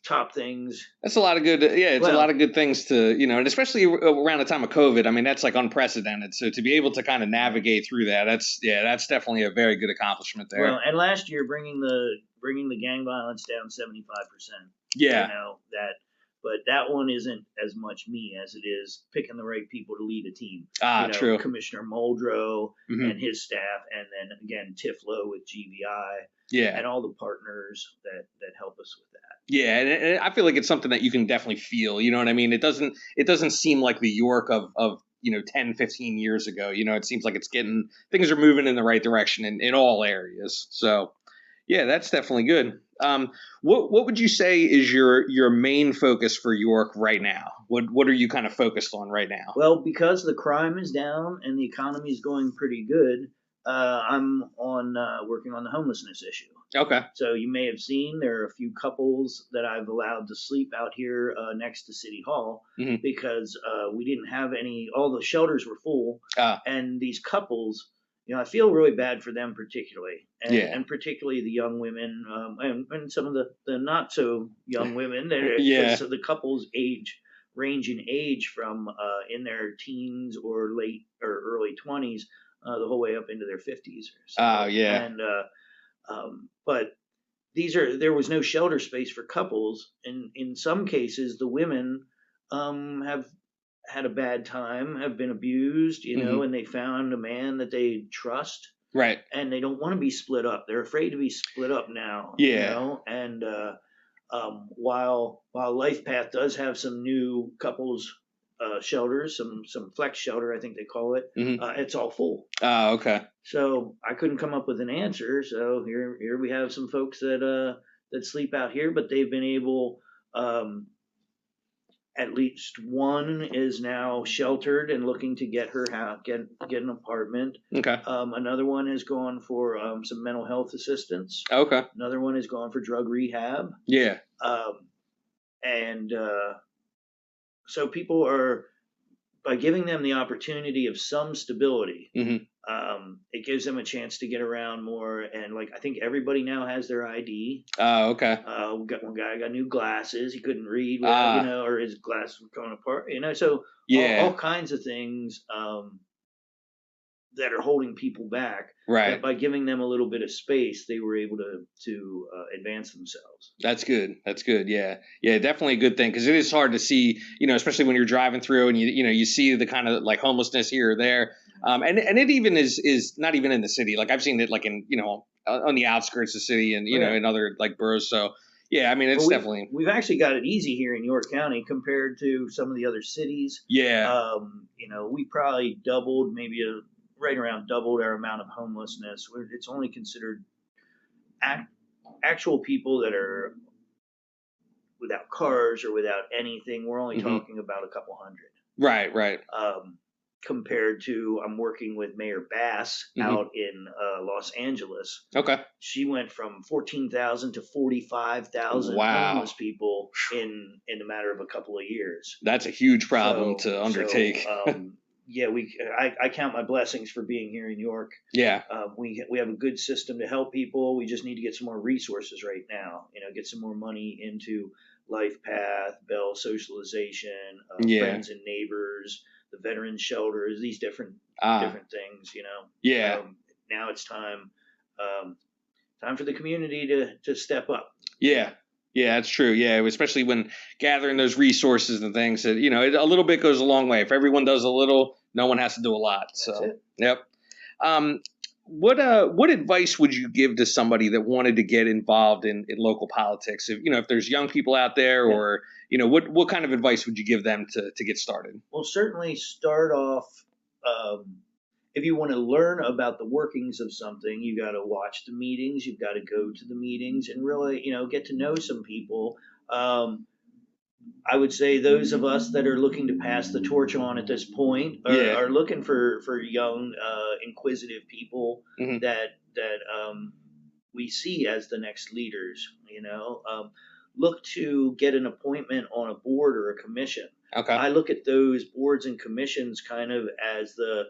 top things. That's a lot of good. Yeah, it's a lot of good things to, you know, and especially around the time of COVID. I mean, that's like unprecedented. So to be able to kind of navigate through that, that's definitely a very good accomplishment there. Well, and last year bringing the gang violence down 75%. Yeah. You know, but that one isn't as much me as it is picking the right people to lead a team. Ah, true. Commissioner Muldrow and his staff, and then again Tiflo with GVI. Yeah. And all the partners that help us with that. Yeah, and I feel like it's something that you can definitely feel. You know what I mean? It doesn't seem like the York of 10, 15 years ago. You know, it seems like things are moving in the right direction in all areas. So, yeah, that's definitely good. What would you say is your main focus for York right now? What are you kind of focused on right now? Well, because the crime is down and the economy is going pretty good, I'm working on the homelessness issue. Okay. So you may have seen there are a few couples that I've allowed to sleep out here next to City Hall because we didn't have all the shelters were full. And these couples, you know, I feel really bad for them particularly. And particularly the young women and some of the not so young women. So the couples range in age from in their teens or late or early 20s the whole way up into their 50s or so. Oh, yeah. And but there was no shelter space for couples, and in some cases the women have had a bad time, have been abused, you know, and they found a man that they trust, right? And they don't want to be split up. They're afraid to be split up now, you know. And while Life Path does have some new couples shelters, some flex shelter, I think they call it. It's all full. Oh, okay. So I couldn't come up with an answer. So here we have some folks that sleep out here, but they've been able. At least one is now sheltered and looking to get her get an apartment. Okay. Another one has gone for some mental health assistance. Okay. Another one has gone for drug rehab. Yeah. So people are, by giving them the opportunity of some stability, it gives them a chance to get around more. And like, I think everybody now has their ID. Oh, okay. We got one guy got new glasses. He couldn't read, without, or his glasses were coming apart. So all kinds of things that are holding people back. Right. But by giving them a little bit of space, they were able to advance themselves. That's good. Yeah. Yeah, definitely a good thing, because it is hard to see, especially when you're driving through and you see the kind of like homelessness here or there. And it even is not even in the city. Like I've seen it like in, on the outskirts of the city and, in other like boroughs. So yeah, I mean, it's definitely. We've actually got it easy here in York County compared to some of the other cities. Yeah. We probably doubled, right around doubled our amount of homelessness. It's only considered actual people that are without cars or without anything. We're only talking about a couple hundred. Right. Compared to, I'm working with Mayor Bass out in Los Angeles. Okay. She went from 14,000 to 45,000 homeless people in a matter of a couple of years. That's a huge problem to undertake. yeah, I count my blessings for being here in York. Yeah. We have a good system to help people. We just need to get some more resources right now. Get some more money into Life Path, Bell Socialization, Friends and Neighbors, the Veteran Shelters, these different things. Yeah. Now it's time for the community to step up. Yeah. Yeah, that's true. Yeah, especially when gathering those resources and things that, a little bit goes a long way. If everyone does a little, no one has to do a lot. So, That's it. Yep. What advice would you give to somebody that wanted to get involved in local politics? If there's young people out there, or what kind of advice would you give them to get started? Well, certainly start off. If you want to learn about the workings of something, you got to watch the meetings. You've got to go to the meetings and really, get to know some people. I would say those of us that are looking to pass the torch on at this point are looking for young, inquisitive people that we see as the next leaders. Look to get an appointment on a board or a commission. Okay. I look at those boards and commissions kind of as the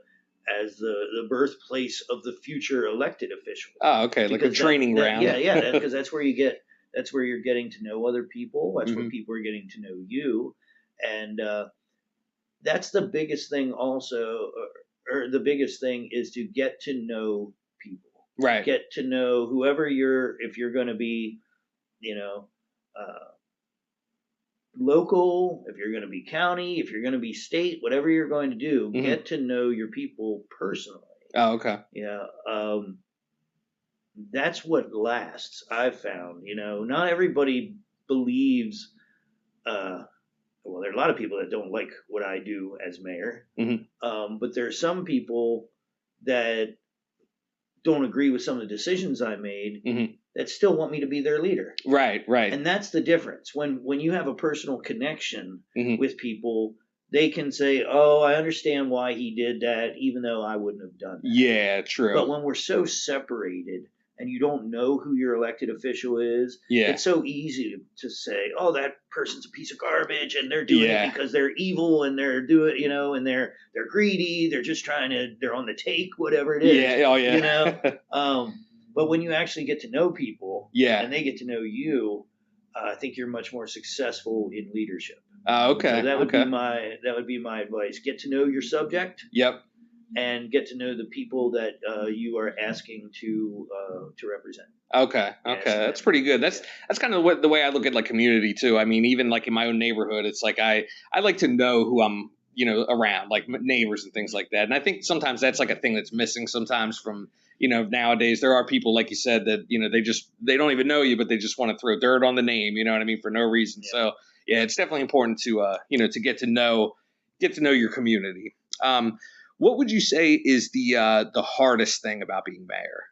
birthplace of the future elected officials. Oh, okay, like a training ground. Yeah, because that's where you're getting to know other people. That's where people are getting to know you, and that's the biggest thing. Also, or the biggest thing is to get to know people. Right. Get to know whoever if you're going to be, local, if you're going to be county, if you're going to be state, whatever you're going to do, get to know your people personally. Oh, okay. Yeah. That's what lasts, I've found. Not everybody believes, well, there are a lot of people that don't like what I do as mayor. But there are some people that don't agree with some of the decisions I made that still want me to be their leader. Right. And that's the difference. When you have a personal connection with people, they can say, "Oh, I understand why he did that, even though I wouldn't have done that." Yeah, true. But when we're so separated and you don't know who your elected official is, it's so easy to say, "Oh, that person's a piece of garbage, and they're doing it because they're evil, and they're doing, and they're greedy. They're just they're on the take, whatever it is." Yeah. Oh, yeah. But when you actually get to know people, and they get to know you, I think you're much more successful in leadership. Okay. So that would be my advice. Get to know your subject. Yep. And get to know the people that you are asking to represent. Okay. That's pretty good. That's kind of the way I look at like community too. I mean, even like in my own neighborhood, it's like I like to know who I'm around, like neighbors and things like that. And I think sometimes that's like a thing that's missing sometimes from nowadays. There are people, like you said, that they don't even know you, but they just want to throw dirt on the name. You know what I mean, for no reason. Yeah. So yeah, it's definitely important to to get to know your community. What would you say is the hardest thing about being mayor?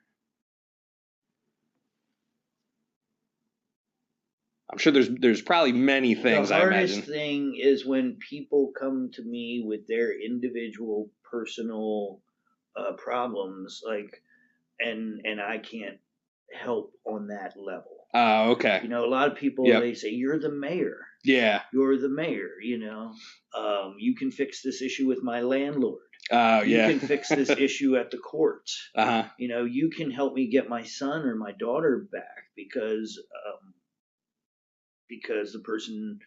I'm sure there's probably many things. I imagine the hardest thing is when people come to me with their individual personal problems, and I can't help on that level. Oh, okay. A lot of people they say, "You're the mayor." Yeah. You're the mayor. You can fix this issue with my landlord. You can fix this issue at the courts. You can help me get my son or my daughter back because the person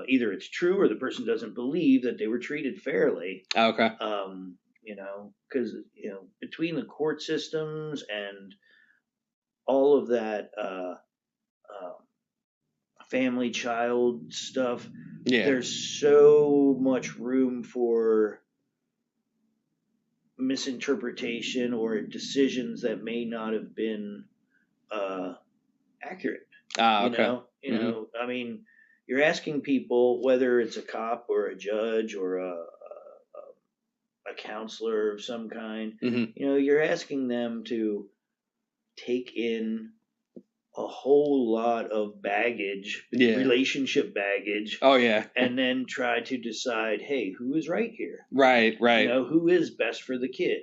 either it's true or the person doesn't believe that they were treated fairly. Okay. Because between the court systems and all of that family child stuff, there's so much room for misinterpretation or decisions that may not have been accurate. Okay. I mean, you're asking people, whether it's a cop or a judge or a counselor of some kind, you're asking them to take in a whole lot of baggage, relationship baggage. Oh, yeah. And then try to decide, hey, who is right here? Right. Who is best for the kid?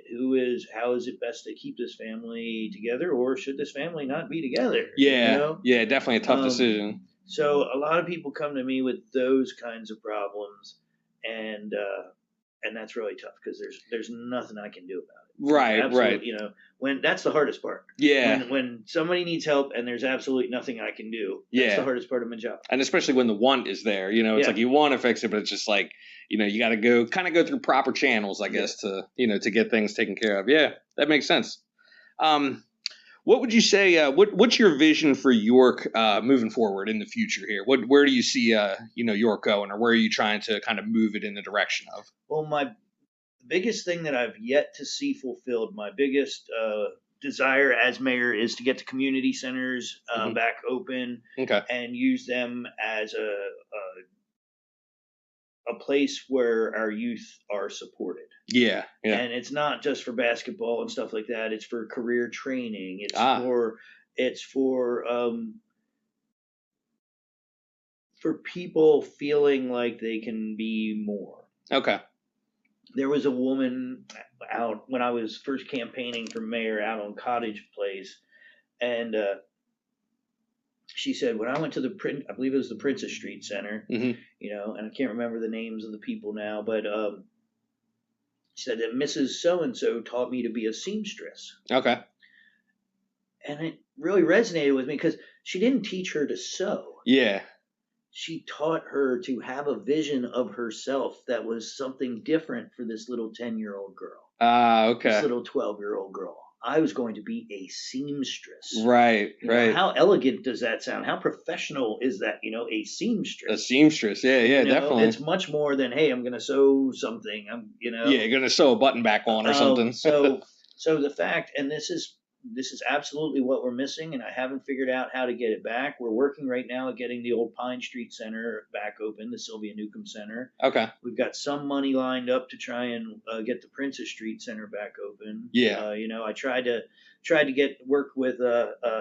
How is it best to keep this family together, or should this family not be together? Yeah. Yeah, definitely a tough decision. So a lot of people come to me with those kinds of problems, and and that's really tough because there's nothing I can do about it. Right, right. You know, when that's the hardest part. Yeah. When somebody needs help and there's absolutely nothing I can do, that's the hardest part of my job. And especially when the want is there, you know, it's like you want to fix it, but it's just like, you know, you got to go through proper channels, I guess, to, you know, to get things taken care of. Yeah, that makes sense. What would you say? What's your vision for York moving forward in the future here? Where do you see you know, York going, or where are you trying to kind of move it in the direction of? Well, my biggest thing that I've yet to see fulfilled, my biggest desire as mayor, is to get the community centers back open and use them as a place where our youth are supported. Yeah. And it's not just for basketball and stuff like that. It's for career training. It's for people feeling like they can be more. Okay. There was a woman out when I was first campaigning for mayor out on Cottage Place, and she said, when I went to I believe it was the Princess Street Center, you know, and I can't remember the names of the people now, but she said that Mrs. So-and-so taught me to be a seamstress. Okay. And it really resonated with me because she didn't teach her to sew. Yeah. She taught her to have a vision of herself that was something different for this little 10-year-old girl. Okay. This little 12-year-old girl. I was going to be a seamstress. Right, you know, how elegant does that sound? How professional is that? You know, a seamstress. A seamstress, yeah, you know, definitely. It's much more than, hey, I'm going to sew something. Yeah, you're going to sew a button back on or something. so the fact, and this is absolutely what we're missing, and I haven't figured out how to get it back. We're working right now at getting the old Pine Street Center back open, the Sylvia Newcomb Center. Okay. We've got some money lined up to try and get the Princess Street Center back open. Yeah. You know, I tried to work with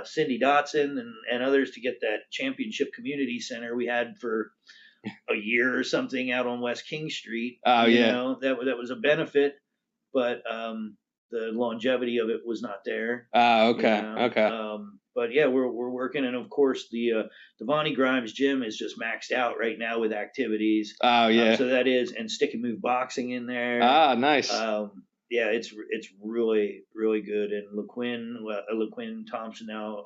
Cindy Dotson and others to get that Championship Community Center we had for a year or something out on West King Street. Oh, you know, that was a benefit, but the longevity of it was not there. Okay. You know? Okay. But yeah, we're working, and of course the Vonnie Grimes gym is just maxed out right now with activities. Oh yeah. So that is, and stick and move boxing in there. Ah, nice. Yeah, it's really really good, and LaQuinn Thompson now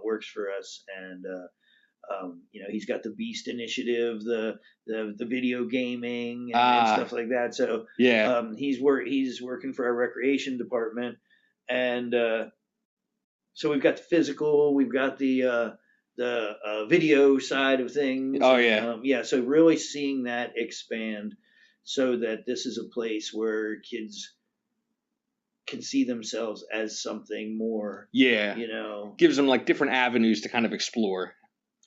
works for us, and you know, he's got the Beast Initiative, the video gaming and stuff like that. So yeah, he's working for our recreation department, and so we've got the physical, we've got the video side of things. Oh yeah, yeah. So really seeing that expand, so that this is a place where kids can see themselves as something more. Yeah, you know, gives them like different avenues to kind of explore.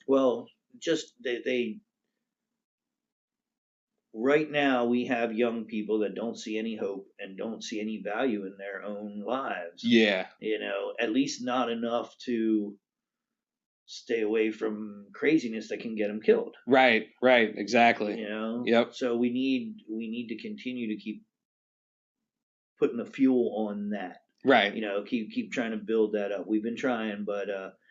Well, just they right now we have young people that don't see any hope and don't see any value in their own lives. Yeah. You know, at least not enough to stay away from craziness that can get them killed. Right, right, exactly. You know? Yep. So we need to continue to keep putting the fuel on that. Right. You know, keep trying to build that up. We've been trying, but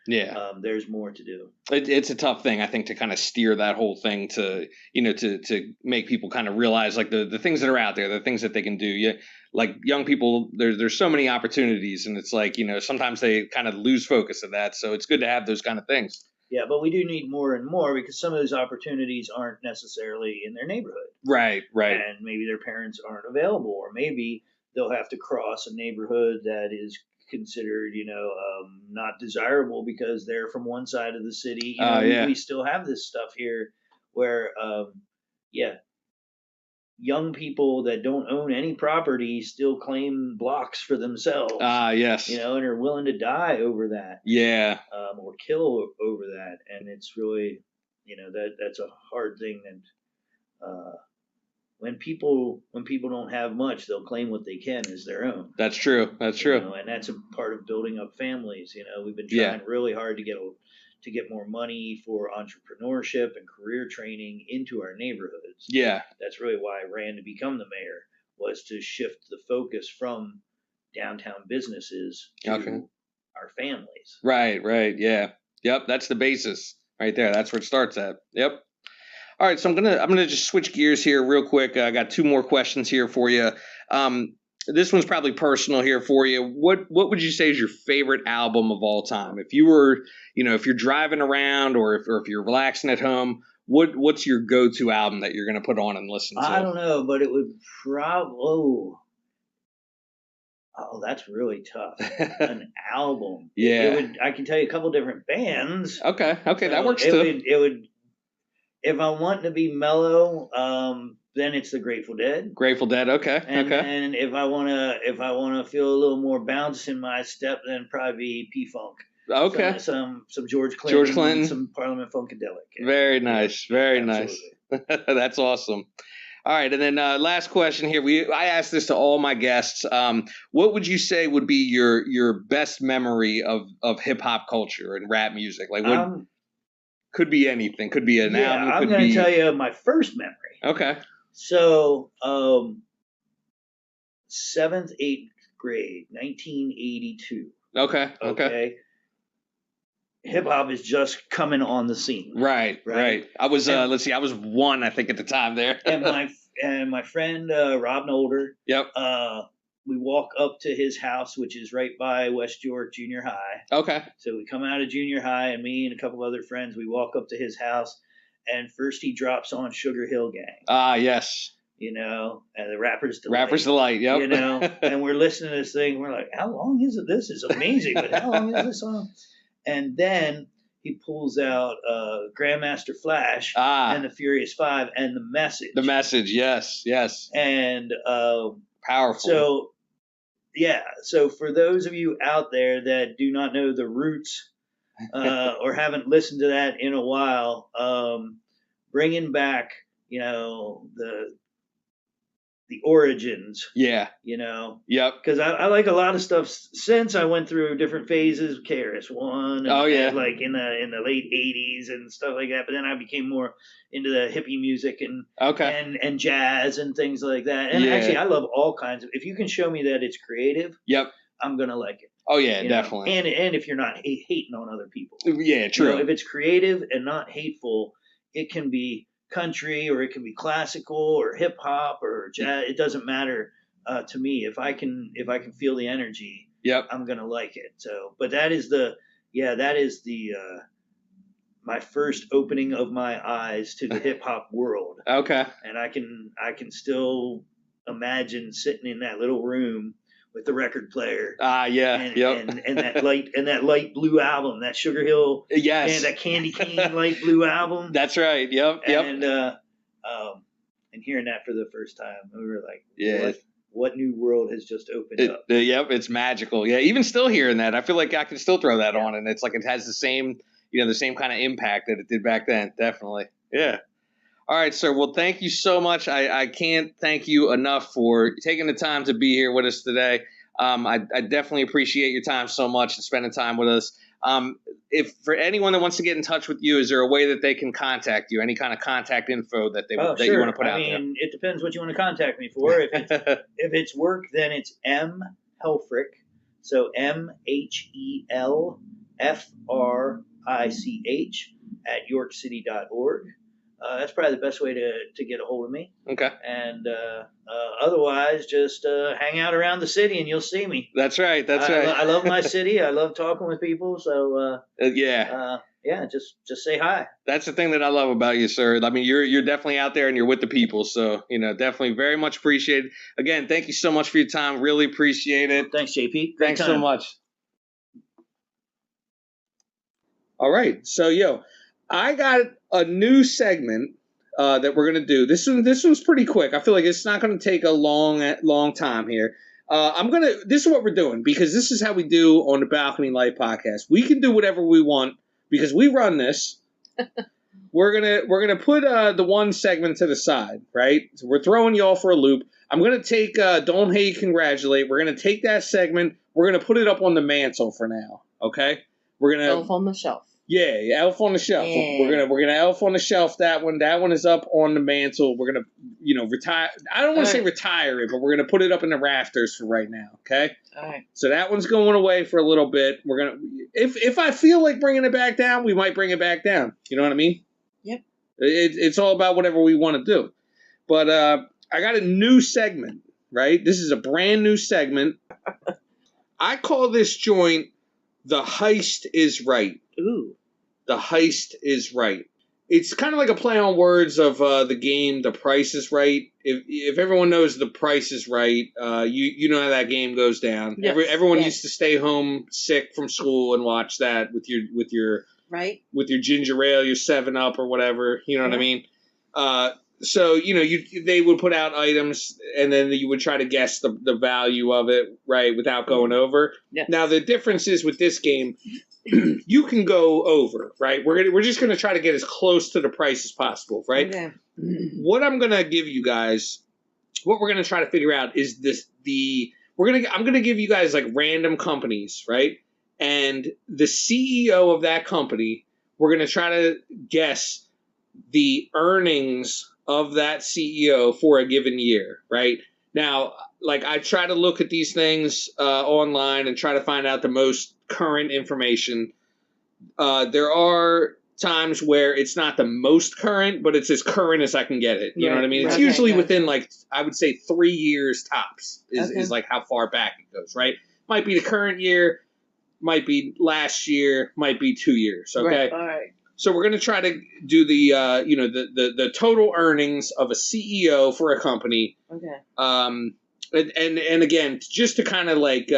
yeah, there's more to do. It's a tough thing, I think, to kind of steer that whole thing to, you know, to make people kind of realize like the things that are out there, the things that they can do. Yeah, like young people, there's so many opportunities, and it's like, you know, sometimes they kind of lose focus of that. So it's good to have those kind of things. Yeah, but we do need more and more, because some of those opportunities aren't necessarily in their neighborhood. Right, right. And maybe their parents aren't available, or maybe they'll have to cross a neighborhood that is considered, you know, not desirable because they're from one side of the city. You know, yeah. We still have this stuff here where, yeah, young people that don't own any property still claim blocks for themselves. Yes. You know, and are willing to die over that. Yeah. Or kill over that. And it's really, you know, that's a hard thing. And when people don't have much, they'll claim what they can as their own. That's true. That's true. You know, and that's a part of building up families. You know, we've been trying really hard to get more money for entrepreneurship and career training into our neighborhoods. Yeah. That's really why I ran to become the mayor, was to shift the focus from downtown businesses to our families. Right, right. Yeah. Yep. That's the basis right there. That's where it starts at. Yep. All right, so I'm gonna just switch gears here real quick. I got 2 more questions here for you. This one's probably personal here for you. What would you say is your favorite album of all time? If you were, if you're driving around or if you're relaxing at home, what's your go-to album that you're gonna put on and listen to? I don't know, but it would probably. Oh, that's really tough. An album. Yeah. I can tell you a couple different bands. Okay, So that works too. It would. If I want to be mellow, then it's the Grateful Dead. Grateful Dead, okay. And if I wanna feel a little more bounce in my step, then probably be P-Funk. Okay. Some George Clinton. Some Parliament Funkadelic. Yeah. Very nice. Very nice. That's awesome. All right, and then last question here. I asked this to all my guests. What would you say would be your best memory of hip hop culture and rap music? Like what? Could be anything. Could be an album. I'm going to tell you my first memory. Okay. So, 7th, 8th grade, 1982. Okay. Hip hop is just coming on the scene. Right. I was I was 1, I think, at the time there. and my friend Rob Nolder. Yep. We walk up to his house, which is right by West York Junior High. Okay. So we come out of junior high, and me and a couple other friends, we walk up to his house, and first he drops on Sugar Hill Gang. Ah, yes. And the Rapper's Delight. Rapper's Delight, yep. And we're listening to this thing. We're like, how long is it? This is amazing, but how long is this song? And then he pulls out Grandmaster Flash and the Furious Five and The Message. The Message, yes. And powerful. So for those of you out there that do not know the roots or haven't listened to that in a while, bringing back, the origins. Yeah. Yep. Because I like a lot of stuff since I went through different phases, KRS-One. And like in the late 80s and stuff like that. But then I became more into the hippie music and jazz and things like that. And actually, I love all kinds of. If you can show me that it's creative, I'm gonna like it. Oh yeah, definitely. And if you're not hating on other people, yeah, true. If it's creative and not hateful, it can be country or it can be classical or hip hop or jazz. It doesn't matter to me. If I can feel the energy, I'm gonna like it. So, but that is the my first opening of my eyes to the hip hop world. Okay. And I can still imagine sitting in that little room with the record player. And that light blue album, that Sugar Hill, and that Candy Cane light blue album. That's right. Yep. And hearing that for the first time, we were like, what new world has just opened up? It's magical. Yeah, even still hearing that, I feel like I can still throw that on, and it's like it has the same kind of impact that it did back then. Definitely. Yeah. All right, sir. Well, thank you so much. I can't thank you enough for taking the time to be here with us today. I definitely appreciate your time so much and spending time with us. If for anyone that wants to get in touch with you, is there a way that they can contact you? Any kind of contact info that you want to put out there? I mean, it depends what you want to contact me for. If it's work, then it's M Helfrich. So MHELFRICH at yorkcity.org. That's probably the best way to get a hold of me. Okay. And otherwise, just hang out around the city and you'll see me. That's right. Right. I love my city. I love talking with people. So just say hi. That's the thing that I love about you, sir. I mean, you're definitely out there and you're with the people. So definitely very much appreciated. Again, thank you so much for your time. Really appreciate it. Thanks, JP. Thanks so much. All right. So I got a new segment that we're gonna do. This one's pretty quick. I feel like it's not gonna take a long time here. This is what we're doing because this is how we do on the Balcony Light podcast. We can do whatever we want because we run this. We're gonna put the one segment to the side, right? So we're throwing y'all for a loop. I'm gonna take Don't Hate Congratulate. We're gonna take that segment. We're gonna put it up on the mantle for now. Okay. We're gonna Elf on the Shelf. Yeah, Elf on the Shelf. Yeah. We're gonna Elf on the Shelf that one. That one is up on the mantle. We're gonna retire. I don't want to say retire it, but we're gonna put it up in the rafters for right now. Okay. All right. So that one's going away for a little bit. We're gonna if I feel like bringing it back down, we might bring it back down. You know what I mean? Yep. It's all about whatever we want to do. But I got a new segment, right? This is a brand new segment. I call this joint The Heist Is Right. Ooh. The Heist Is Right. It's kind of like a play on words of the game The Price Is Right. If everyone knows The Price Is Right, you know how that game goes down. Yes. Everyone used to stay home sick from school and watch that with your right, with your ginger ale, your 7-Up or whatever. You know what I mean? So they would put out items and then you would try to guess the value of it, right, without going over. Yes. Now the difference is with this game, you can go over, right? We're just gonna try to get as close to the price as possible, right? okay, What I'm gonna give you guys, what we're gonna try to figure out is I'm gonna give you guys like random companies, right? And the CEO of that company, we're gonna try to guess the earnings of that CEO for a given year, right? Now, like I try to look at these things online and try to find out the most current information. There are times where it's not the most current, but it's as current as I can get it. You know what I mean? It's usually within like, I would say 3 years tops is like how far back it goes, right? Might be the current year, might be last year, might be 2 years, okay? Right. All right. So we're going to try to do the total earnings of a CEO for a company. Okay. And again, just to kind of like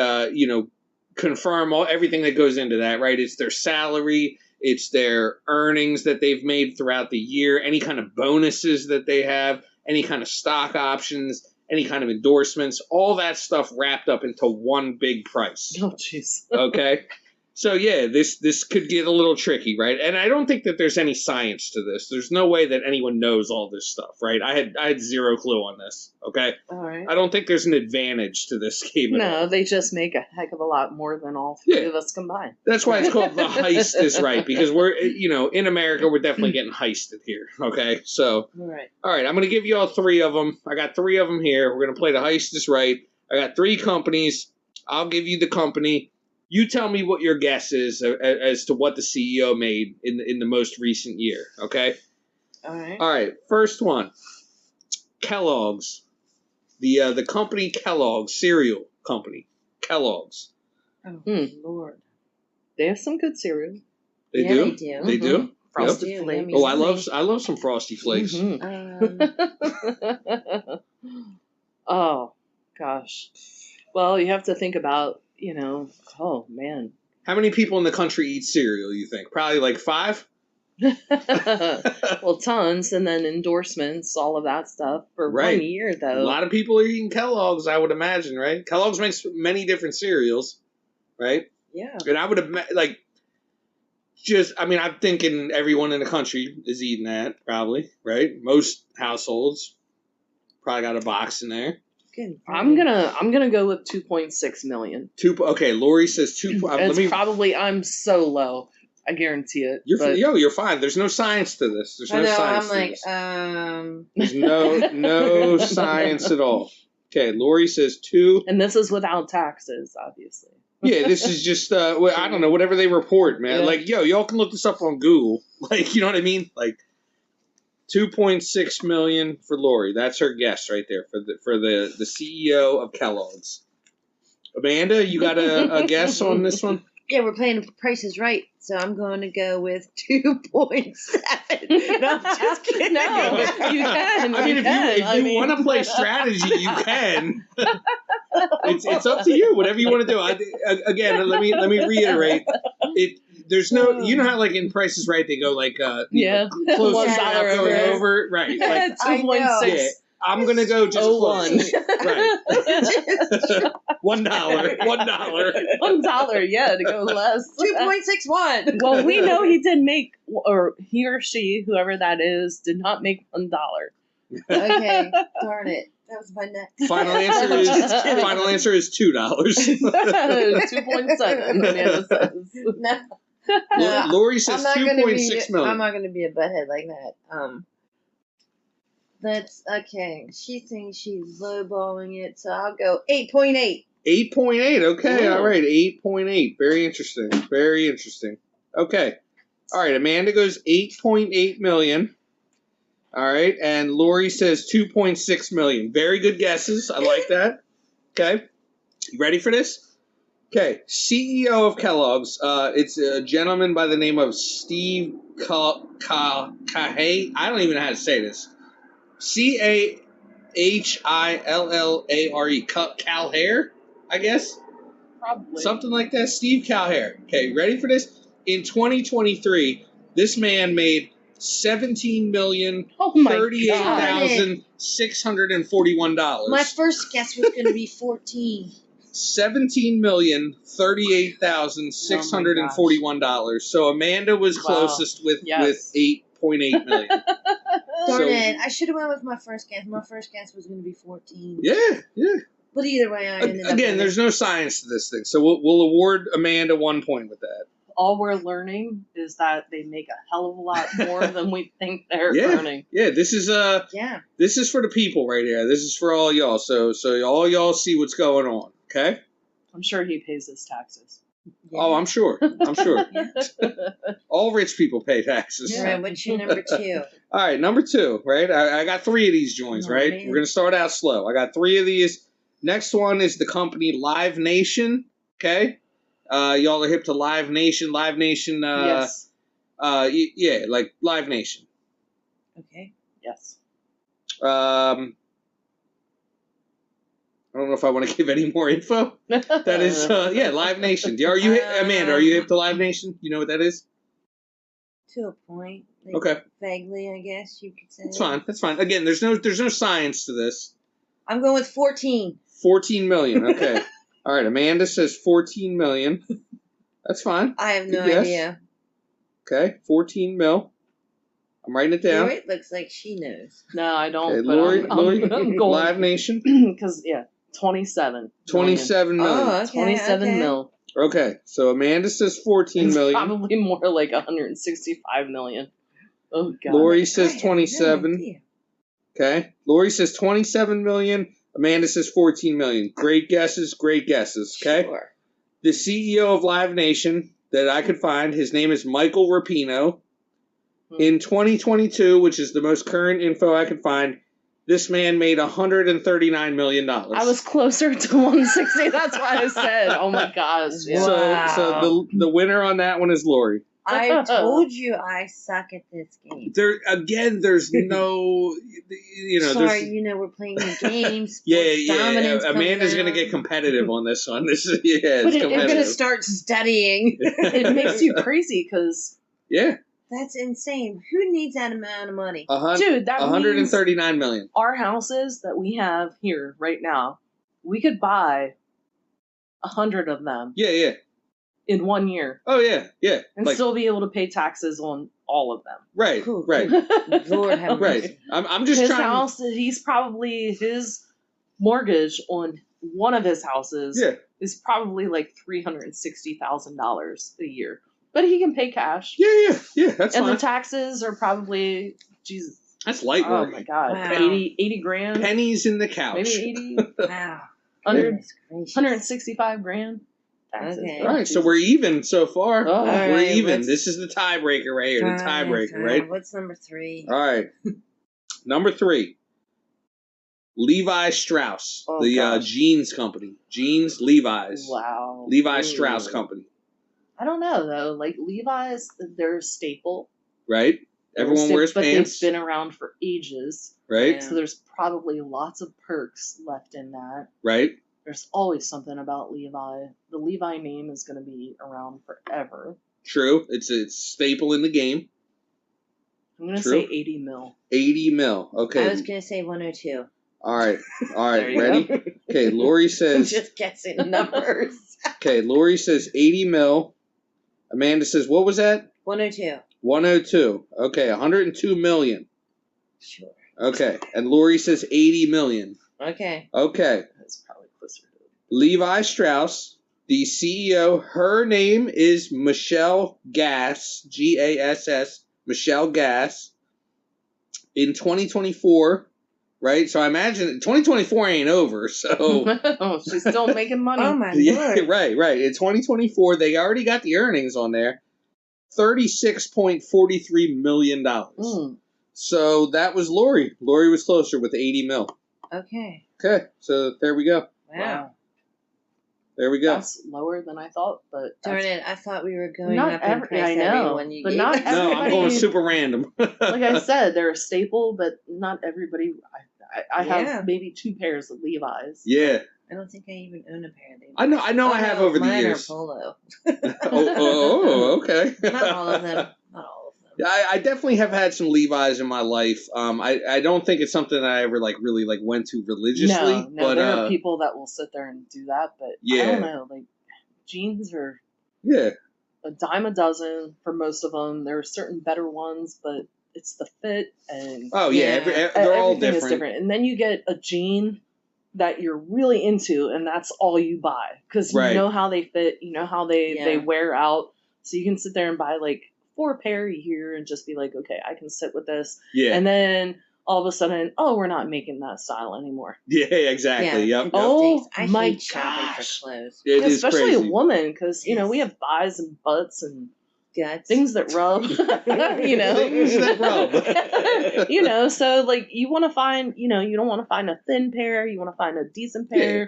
confirm everything that goes into that, right? It's their salary, it's their earnings that they've made throughout the year, any kind of bonuses that they have, any kind of stock options, any kind of endorsements, all that stuff wrapped up into one big price. Oh, jeez. Okay. So yeah, this could get a little tricky, right? And I don't think that there's any science to this. There's no way that anyone knows all this stuff, right? I had zero clue on this. Okay, all right. I don't think there's an advantage to this game. No, they just make a heck of a lot more than all three of us combined. That's why it's called The Heist Is Right, because we're in America, we're definitely getting heisted here. Okay, so all right, I'm gonna give you all 3 of them. I got 3 of them here. We're gonna play The Heist Is Right. I got 3 companies. I'll give you the company. You tell me what your guess is as to what the CEO made in the most recent year, okay? all right. All right, first one. Kellogg's. The company Kellogg's, cereal company. Kellogg's. Oh, Lord. They have some good cereal. They Yeah, do? they do. They do? Frosted Yep. Flakes. Oh, I love some Frosty Flakes. Oh, gosh. Well, you have to think about, oh, man. How many people in the country eat cereal, you think? Probably like 5? Well, tons, and then endorsements, all of that stuff for 1 year, though. A lot of people are eating Kellogg's, I would imagine, right? Kellogg's makes many different cereals, right? Yeah. And I would I'm thinking everyone in the country is eating that, probably, right? Most households probably got a box in there. Good. I'm gonna go with 2.6 million. Okay, Lori says 2. I'm so low. I guarantee it. You're fine. There's no science to this. There's no science. There's no science at all. Okay, Lori says 2. And this is without taxes, obviously. Yeah, this is just I don't know, whatever they report, man. Yeah. Y'all can look this up on Google. You know what I mean? 2.6 million for Lori. That's her guess right there for the CEO of Kellogg's. Amanda, you got a guess on this one? Yeah, we're playing Price is Right, so I'm going to go with 2.7. No, I'm just kidding. No, you can. If you want to play strategy, you can. It's up to you. Whatever you want to do. Again, let me reiterate. There's no, how in Price is Right they go close $1 over, right? 2.6. Yeah, I'm gonna go just close. Right. $1. $1, yeah, to go less. 2.61. Well, we know he did make, or he or she, whoever that is, did not make $1. Okay, darn it. That was my next. Final answer is $2. 2.7. Amanda says. No. Lori says 2.6 million. I'm not going to be a butthead like that. That's okay. She thinks she's lowballing it, so I'll go 8.8. 8.8. Okay, Ooh. all right. 8.8. Very interesting. Very interesting. Okay. All right. Amanda goes 8.8 million. All right, and Lori says $2.6 million. Very good guesses. I like that. Okay, you ready for this? Okay, CEO of Kellogg's. It's a gentleman by the name of Steve Cahillare. I don't even know how to say this. Cahillare. Calhare, I guess. Probably. Something like that. Steve Calhare. Okay, ready for this? In 2023, this man made $17,038,641. My first guess was going to be 14. $17,038,641. So Amanda was closest with 8.8 million. Darn it! I should have went with my first guess. My first guess was going to be 14. Yeah. But either way, I ended up. Again, there's no science to this thing, so we'll award Amanda 1 point with that. All we're learning is that they make a hell of a lot more than we think they're earning. Yeah, this is this is for the people right here. This is for all y'all. So all y'all see what's going on. Okay. I'm sure he pays his taxes. Yeah. Oh, I'm sure. All rich people pay taxes. All right, what's your number 2? All right, number 2, right? I got 3 of these joints, right? Man. We're going to start out slow. I got 3 of these. Next one is the company Live Nation, okay? Y'all are hip to Live Nation. Live Nation, yes. Yeah, like Live Nation. Okay. Yes. I don't know if I want to give any more info. That is, Live Nation. Amanda, are you hip to Live Nation? You know what that is? To a point. Like, Okay. Vaguely, I guess you could say. That's fine. Again, there's no science to this. I'm going with 14. 14 million. Okay. All right. Amanda says 14 million. That's fine. I have no idea. Okay. 14 mil. I'm writing it down. Lori looks like she knows. No, I don't. Okay, Lori, I'm going Live Nation. Because 27. 27 million. Oh, okay, 27 mil. Okay. So Amanda says 14 million. Probably more like 165 million. Oh God. Lori says 27. Okay. Lori says 27 million. Amanda says 14 million. Great guesses. Okay. Sure. The CEO of Live Nation that I could find, his name is Michael Rapino. In 2022, which is the most current info I could find, this man made $139 million. I was closer to 160. That's why I said, oh my gosh. Yeah. So the winner on that one is Lori. I told you I suck at this game. There's no, Sorry, we're playing the games. Amanda's going to get competitive on this one. It's competitive. I'm going to start studying. It makes you crazy because... Yeah. That's insane. Who needs that amount of money? Dude, that 139 million. Our houses that we have here right now, we could buy 100 of them. Yeah. In 1 year. Oh, yeah. And still be able to pay taxes on all of them. Right. Lord have mercy. Right. I'm just his trying. House, his mortgage on one of his houses is probably like $360,000 a year. But he can pay cash. Yeah, that's fine. And the taxes are probably, Jesus. That's light work. Oh my God. Wow. 80 grand. Pennies in the couch. Maybe 80. Wow. 165 grand. Okay. All right, so we're even so far. Oh, we're even. This is the tiebreaker right here. The tiebreaker, right? What's number 3? All right. Number 3. Levi Strauss, jeans company. Jeans, Levi's. Wow. Levi Strauss Company. I don't know, though. Like, Levi's, they're a staple. Right? Everyone wears pants. But they've been around for ages. Right? Yeah. So there's probably lots of perks left in that. Right? There's always something about Levi. The Levi name is going to be around forever. True. It's a staple in the game. I'm going to say 80 mil. 80 mil. Okay. I was going to say 102. All right. Ready? Okay, Lori says... I'm just guessing numbers. Okay, Lori says 80 mil. Amanda says, what was that? 102. 102. Okay, 102 million. Sure. Okay, and Lori says 80 million. Okay. That's probably closer to it. Levi Strauss, the CEO, her name is Michelle Gass, Gass, Michelle Gass. In 2024, right? So I imagine 2024 ain't over, so... She's still making money. Oh, my Lord. Right. In 2024, they already got the earnings on there. $36.43 million. So that was Lori. Lori was closer with 80 mil. Okay. Okay, so there we go. Wow. There we go. That's lower than I thought, but Darn it! I thought we were going not up in price I know, everyone you but gave not us. No, I'm everybody- going super random. like I said, they're a staple, but not everybody. I Yeah. have maybe 2 pairs of Levi's. Yeah. I don't think I even own a pair of these. I know. I have over the mine years. Are Polo. Okay. Not all of them. Not all of them. Yeah, I definitely have had some Levi's in my life. I don't think it's something that I ever really went to religiously. No, but, there are people that will sit there and do that, but yeah. I don't know. Like jeans are a dime a dozen for most of them. There are certain better ones, but it's the fit and they're all everything different. is different. And then you get a jean that you're really into, and that's all you buy because you know how they fit, you know how they wear out. So you can sit there and buy like 4 pair a year and just be like, okay, I can sit with this. Yeah. And then all of a sudden, we're not making that style anymore. Yeah, exactly. Yeah. Yep. Oh I my hate shopping gosh. for clothes. It is especially crazy. a woman, because we have thighs and butts and guts, things that rub. Things that rub. So like you want to find, you don't want to find a thin pair. You want to find a decent pair. Yeah.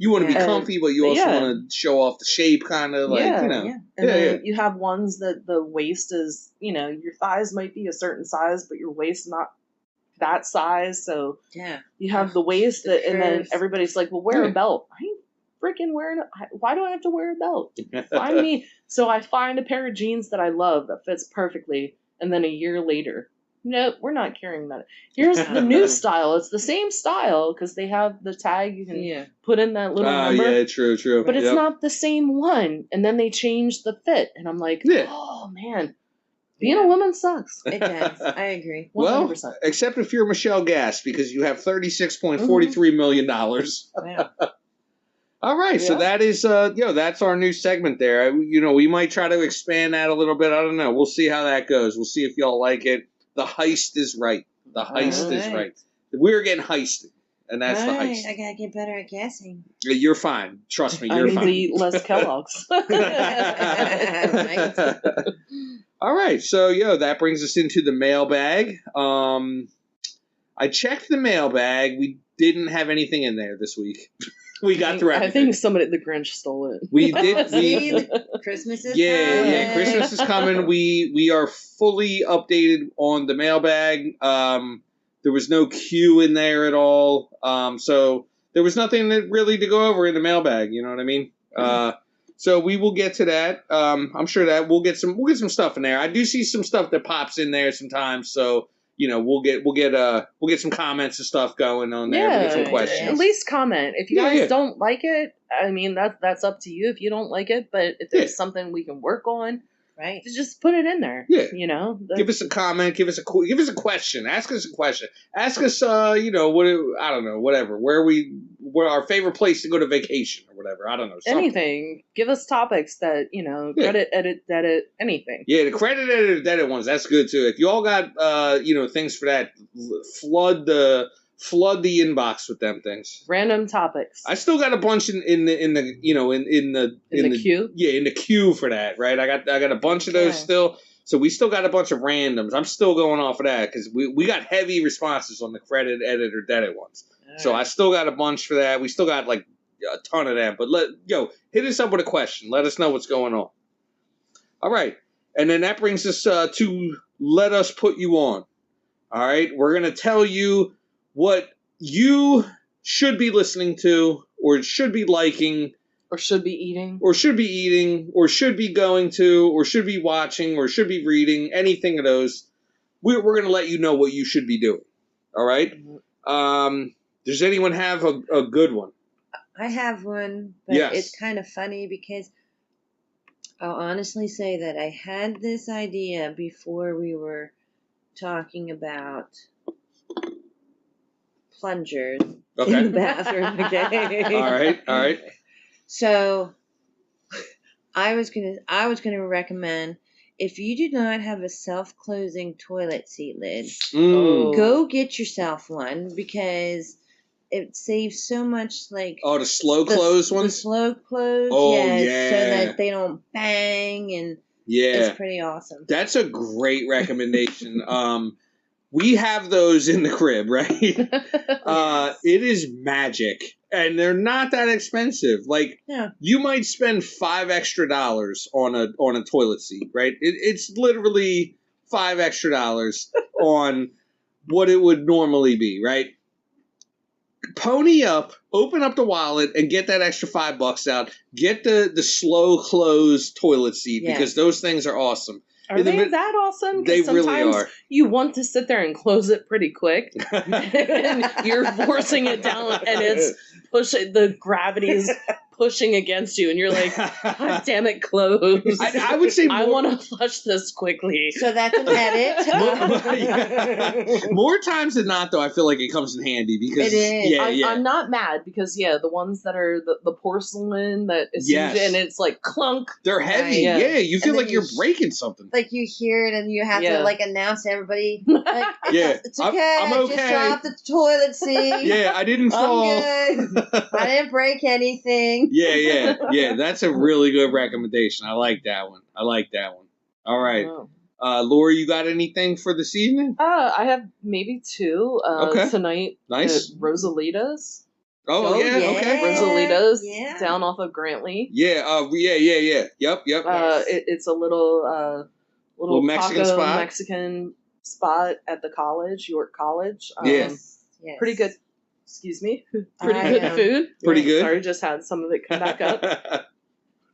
You want to be comfy, but you also want to show off the shape, kind of like, And then you have ones that the waist is, your thighs might be a certain size, but your waist not that size. So you have the waist and then everybody's like, well, wear a belt. I ain't freaking wearing why do I have to wear a belt? Find me. So I find a pair of jeans that I love that fits perfectly, and then a year later, nope, we're not carrying that. Here's the new style. It's the same style because they have the tag. You can put in that little number. Yeah, true. But it's not the same one. And then they change the fit. And I'm like, oh, man. Being a woman sucks. It does. I agree. 100%. Well, except if you're Michelle Gass, because you have $36.43 million. Wow. All right, so that is, that's our new segment there. We might try to expand that a little bit. I don't know. We'll see how that goes. We'll see if y'all like it. The heist is right. The heist is right. We're getting heisted, and that's the heist. I gotta get better at guessing. You're fine. Trust me, you're fine. I need to eat less Kellogg's. All right, so that brings us into the mailbag. I checked the mailbag. We didn't have anything in there this week. We got through everything. I think the Grinch stole it. We did. Christmas is coming. Yeah, Christmas is coming. We are fully updated on the mailbag. There was no Q in there at all. So there was nothing really to go over in the mailbag. You know what I mean? So we will get to that. I'm sure that we'll get some stuff in there. I do see some stuff that pops in there sometimes. So. We'll get some comments and stuff going on there. We'll get some questions. At least comment. If you guys don't like it, I mean that's up to you if you don't like it. But if there's something we can work on, right? Just put it in there. Yeah. Give us a comment. Give us a question. Ask us a question. Ask us. What I don't know. Whatever. Where our favorite place to go to vacation or whatever. I don't know. Something. Anything. Give us topics that credit, edit, anything. Yeah, the credit, edit ones. That's good too. If you all got things for that, flood the inbox with them things. Random topics. I still got a bunch in the queue. Yeah, in the queue for that. Right. I got a bunch of those still. So we still got a bunch of randoms. I'm still going off of that because we got heavy responses on the credit, edit, or debit ones. So I still got a bunch for that. We still got like a ton of them. But hit us up with a question. Let us know what's going on. All right. And then that brings us to let us put you on. All right. We're going to tell you what you should be listening to or should be liking. Or should be eating. Or should be going to, or should be watching, or should be reading, anything of those. We're going to let you know what you should be doing. All right? Mm-hmm. Does anyone have a good one? I have one, but it's kind of funny because I'll honestly say that I had this idea before we were talking about plungers in the bathroom. Okay. All right. So I was gonna recommend, if you do not have a self-closing toilet seat lid, go get yourself one because it saves so much. Like the slow close ones. The slow close. So that they don't bang, and it's pretty awesome. That's a great recommendation. We have those in the crib, right? It is magic. And they're not that expensive. Like, you might spend $5 extra on a toilet seat, right? It's literally $5 extra on what it would normally be, right? Pony up, open up the wallet, and get that extra $5 out. Get the slow close toilet seat because those things are awesome. Are they that awesome? They really are. You want to sit there and close it pretty quick, and you're forcing it down, and it's pushing. The gravity is pushing against you, and you're like, "God damn it, close!" I would say I want to flush this quickly. So that's an edit. More times than not, though, I feel like it comes in handy because it is. I'm not mad because the ones that are the porcelain that is huge and it's like clunk. They're heavy. Yeah, you feel like you're breaking something. Like you hear it and you have to like announce to everybody. Like, it's okay. I'm okay. I just dropped the toilet seat. Yeah, I didn't fall. I'm good. I didn't break anything. Yeah. That's a really good recommendation. I like that one. All right. Laura, you got anything for this evening? I have maybe two. Tonight. Nice. Rosalita's. Oh yeah. Okay. Rosalita's down off of Grantley. Yeah. Yep. It's a little Mexican spot. Mexican spot at the college, York College. Yes. Pretty good. Excuse me. Pretty good food. Pretty good. Sorry, just had some of it come back up.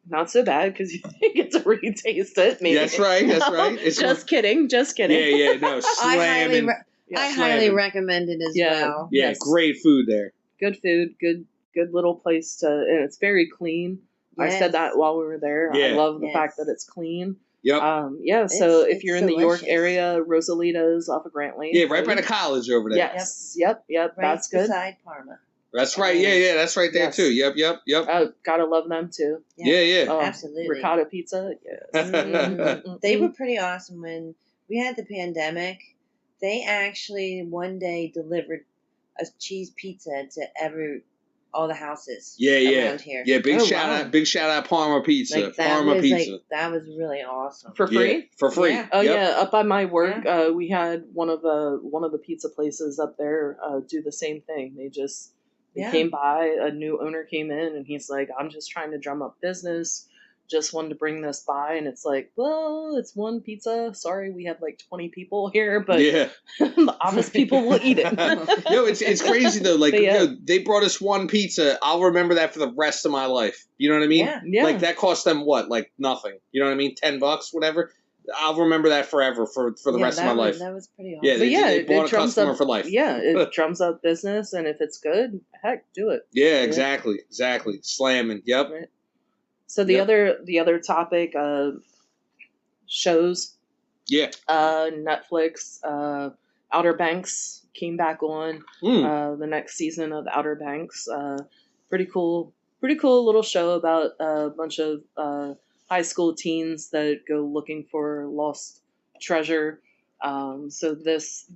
Not so bad because you get to retaste it. Maybe. That's right. It's just kidding. Yeah. No, slamming. I highly recommend it as well. Yeah, great food there. Good food. Good little place and it's very clean. Yes. I said that while we were there. I love the fact that it's clean. Yep. So if you're in the York area, Rosalita's off of Grantley. Yeah, right by the college over there. Yes. Yep. Right that's good. Beside Parma. That's right. Yeah. That's right there too. Yep. Gotta love them too. Yeah. Absolutely. Ricotta pizza. Yes. They were pretty awesome when we had the pandemic. They actually one day delivered a cheese pizza to all the houses around here. Yeah, big shout out Parma Pizza. Like, that was really awesome. For free? Yeah, for free. Yeah. Oh yeah, up by my work, we had one of the pizza places up there do the same thing. They came by, a new owner came in and he's like, I'm just trying to drum up business. Just wanted to bring this by, and it's like, well, it's one pizza. Sorry, we have like 20 people here, but the honest people will eat it. It's crazy though. Like, they brought us one pizza. I'll remember that for the rest of my life. You know what I mean? Yeah. Like that cost them what? Like nothing. You know what I mean? $10, whatever. I'll remember that forever for the rest of my life. That was pretty awesome. Yeah, they bought a customer for life. Yeah, it drums up business, and if it's good, heck, do it. Yeah, exactly. Slamming. Yep. Right. So the other topic, shows. Yeah. Netflix, Outer Banks came back on. The next season of Outer Banks. Pretty cool little show about a bunch of high school teens that go looking for lost treasure. So this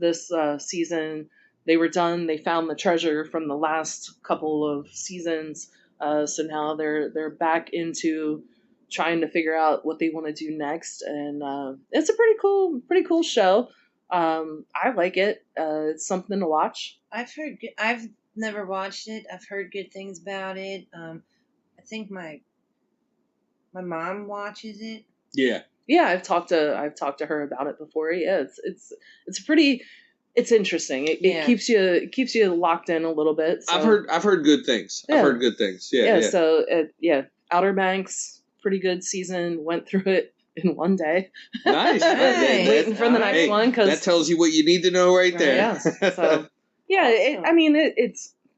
season they were done. They found the treasure from the last couple of seasons. So now they're back into trying to figure out what they want to do next, and it's a pretty cool show. I like it. It's something to watch. I've never watched it. I've heard good things about it. I think my mom watches it. Yeah. Yeah, I've talked to her about it before. Yeah, it's pretty. It's interesting. It keeps you locked in a little bit. So. I've heard good things. Yeah. I've heard good things. Yeah. So Outer Banks, pretty good season. Went through it in one day. Nice. Waiting for the next one because that tells you what you need to know right there. Yeah. So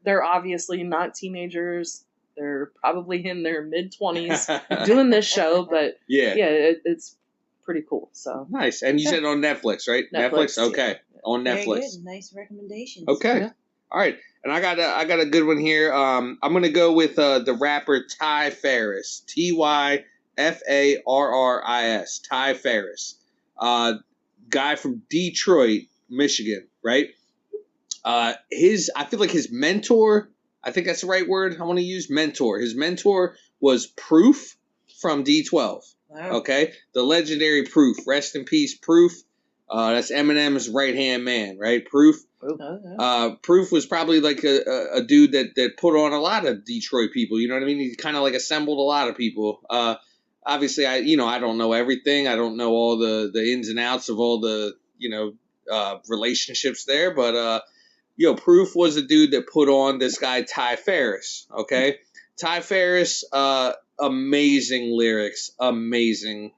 they're obviously not teenagers. They're probably in their mid-20s doing this show, but it's pretty cool. So nice. And you said on Netflix, right? Netflix? Okay. Yeah. On Netflix. Very good. Nice recommendations. Okay. Yeah. All right. And I got a good one here. I'm going to go with the rapper Ty Ferris. Tyfarris. Ty Ferris. Guy from Detroit, Michigan, right? I feel like his mentor, I think that's the right word I want to use, mentor. His mentor was Proof from D12. Wow. Okay? The legendary Proof. Rest in peace, Proof. That's Eminem's right-hand man, right? Proof. Proof was probably like a dude that put on a lot of Detroit people. You know what I mean? He kind of like assembled a lot of people. Obviously, I don't know everything. I don't know all the ins and outs of all the relationships there. But Proof was a dude that put on this guy Ty Ferris. Okay, Ty Ferris, amazing lyrics, amazing.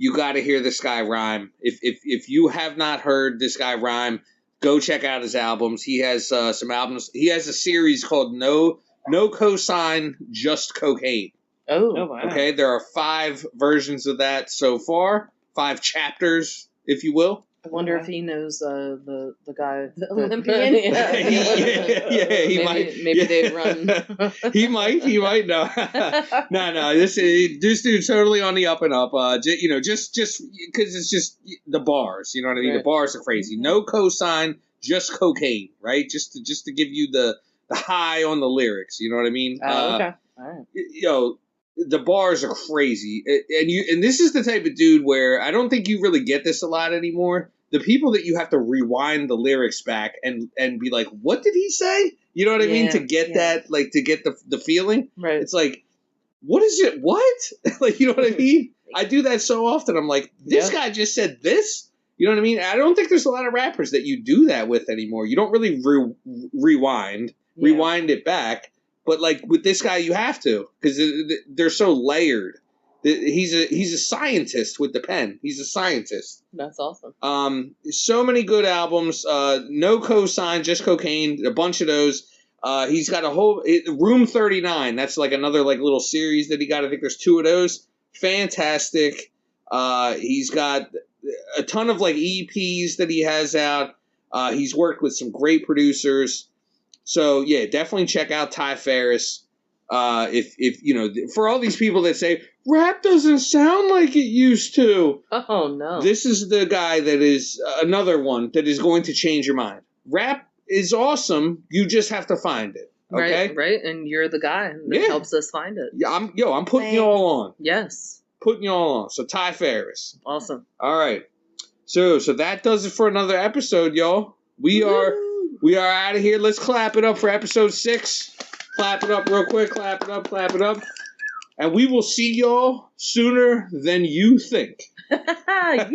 You got to hear this guy rhyme. If you have not heard this guy rhyme, go check out his albums. He has some albums. He has a series called No Cosign, Just Cocaine. Oh, wow. Okay, there are 5 versions of that so far. 5 chapters, if you will. I wonder if he knows the guy, the Olympian. He might. Maybe they run. he might. No, no. This dude's totally on the up and up. Just because it's just the bars. You know what I mean? Right. The bars are crazy. No cosign, just cocaine. Right? Just to give you the high on the lyrics. You know what I mean? Okay. All right. The bars are crazy, and this is the type of dude where I don't think you really get this a lot anymore. The people that you have to rewind the lyrics back and be like, what did he say? You know what I mean? To get that, like, to get the feeling. Right. It's like, what is it? What? Like, you know what I mean? I do that so often. I'm like, this guy just said this. You know what I mean? I don't think there's a lot of rappers that you do that with anymore. You don't really rewind it back. But like with this guy, you have to, because they're so layered. He's a scientist with the pen. He's a scientist. That's awesome. So many good albums. No Cosign, Just Cocaine. A bunch of those. He's got a whole Room 39. That's like another like little series that he got. I think there's 2 of those. Fantastic. He's got a ton of like EPs that he has out. He's worked with some great producers. So yeah, definitely check out Ty Ferris. If for all these people that say rap doesn't sound like it used to. Oh no. This is the guy that is another one that is going to change your mind. Rap is awesome. You just have to find it. Okay? Right. And you're the guy that helps us find it. Yeah, I'm putting you all on. Yes. Putting you all on. So Ty Ferris. Awesome. All right. So that does it for another episode, y'all. We are out of here. Let's clap it up for episode 6. Clap it up real quick. Clap it up. And we will see y'all sooner than you think.